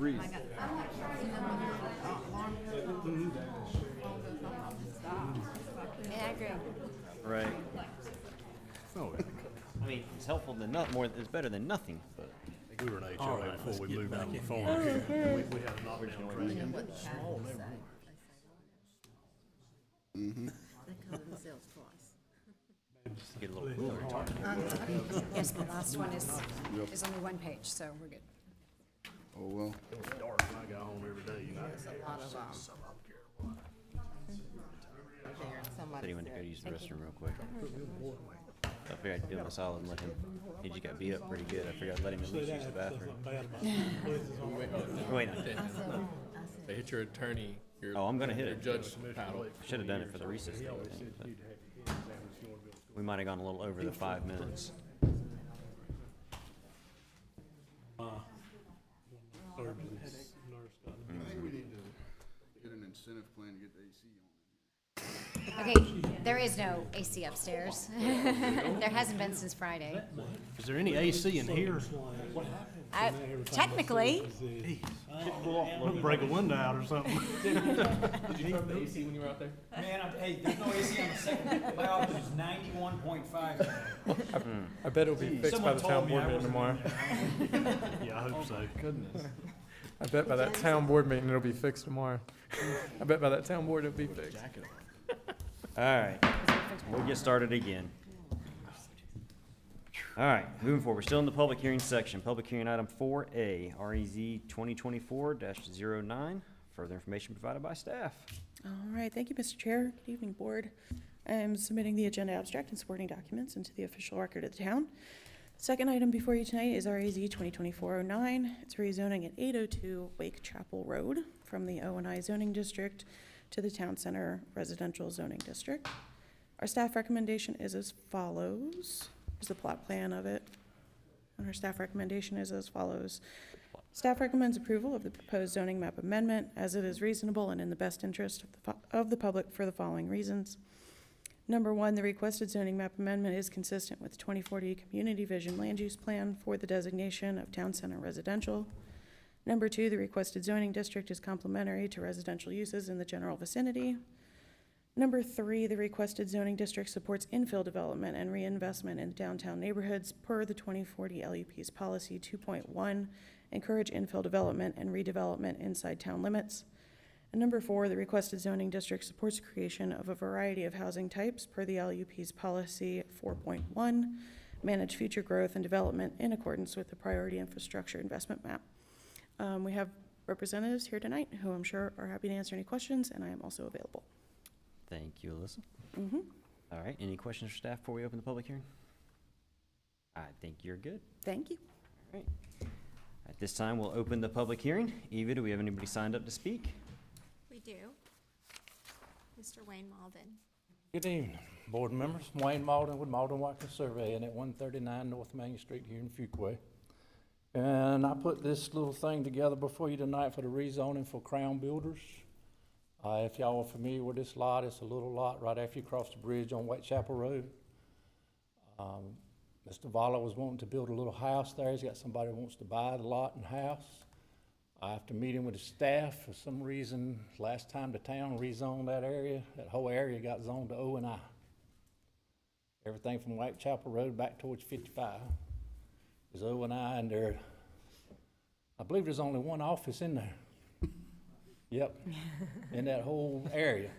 Agreed. Yeah, I agree. Right. Oh, I mean, it's helpful than it's better than nothing, but. we were an All HOA right, before we let's moved get out on the back farm. in. We had a knockdown track. Mm-hmm. Get a little cooler. Yes, the last one is only one page, so we're good. Oh, well. It was dark when I got home every day, you know. Said he went to go use the restroom real quick. I figured I'd do him a solid and let him, he just got beat up pretty good. I figured I'd let him at least use the bathroom. Wait, no. They hit your attorney, your. Oh, I'm gonna hit your it. judge paddle. Should have done it for the recess thing, I think, but we might have gone a little over the 5 minutes. Get an incentive plan to get the AC on. Okay, there is no AC upstairs. There hasn't been since Friday. Is there any AC in here? Technically, Break a window out or something. Did you turn up the AC when you were out there? Man, hey, there's no AC on the second, my office is 91.5. I bet it'll be fixed by the town board meeting tomorrow. Yeah, I hope so. Goodness. I bet by that town board meeting, it'll be fixed tomorrow. I bet by that town board, it'll be fixed. All right, we'll get started again. All right, moving forward, we're still in the public hearing section. Public hearing item 4A, REZ 2024-09. Further information provided by staff. All right, thank you, Mr. Chair. Good evening, Board. I am submitting the agenda abstract and supporting documents into the official record of the town. Second item before you tonight is REZ 2024-09. It's rezoning at 802 Wake Chapel Road from the O&I zoning district to the Town Center Residential Zoning District. Our staff recommendation is as follows. Here's the plot plan of it. And our staff recommendation is as follows. Staff recommends approval of the proposed zoning map amendment as it is reasonable and in the best interest of the public for the following reasons. Number one, the requested zoning map amendment is consistent with 2040 Community Vision Land Use Plan for the designation of Town Center Residential. Number two, the requested zoning district is complementary to residential uses in the general vicinity. Number three, the requested zoning district supports infill development and reinvestment in downtown neighborhoods per the 2040 LUP's policy 2.1, encourage infill development and redevelopment inside town limits. And number four, the requested zoning district supports creation of a variety of housing types per the LUP's policy 4.1, manage future growth and development in accordance with the priority infrastructure investment map. We have representatives here tonight who I'm sure are happy to answer any questions, and I am also available. Thank you, Alyssa. Mm-hmm. All right, any questions for staff before we open the public hearing? I think you're good. Thank you. All right. At this time, we'll open the public hearing. Eva, do we have anybody signed up to speak? We do. Mr. Wayne Malden. Good evening, board members. Wayne Malden with Malden Watkins Surveying at 139 North Main Street here in Fuquay. And I put this little thing together before you tonight for the rezoning for Crown Builders. If y'all are familiar with this lot, it's a little lot right after you cross the bridge on Whitechapel Road. Mr. Valla was wanting to build a little house there. He's got somebody who wants to buy the lot and house. After meeting with the staff, for some reason, last time the town rezoned that area, that whole area got zoned to O&I. Everything from Whitechapel Road back towards 55 is O&I, and there, I believe there's only one office in there. Yep, in that whole area.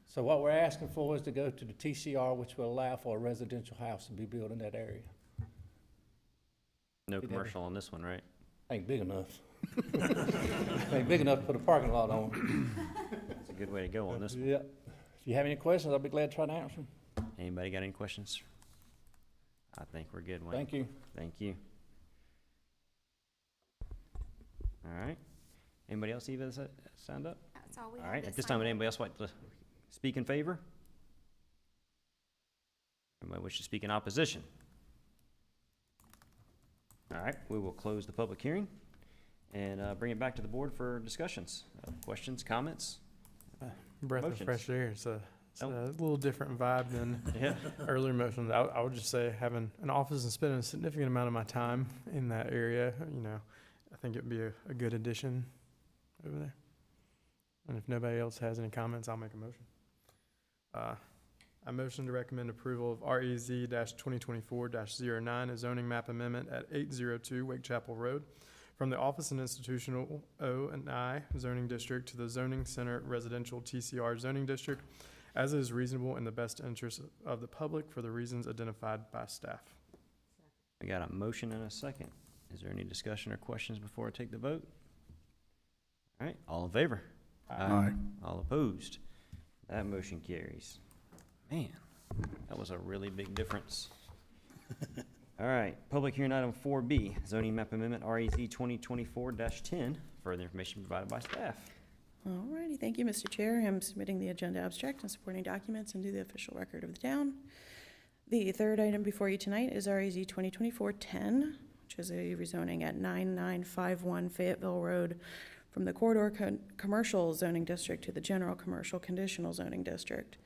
So what we're asking for is to go to the TCR, which will allow for a residential house to be built in that area. No commercial on this one, right? Ain't big enough. Ain't big enough to put a parking lot on. That's a good way to go on this one. Yep. If you have any questions, I'll be glad to try to answer them. Anybody got any questions? I think we're good, Wayne. Thank you. Thank you. All right. Anybody else even signed up? That's all we All have. right. At this time, would anybody else like to speak in favor? Anybody wish to speak in opposition? All right. We will close the public hearing and bring it back to the board for discussions. Questions, comments? Breath Motions. of fresh air. It's a little different vibe than Yeah. earlier motions. I would just say having an office and spending a significant amount of my time in that area, you know, I think it'd be a good addition over there. And if nobody else has any comments, I'll make a motion. I motion to recommend approval of REZ-2024-09, a zoning map amendment at 802 Wake Chapel Road, from the Office and Institutional O&I zoning district to the Zoning Center Residential TCR zoning district, as it is reasonable in the best interest of the public for the reasons identified by staff. We got a motion and a second. Is there any discussion or questions before I take the vote? All right, all in favor? Aye. All opposed? That motion carries. Man, that was a really big difference. All right, public hearing item 4B, zoning map amendment REZ 2024-10, further information provided by staff. All righty, thank you, Mr. Chair. I'm submitting the agenda abstract and supporting documents into the official record of the town. The third item before you tonight is REZ 2024-10, which is a rezoning at 9951 Fayetteville Road from the corridor commercial zoning district to the general commercial conditional zoning district.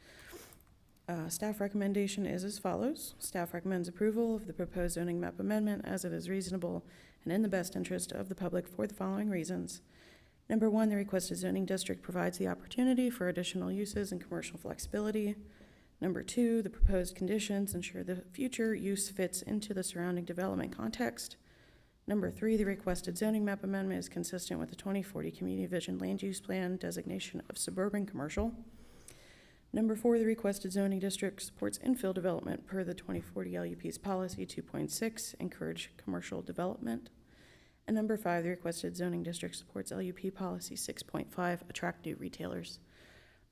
Staff recommendation is as follows. Staff recommends approval of the proposed zoning map amendment as it is reasonable and in the best interest of the public for the following reasons. Number one, the requested zoning district provides the opportunity for additional uses and commercial flexibility. Number two, the proposed conditions ensure the future use fits into the surrounding development context. Number three, the requested zoning map amendment is consistent with the 2040 Community Vision Land Use Plan designation of suburban commercial. Number four, the requested zoning district supports infill development per the 2040 LUP's policy 2.6, encourage commercial development. And number five, the requested zoning district supports LUP policy 6.5, attract new retailers.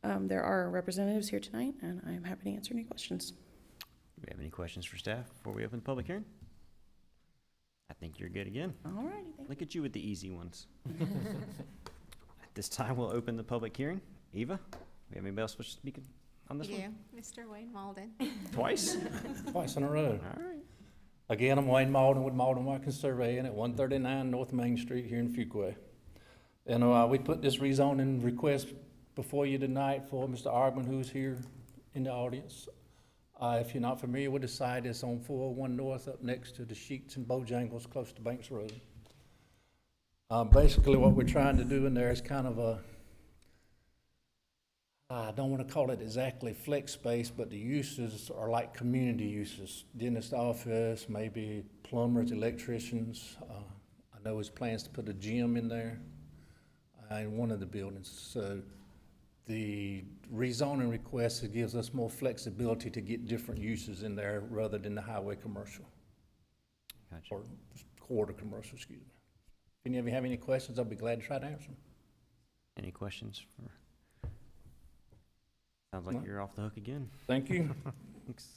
There are representatives here tonight, and I'm happy to answer any questions. Do we have any questions for staff before we open the public hearing? I think you're good again. All righty, thank you. Look at you with the easy ones. At this time, we'll open the public hearing. Eva, we have anybody else wish to speak on this one? Mr. Wayne Malden. Twice? Twice in a row. All right. Again, I'm Wayne Malden with Malden Watkins Surveying at 139 North Main Street here in Fuquay. And we put this rezoning request before you tonight for Mr. Arguman, who's here in the audience. If you're not familiar with the site, it's on 401 North up next to the Sheets and Bojangles close to Banks Road. Basically what we're trying to do in there is kind of a, I don't want to call it exactly flex space, but the uses are like community uses. Dentist office, maybe plumbers, electricians. I know his plans to put a gym in there in one of the buildings. So the rezoning request, it gives us more flexibility to get different uses in there rather than the highway commercial. Gotcha. Or quarter commercial, excuse me. If any of you have any questions, I'll be glad to try to answer them. Any questions for? Sounds like you're off the hook again. Thank you. Thanks.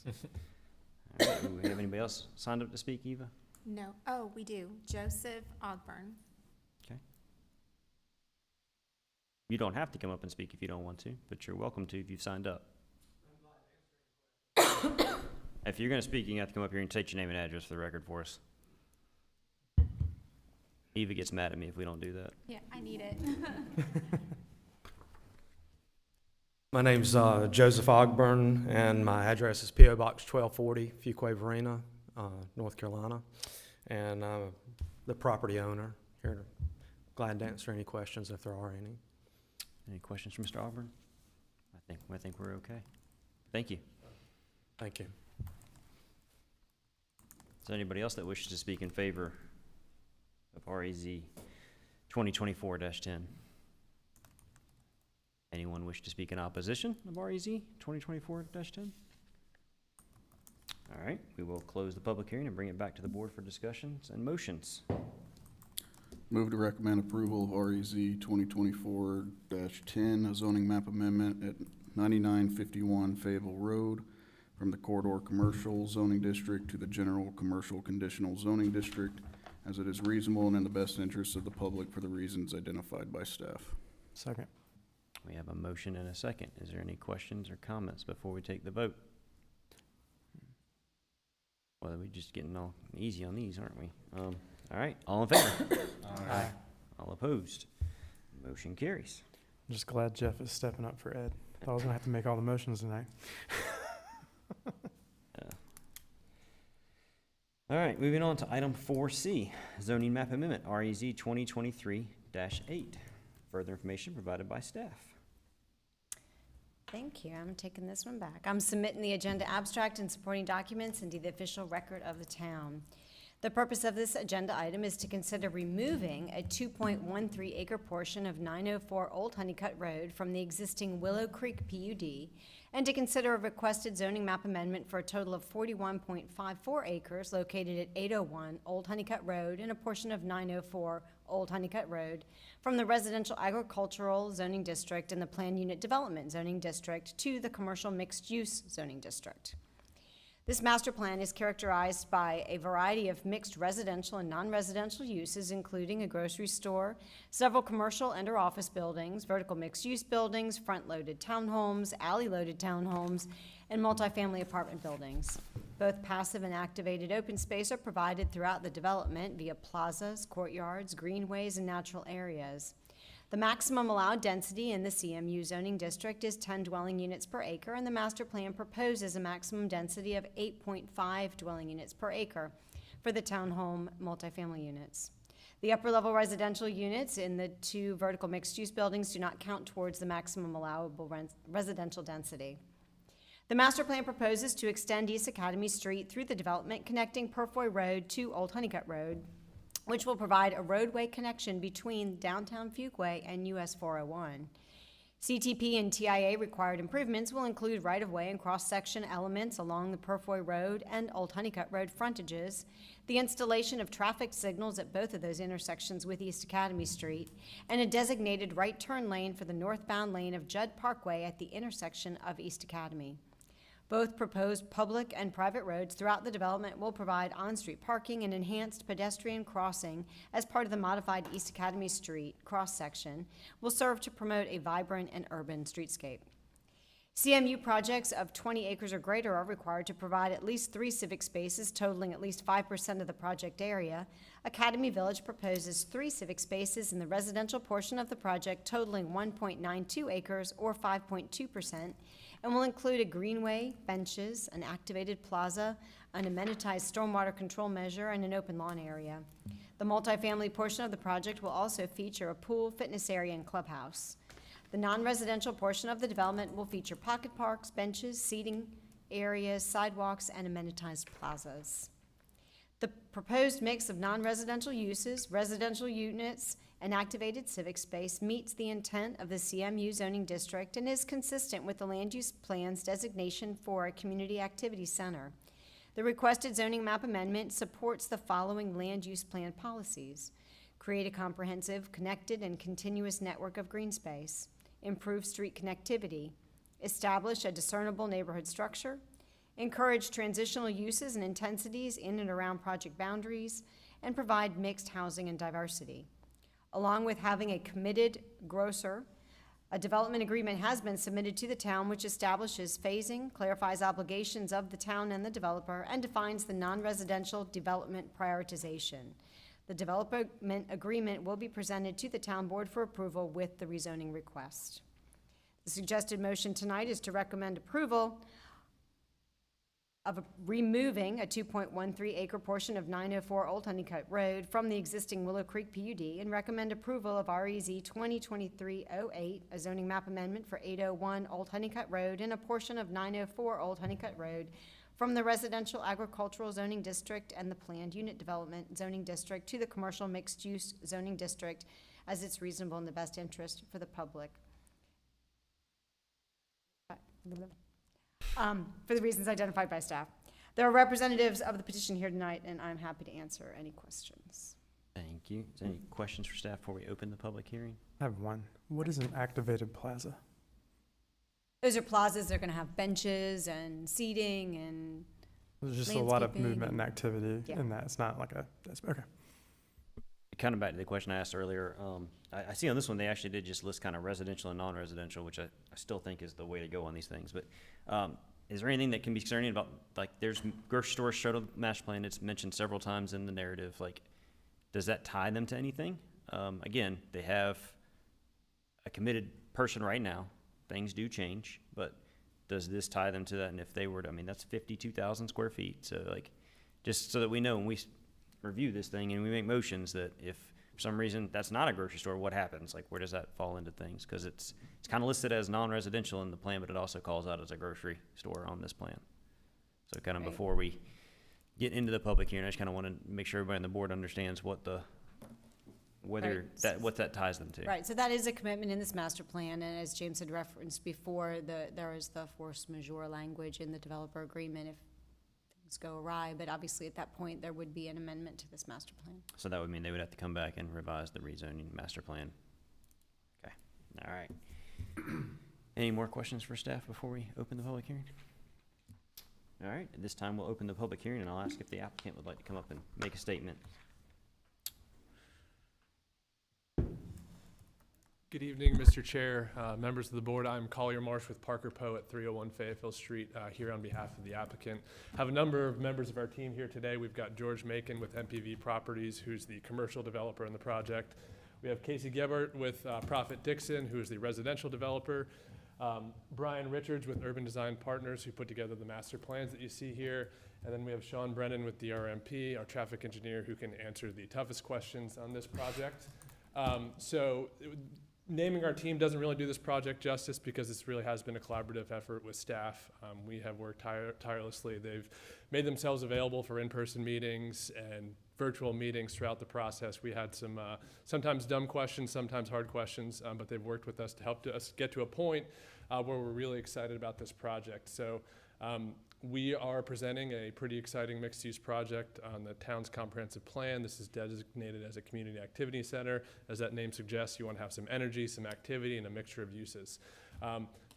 All right, do we have anybody else signed up to speak, Eva? No. Oh, we do. Joseph Ogburn. Okay. You don't have to come up and speak if you don't want to, but you're welcome to if you've signed up. If you're going to speak, you have to come up here and take your name and address for the record for us. Eva gets mad at me if we don't do that. Yeah, I need it. My name's Joseph Ogburn, and my address is P.O. Box 1240, Fuquay-Varina, North Carolina. And I'm the property owner here. Glad to answer any questions if there are any. Any questions for Mr. Ogburn? I think we're okay. Thank you. Thank you. Is there anybody else that wishes to speak in favor of REZ 2024-10? Anyone wish to speak in opposition of REZ 2024-10? All right, we will close the public hearing and bring it back to the board for discussions and motions. Move to recommend approval of REZ 2024-10, a zoning map amendment at 9951 Fayetteville Road from the corridor commercial zoning district to the general commercial conditional zoning district, as it is reasonable and in the best interest of the public for the reasons identified by staff. Second. We have a motion and a second. Is there any questions or comments before we take the vote? Well, we're just getting all easy on these, aren't we? All right, all in favor? Aye. All opposed? Motion carries. I'm just glad Jeff is stepping up for Ed. Thought I was gonna have to make all the motions tonight. All right, moving on to item 4C, zoning map amendment, REZ 2023-8. Further information provided by staff. Thank you. I'm taking this one back. I'm submitting the agenda abstract and supporting documents into the official record of the town. The purpose of this agenda item is to consider removing a 2.13 acre portion of 904 Old Honeycutt Road from the existing Willow Creek PUD, and to consider a requested zoning map amendment for a total of 41.54 acres located at 801 Old Honeycutt Road and a portion of 904 Old Honeycutt Road from the Residential Agricultural Zoning District and the Planned Unit Development Zoning District to the Commercial Mixed Use Zoning District. This master plan is characterized by a variety of mixed residential and non-residential uses, including a grocery store, several commercial and/or office buildings, vertical mixed-use buildings, front-loaded townhomes, alley-loaded townhomes, and multifamily apartment buildings. Both passive and activated open space are provided throughout the development via plazas, courtyards, greenways, and natural areas. The maximum allowed density in the CMU zoning district is 10 dwelling units per acre, and the master plan proposes a maximum density of 8.5 dwelling units per acre for the townhome multifamily units. The upper-level residential units in the 2 vertical mixed-use buildings do not count towards the maximum allowable residential density. The master plan proposes to extend East Academy Street through the development connecting Purfoy Road to Old Honeycutt Road, which will provide a roadway connection between downtown Fuquay and US 401. CTP and TIA required improvements will include right-of-way and cross-section elements along the Purfoy Road and Old Honeycutt Road frontages, the installation of traffic signals at both of those intersections with East Academy Street, and a designated right turn lane for the northbound lane of Judd Parkway at the intersection of East Academy. Both proposed public and private roads throughout the development will provide on-street parking and enhanced pedestrian crossing as part of the modified East Academy Street cross-section, will serve to promote a vibrant and urban streetscape. CMU projects of 20 acres or greater are required to provide at least 3 civic spaces totaling at least 5% of the project area. Academy Village proposes 3 civic spaces in the residential portion of the project totaling 1.92 acres or 5.2%, and will include a greenway, benches, an activated plaza, an amenitized stormwater control measure, and an open lawn area. The multifamily portion of the project will also feature a pool, fitness area, and clubhouse. The non-residential portion of the development will feature pocket parks, benches, seating areas, sidewalks, and amenitized plazas. The proposed mix of non-residential uses, residential units, and activated civic space meets the intent of the CMU zoning district and is consistent with the land use plan's designation for a community activity center. The requested zoning map amendment supports the following land use plan policies: create a comprehensive, connected, and continuous network of green space, improve street connectivity, establish a discernible neighborhood structure, encourage transitional uses and intensities in and around project boundaries, and provide mixed housing and diversity. Along with having a committed grocer, a development agreement has been submitted to the town which establishes phasing, clarifies obligations of the town and the developer, and defines the non-residential development prioritization. The development agreement will be presented to the town board for approval with the rezoning request. The suggested motion tonight is to recommend approval of removing a 2.13 acre portion of 904 Old Honeycutt Road from the existing Willow Creek PUD and recommend approval of REZ 2023-08, a zoning map amendment for 801 Old Honeycutt Road and a portion of 904 Old Honeycutt Road from the Residential Agricultural Zoning District and the Planned Unit Development Zoning District to the Commercial Mixed Use Zoning District as it's reasonable in the best interest for the public. For the reasons identified by staff. There are representatives of the petition here tonight, and I'm happy to answer any questions. Thank you. Is there any questions for staff before we open the public hearing? I have one. What is an activated plaza? Those are plazas. They're going to have benches and seating and There's just a lot of landscaping movement and activity yeah. in that. It's not like okay. Kind of back to the question I asked earlier, I see on this one, they actually did just list kind of residential and non-residential, which I still think is the way to go on these things. But is there anything that can be concerning about, like, there's grocery stores showed a master plan, it's mentioned several times in the narrative, like, does that tie them to anything? Again, they have a committed person right now. Things do change, but does this tie them to that? And if they were to, I mean, that's 52,000 square feet. So, like, just so that we know when we review this thing and we make motions that if for some reason that's not a grocery store, what happens? Like, where does that fall into things? Because it's kind of listed as non-residential in the plan, but it also calls out as a grocery store on this plan. So kind of Right. before we get into the public hearing, I just kind of want to make sure everybody on the board understands what Right. what that ties them to. Right, so that is a commitment in this master plan, and as James had referenced before, there is the force majeure language in the developer agreement if things go awry, but obviously at that point, there would be an amendment to this master plan. So that would mean they would have to come back and revise the rezoning master plan. Okay, all right. Any more questions for staff before we open the public hearing? All right, at this time, we'll open the public hearing, and I'll ask if the applicant would like to come up and make a statement. Good evening, Mr. Chair, members of the board. I'm Collier Marsh with Parker Poe at 301 Fayetteville Street, here on behalf of the applicant. Have a number of members of our team here today. We've got George Macon with MPV Properties, who's the commercial developer in the project. We have Casey Gebert with Prophet Dixon, who is the residential developer. Brian Richards with Urban Design Partners, who put together the master plans that you see here. And then we have Sean Brennan with DRMP, our traffic engineer, who can answer the toughest questions on this project. Naming our team doesn't really do this project justice because this really has been a collaborative effort with staff. We have worked tirelessly. They've made themselves available for in-person meetings and virtual meetings throughout the process. We had some sometimes dumb questions, sometimes hard questions, but they've worked with us to help us get to a point where we're really excited about this project. So we are presenting a pretty exciting mixed-use project on the town's comprehensive plan. This is designated as a community activity center. As that name suggests, you want to have some energy, some activity, and a mixture of uses.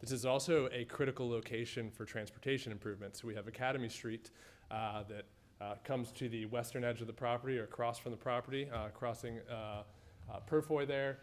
This is also a critical location for transportation improvements. So we have Academy Street that comes to the western edge of the property or across from the property, crossing Purfoy there.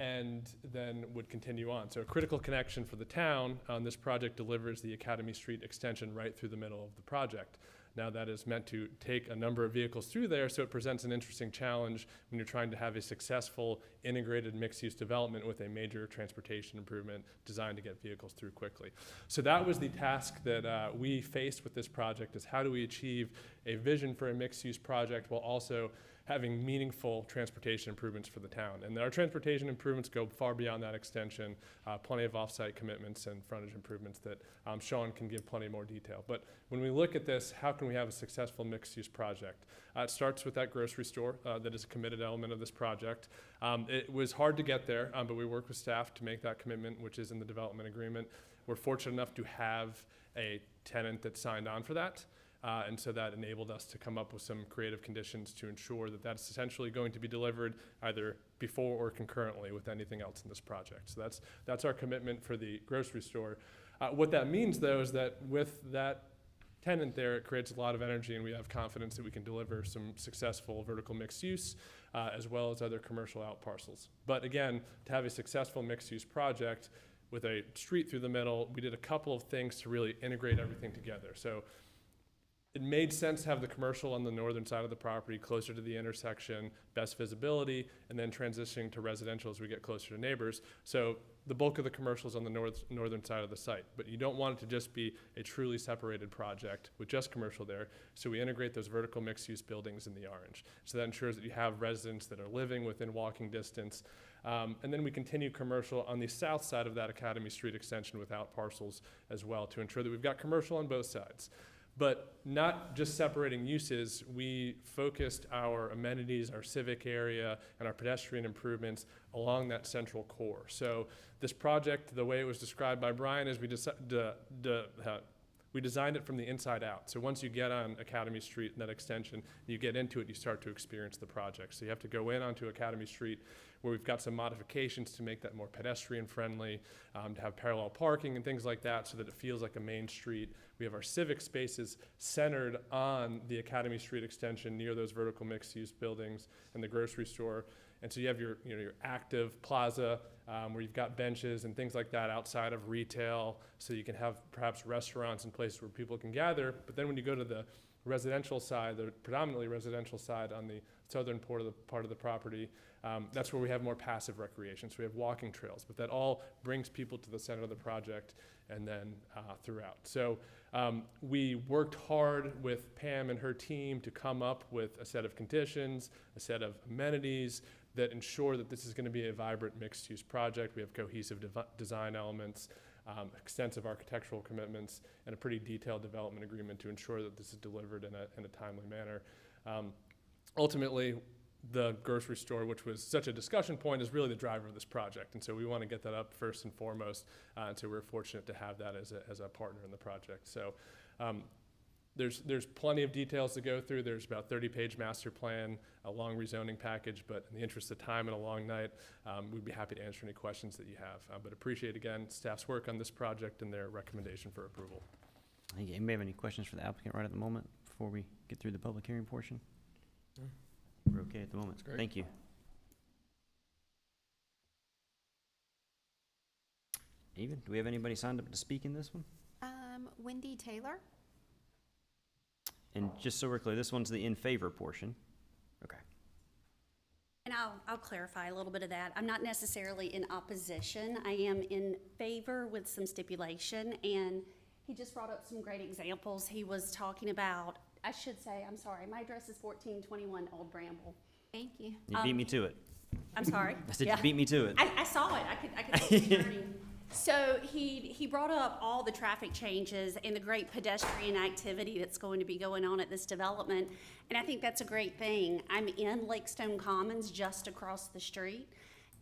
And then would continue on. So a critical connection for the town on this project delivers the Academy Street extension right through the middle of the project. Now that is meant to take a number of vehicles through there, so it presents an interesting challenge when you're trying to have a successful integrated mixed-use development with a major transportation improvement designed to get vehicles through quickly. So that was the task that we faced with this project, is how do we achieve a vision for a mixed-use project while also having meaningful transportation improvements for the town. And our transportation improvements go far beyond that extension, plenty of off-site commitments and frontage improvements that Sean can give plenty more detail. But when we look at this, how can we have a successful mixed-use project? It starts with that grocery store that is a committed element of this project. It was hard to get there, but we worked with staff to make that commitment, which is in the development agreement. We're fortunate enough to have a tenant that signed on for that. And so that enabled us to come up with some creative conditions to ensure that that's essentially going to be delivered either before or concurrently with anything else in this project. So that's our commitment for the grocery store. What that means, though, is that with that tenant there, it creates a lot of energy, and we have confidence that we can deliver some successful vertical mixed use as well as other commercial out parcels. But again, to have a successful mixed use project with a street through the middle, we did a couple of things to really integrate everything together. So it made sense to have the commercial on the northern side of the property, closer to the intersection, best visibility, and then transitioning to residential as we get closer to neighbors. So the bulk of the commercial is on the northern side of the site, but you don't want it to just be a truly separated project with just commercial there. So we integrate those vertical mixed-use buildings in the orange. So that ensures that you have residents that are living within walking distance. And then we continue commercial on the south side of that Academy Street extension without parcels as well to ensure that we've got commercial on both sides. But not just separating uses, we focused our amenities, our civic area, and our pedestrian improvements along that central core. So this project, the way it was described by Brian, is we designed it from the inside out. So once you get on Academy Street and that extension, you get into it, you start to experience the project. So you have to go in onto Academy Street, where we've got some modifications to make that more pedestrian friendly, to have parallel parking and things like that so that it feels like a main street. We have our civic spaces centered on the Academy Street extension near those vertical mixed use buildings and the grocery store. And so you have your active plaza where you've got benches and things like that outside of retail, so you can have perhaps restaurants and places where people can gather. But then when you go to the residential side, the predominantly residential side on the southern part of the property, that's where we have more passive recreation. So we have walking trails, but that all brings people to the center of the project and then throughout. So we worked hard with Pam and her team to come up with a set of conditions, a set of amenities that ensure that this is going to be a vibrant mixed-use project. We have cohesive design elements, extensive architectural commitments, and a pretty detailed development agreement to ensure that this is delivered in a timely manner. Ultimately, the grocery store, which was such a discussion point, is really the driver of this project, and so we want to get that up first and foremost, and so we're fortunate to have that as a partner in the project. So there's plenty of details to go through. There's about 30-page master plan, a long rezoning package, but in the interest of time and a long night, we'd be happy to answer any questions that you have. But appreciate, again, staff's work on this project and their recommendation for approval. Thank you. Anybody have any questions for the applicant right at the moment before we get through the public hearing portion? We're okay at the moment. Great. Thank you. Even, do we have anybody signed up to speak in this one? Wendy Taylor. And just so we're clear, this one's the in favor portion. Okay. And I'll clarify a little bit of that. I'm not necessarily in opposition. I am in favor with some stipulation, and he just brought up some great examples. He was talking about, I should say, I'm sorry, my address is 1421 Old Bramble. Thank you. You beat me to it. I'm sorry? I said Yeah. you beat me to it. I saw it. I could see the journey. So he brought up all the traffic changes and the great pedestrian activity that's going to be going on at this development, and I think that's a great thing. I'm in Lakestone Commons, just across the street,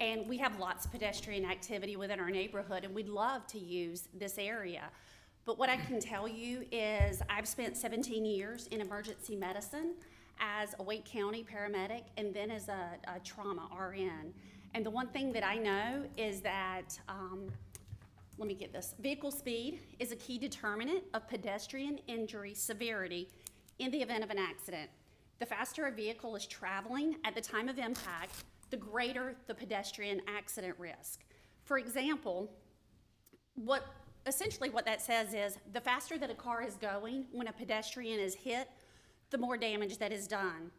and we have lots of pedestrian activity within our neighborhood, and we'd love to use this area. But what I can tell you is I've spent 17 years in emergency medicine as a Wake County paramedic and then as a trauma RN. And the one thing that I know is that, let me get this, vehicle speed is a key determinant of pedestrian injury severity in the event of an accident. The faster a vehicle is traveling at the time of impact, the greater the pedestrian accident risk. For example, essentially what that says is the faster that a car is going when a pedestrian is hit, the more damage that is done.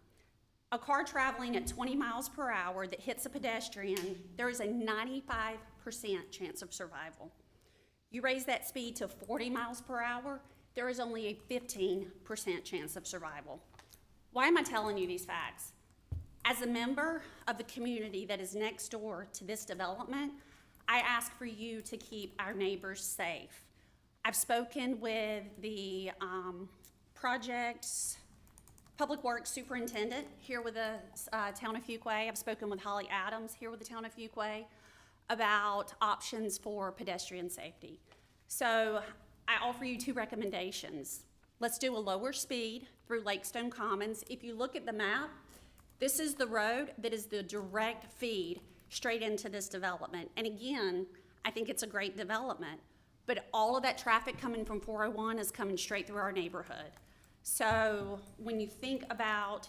A car traveling at 20 miles per hour that hits a pedestrian, there is a 95% chance of survival. You raise that speed to 40 miles per hour, there is only a 15% chance of survival. Why am I telling you these facts? As a member of the community that is next door to this development, I ask for you to keep our neighbors safe. I've spoken with the project's Public Works Superintendent here with the town of Fuquay. I've spoken with Holly Adams here with the town of Fuquay about options for pedestrian safety. So I offer you two recommendations. Let's do a lower speed through Lakestone Commons. If you look at the map, this is the road that is the direct feed straight into this development. And again, I think it's a great development, but all of that traffic coming from 401 is coming straight through our neighborhood. So when you think about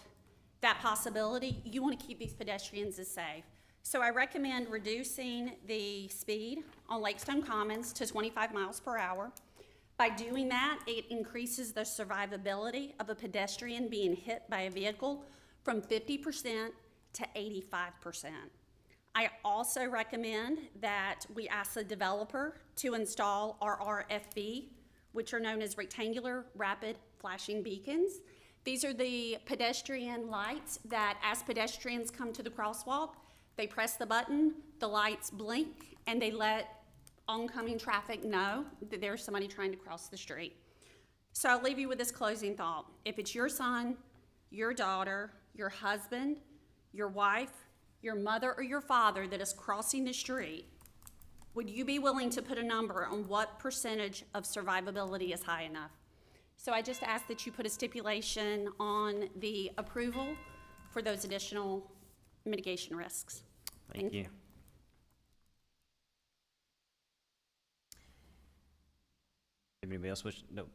that possibility, you want to keep these pedestrians as safe. So I recommend reducing the speed on Lakestone Commons to 25 miles per hour. By doing that, it increases the survivability of a pedestrian being hit by a vehicle from 50% to 85%. I also recommend that we ask the developer to install RRFB, which are known as rectangular rapid flashing beacons. These are the pedestrian lights that as pedestrians come to the crosswalk, they press the button, the lights blink, and they let oncoming traffic know that there's somebody trying to cross the street. So I'll leave you with this closing thought. If it's your son, your daughter, your husband, your wife, your mother, or your father that is crossing the street, would you be willing to put a number on what percentage of survivability is high enough? So I just ask that you put a stipulation on the approval for those additional mitigation risks. Thank you. Anybody else wish? No.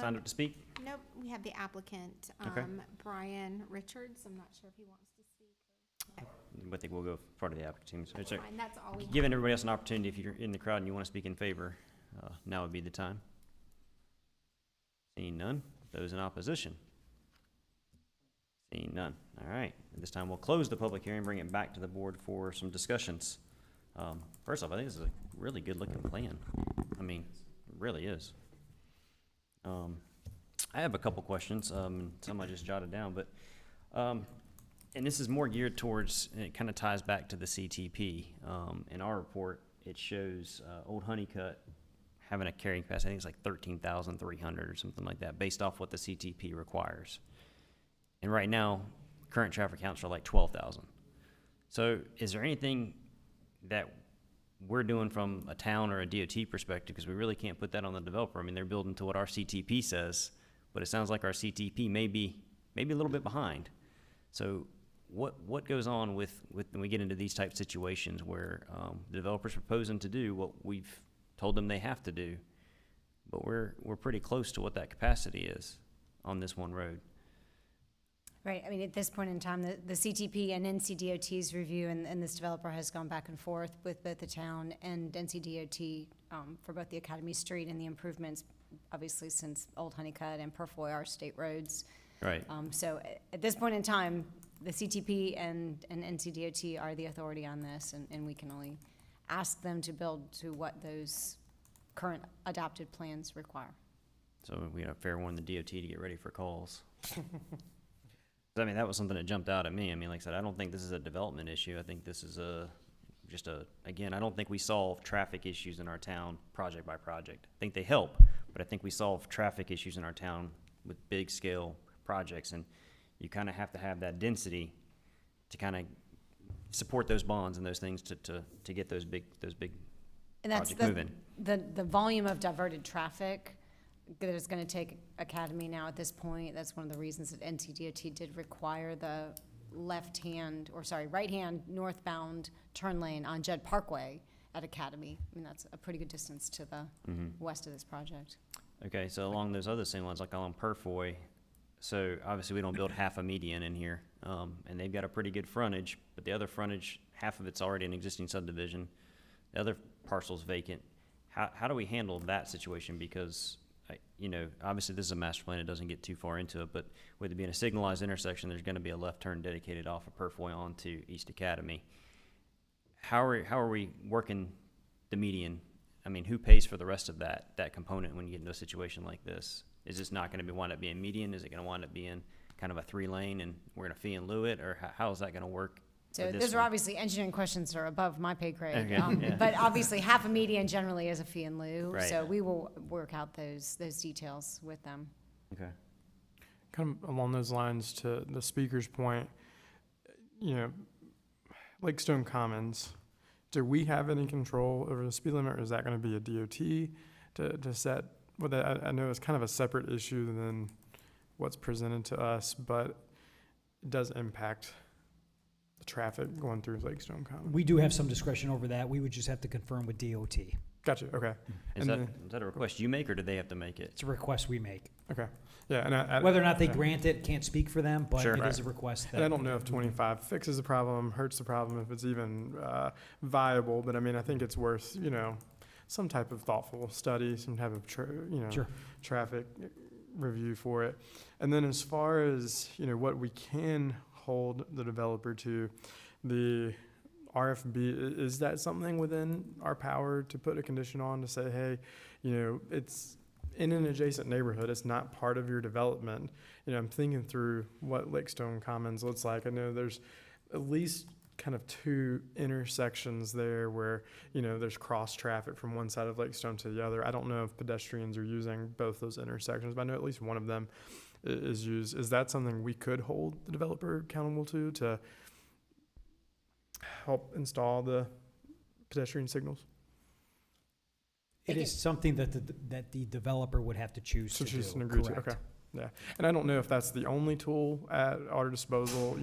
Signed up to speak? Nope, we have the applicant, Okay. Brian Richards. I'm not sure if he wants to speak. I think we'll go front of the applicant team. So, Fine, that's all we have. giving everybody else an opportunity, if you're in the crowd and you want to speak in favor, now would be the time. Seeing none, those in opposition. Seeing none. All right. At this time, we'll close the public hearing, bring it back to the board for some discussions. First off, I think this is a really good-looking plan. I mean, it really is. I have a couple questions, some I just jotted down, but, and this is more geared towards, and it kind of ties back to the CTP. In our report, it shows Old Honeycutt having a carrying capacity, I think it's like 13,300 or something like that, based off what the CTP requires. And right now, current traffic counts are like 12,000. So is there anything that we're doing from a town or a DOT perspective, because we really can't put that on the developer? I mean, they're building to what our CTP says, but it sounds like our CTP may be a little bit behind. So what goes on with when we get into these type situations where the developer's proposing to do what we've told them they have to do, but we're pretty close to what that capacity is on this one road? Right, I mean, at this point in time, the CTP and NCDOT's review, and this developer has gone back and forth with both the town and NCDOT for both the Academy Street and the improvements, obviously, since Old Honeycutt and Purfoy are state roads. Right. So at this point in time, the CTP and NCDOT are the authority on this, and we can only ask them to build to what those current adopted plans require. So we gotta fair warn the DOT to get ready for calls. I mean, that was something that jumped out at me. I mean, like I said, I don't think this is a development issue. I think this is again, I don't think we solve traffic issues in our town project by project. I think they help, but I think we solve traffic issues in our town with big scale projects, and you kind of have to have that density to kind of support those bonds and those things to get those big And that's projects moving. the volume of diverted traffic that is going to take Academy now at this point. That's one of the reasons that NCDOT did require the right-hand northbound turn lane on Judd Parkway at Academy. I mean, that's a pretty good distance to the west of this project. Okay, so along those other same lines, like along Purfoy, so obviously we don't build half a median in here, and they've got a pretty good frontage, but the other frontage, half of it's already an existing subdivision. The other parcel's vacant. How do we handle that situation? Because obviously this is a master plan, it doesn't get too far into it, but with it being a signalized intersection, there's gonna be a left turn dedicated off of Purfoy onto East Academy. How are we working the median? I mean, who pays for the rest of that component when you get into a situation like this? Is this not gonna wind up being median? Is it gonna wind up being kind of a 3-lane and we're gonna fee in lieu it, or how is that gonna work? So those are obviously engineering questions that are above my pay grade. Okay, yeah. But obviously, half a median generally is a fee in lieu. Right. So we will work out those details with them. Okay. Kind of along those lines, to the speaker's point, Lakestone Commons, do we have any control over the speed limit, or is that going to be a DOT to set? Well, I know it's kind of a separate issue than what's presented to us, but it does impact the traffic going through Lakestone Commons. We do have some discretion over that. We would just have to confirm with DOT. Gotcha, okay. Is that a request you make, or do they have to make it? It's a request we make. Okay, yeah, and whether or not they grant it, can't speak for them, but Sure. it is a request. And I don't know if 25 fixes the problem, hurts the problem, if it's even viable, but I mean, I think it's worth, some type of thoughtful study, some type of, Sure. traffic review for it. And then as far as, what we can hold the developer to, the RFB, is that something within our power to put a condition on to say, hey, it's in an adjacent neighborhood, it's not part of your development. I'm thinking through what Lakestone Commons looks like. I know there's at least kind of 2 intersections there where, there's cross traffic from one side of Lakestone to the other. I don't know if pedestrians are using both those intersections, but I know at least one of them is used. Is that something we could hold the developer accountable to help install the pedestrian signals? It is something that the developer would have to choose to do. And agree to, Correct. okay. Yeah, and I don't know if that's the only tool at our disposal.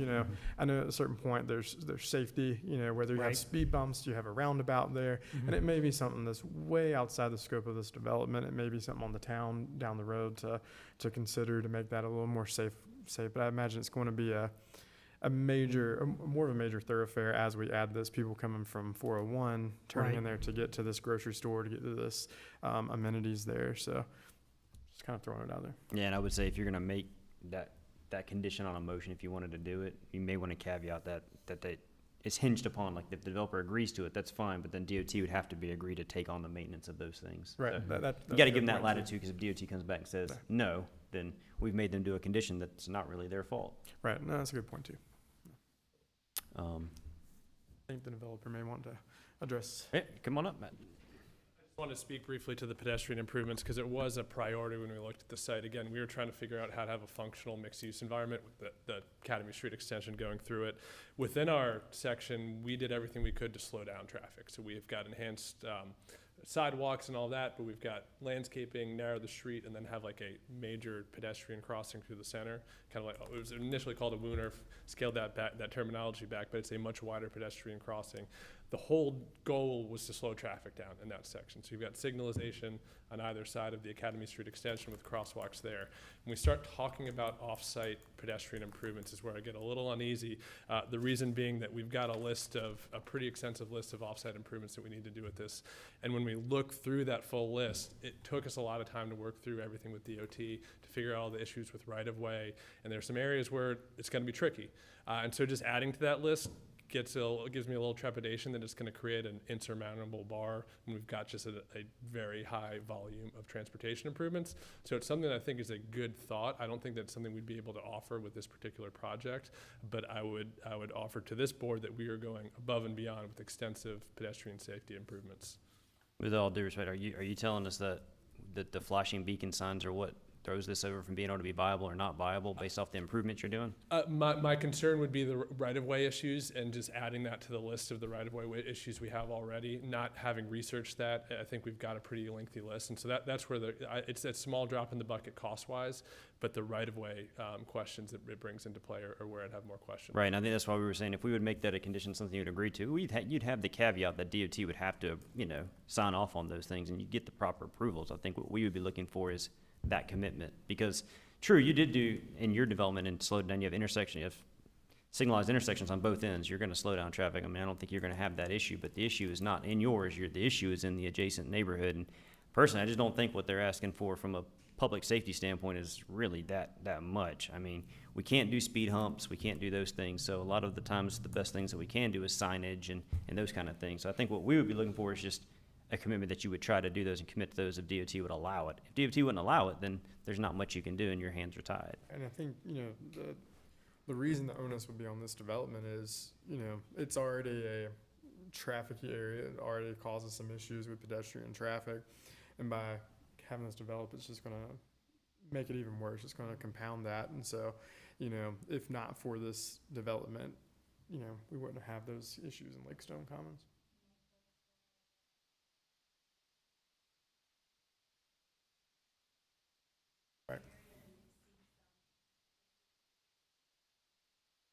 I know at a certain point there's safety. Whether you Right. have speed bumps, you have a roundabout there, and it may be something that's way outside the scope of this development. It may be something on the town down the road to consider to make that a little more safe. But I imagine it's going to be more of a major thoroughfare as we add this. People coming from 401, turning in there to get to this grocery store, to get to this amenities there. So just kind of throwing it out there. Yeah, and I would say if you're gonna make that that condition on a motion if you wanted to do it. You may want to caveat that it's hinged upon, like, if the developer agrees to it, that's fine, but then DOT would have to be agreed to take on the maintenance of those things. Right, So that's you a gotta good give them that point, too. latitude, because if DOT comes back and says no, then we've made them do a condition that's not really their fault. Right, no, that's a good point too. Um, I think the developer may want to address. yeah, come on up, Matt. I want to speak briefly to the pedestrian improvements because it was a priority when we looked at the site. Again, we were trying to figure out how to have a functional mixed-use environment with the Academy Street extension going through it. Within our section, we did everything we could to slow down traffic. So we've got enhanced sidewalks and all that, but we've got landscaping, narrow the street, and then have like a major pedestrian crossing through the center. Kind of like, it was initially called a Wooner, scaled that terminology back, but it's a much wider pedestrian crossing. The whole goal was to slow traffic down in that section. So you've got signalization on either side of the Academy Street extension with crosswalks there. When we start talking about off-site pedestrian improvements is where I get a little uneasy. The reason being that we've got a pretty extensive list of off-site improvements that we need to do with this. And when we look through that full list, it took us a lot of time to work through everything with DOT to figure out all the issues with right-of-way. And there's some areas where it's gonna be tricky. And so just adding to that list gives me a little trepidation that it's going to create an insurmountable bar when we've got just a very high volume of transportation improvements. So it's something that I think is a good thought. I don't think that's something we'd be able to offer with this particular project, but I would offer to this board that we are going above and beyond with extensive pedestrian safety improvements. With all due respect, are you telling us that the flashing beacon signs are what throws this over from being able to be viable or not viable based off the improvements you're doing? My concern would be the right-of-way issues and just adding that to the list of the right-of-way issues we have already. Not having researched that, I think we've got a pretty lengthy list. And so that's where it's a small drop in the bucket cost-wise, but the right-of-way questions that it brings into play are where I'd have more questions. Right, and I think that's why we were saying if we would make that a condition, something you'd agree to, you'd have the caveat that DOT would have to, sign off on those things and you get the proper approvals. I think what we would be looking for is that commitment, because true, you did do in your development and slowed down, you have signalized intersections on both ends, you're going to slow down traffic. I mean, I don't think you're going to have that issue, but the issue is not in yours, the issue is in the adjacent neighborhood. And personally, I just don't think what they're asking for from a public safety standpoint is really that much. I mean, we can't do speed humps, we can't do those things, so a lot of the times the best things that we can do is signage and those kind of things. So I think what we would be looking for is just a commitment that you would try to do those and commit to those if DOT would allow it. If DOT wouldn't allow it, then there's not much you can do and your hands are tied. And I think, the reason the onus would be on this development is, it's already a trafficy area. It already causes some issues with pedestrian traffic. And by having this develop, it's just going to make it even worse. It's going to compound that. And so, if not for this development, we wouldn't have those issues in Lakestone Commons. Right.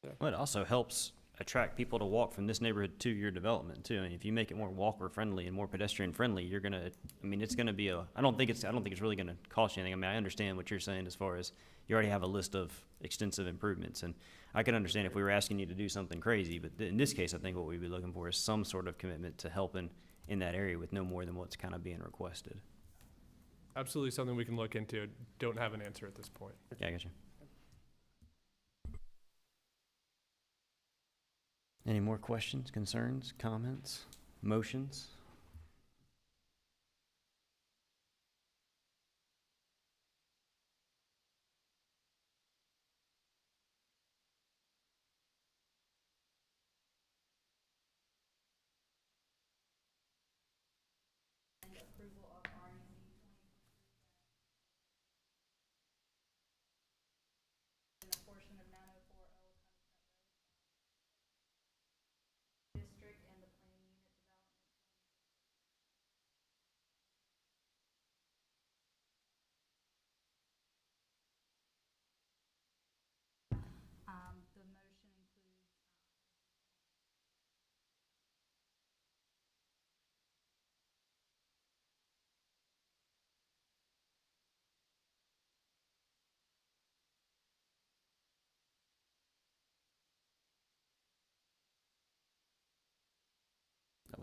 Yeah. Well, it also helps attract people to walk from this neighborhood to your development too. I mean, if you make it more walker friendly and more pedestrian friendly, it's gonna be I don't think it's really gonna cost you anything. I mean, I understand what you're saying as far as you already have a list of extensive improvements, and I can understand if we were asking you to do something crazy, but in this case, I think what we'd be looking for is some sort of commitment to helping in that area with no more than what's kind of being requested. Absolutely something we can look into. Don't have an answer at this point. Yeah, I got you. Any more questions, concerns, comments, motions?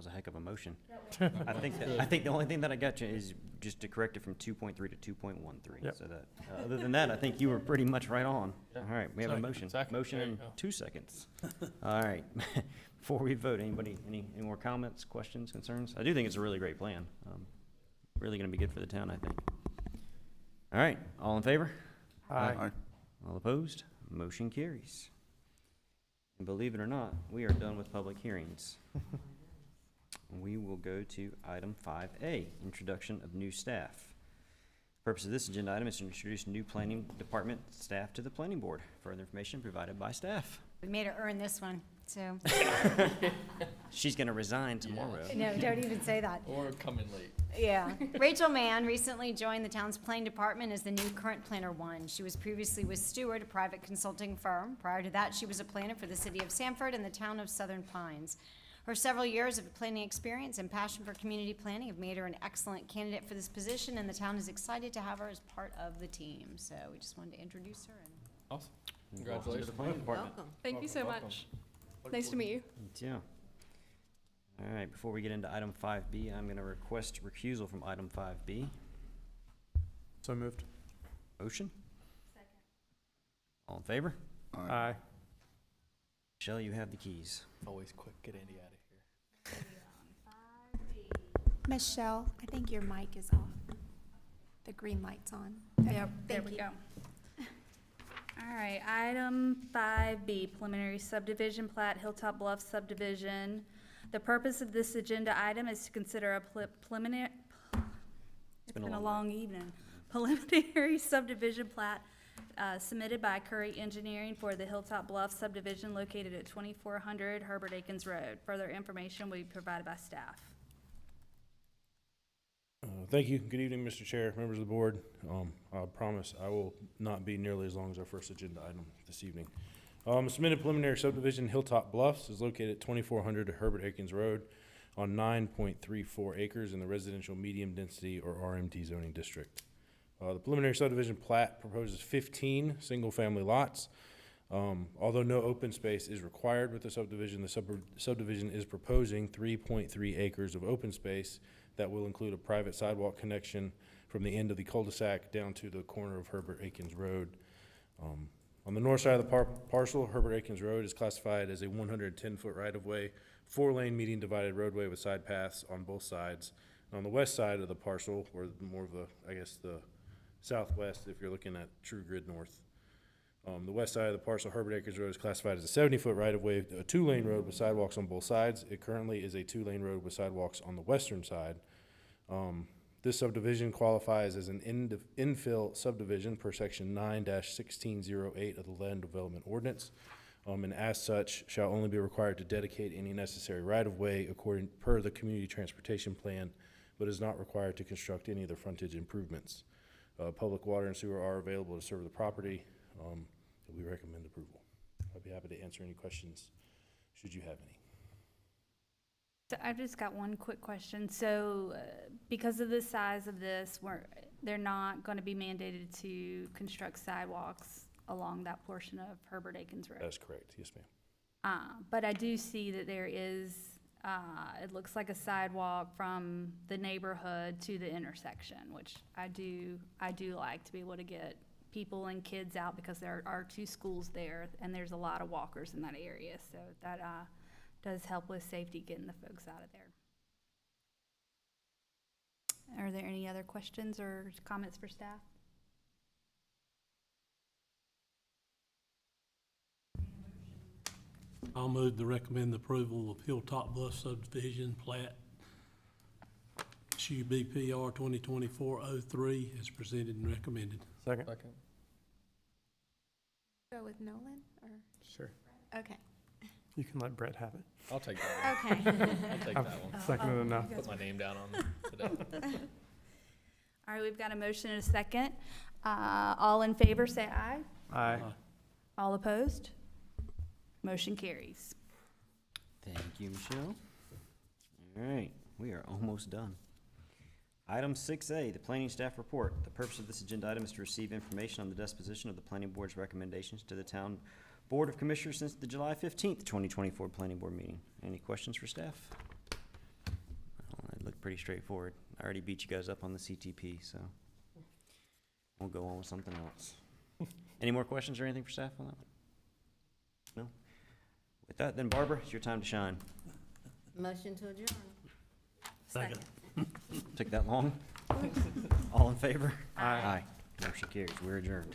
was a heck of a motion. I think the only thing that I got you is just to correct it from 2.3 to 2.13. Yep. So that, other than that, I think you were pretty much right on. All right, we have a Second. motion. Second. Motion There you in go. 2 seconds. All right. Before we vote, anybody, any more comments, questions, concerns? I do think it's a really great plan. Really gonna be good for the town, I think. All right, all in favor? Aye. All opposed? Motion carries. And believe it or not, we are done with public hearings. We will go to item 5A, introduction of new staff. Purpose of this agenda item is to introduce new planning department staff to the planning board. Further information provided by staff. We made her earn this one, so. She's gonna resign tomorrow. No, don't even say that. Or come in late. Yeah. Rachel Mann recently joined the town's planning department as the new current planner one. She was previously with Stewart, a private consulting firm. Prior to that, she was a planner for the city of Sanford and the town of Southern Pines. Her several years of planning experience and passion for community planning have made her an excellent candidate for this position, and the town is excited to have her as part of the team. So we just wanted to introduce her. And Awesome. Welcome to the Congratulations. planning department. Thank you so much. Nice to meet you. Yeah. All right, before we get into item 5B, I'm gonna request recusal from item 5B. So moved. Motion? Second. All in favor? Aye. Michelle, you have the keys. Always quick, get Andy out of here. Michelle, I think your mic is off. The green light's on. There we go. All right, item 5B, preliminary subdivision plat, Hilltop Bluff subdivision. The purpose of this agenda item is to consider a preliminary, it's been a long evening, preliminary subdivision plat submitted by Curry Engineering for the Hilltop Bluff subdivision located at 2400 Herbert Akins Road. Further information will be provided by staff. Thank you. Good evening, Mr. Chair, members of the board. I promise I will not be nearly as long as our first agenda item this evening. Submitted preliminary subdivision Hilltop Bluffs is located at 2400 Herbert Akins Road on 9.34 acres in the residential medium density or RMD zoning district. The preliminary subdivision plat proposes 15 single-family lots. Although no open space is required with the subdivision, the subdivision is proposing 3.3 acres of open space that will include a private sidewalk connection from the end of the cul-de-sac down to the corner of Herbert Akins Road. On the north side of the parcel, Herbert Akins Road is classified as a 110-foot right-of-way, 4-lane median divided roadway with side paths on both sides. And on the west side of the parcel, or more of the, I guess, the southwest, if you're looking at True Grid North, the west side of the parcel, Herbert Akins Road, is classified as a 70-foot right-of-way, a 2-lane road with sidewalks on both sides. It currently is a 2-lane road with sidewalks on the western side. This subdivision qualifies as an infill subdivision per section 9-1608 of the Land Development Ordinance, and as such, shall only be required to dedicate any necessary right-of-way according per the Community Transportation Plan, but is not required to construct any of the frontage improvements. Public water and sewer are available to serve the property. We recommend approval. I'd be happy to answer any questions, should you have any. So I've just got one quick question. So because of the size of this, they're not going to be mandated to construct sidewalks along that portion of Herbert Akins Road? That's correct, yes, ma'am. But I do see that there is, it looks like a sidewalk from the neighborhood to the intersection, which I do like to be able to get people and kids out because there are 2 schools there and there's a lot of walkers in that area. So that does help with safety, getting the folks out of there. Are there any other questions or comments for staff? I'll move to recommend the approval of Hilltop Bluff subdivision plat SUBPR 2024-03 as presented and recommended. Second. Go with Nolan, or? Sure. Okay. You can let Brett have it. I'll take that one. Okay. I'll take that one. Seconded enough. Put my name down on today. All right, we've got a motion and a second. All in favor, say aye. Aye. All opposed? Motion carries. Thank you, Michelle. All right, we are almost done. Item 6A, the planning staff report. The purpose of this agenda item is to receive information on the disposition of the planning board's recommendations to the town board of commissioners since the July 15th, 2024 planning board meeting. Any questions for staff? pretty straightforward. I already beat you guys up on the CTP, so we'll go on with something else. Any more questions or anything for staff on that one? No? With that, then Barbara, it's your time to shine. Motion to adjourn. Second. Took that long? All in favor? Aye. Motion carries. We're adjourned.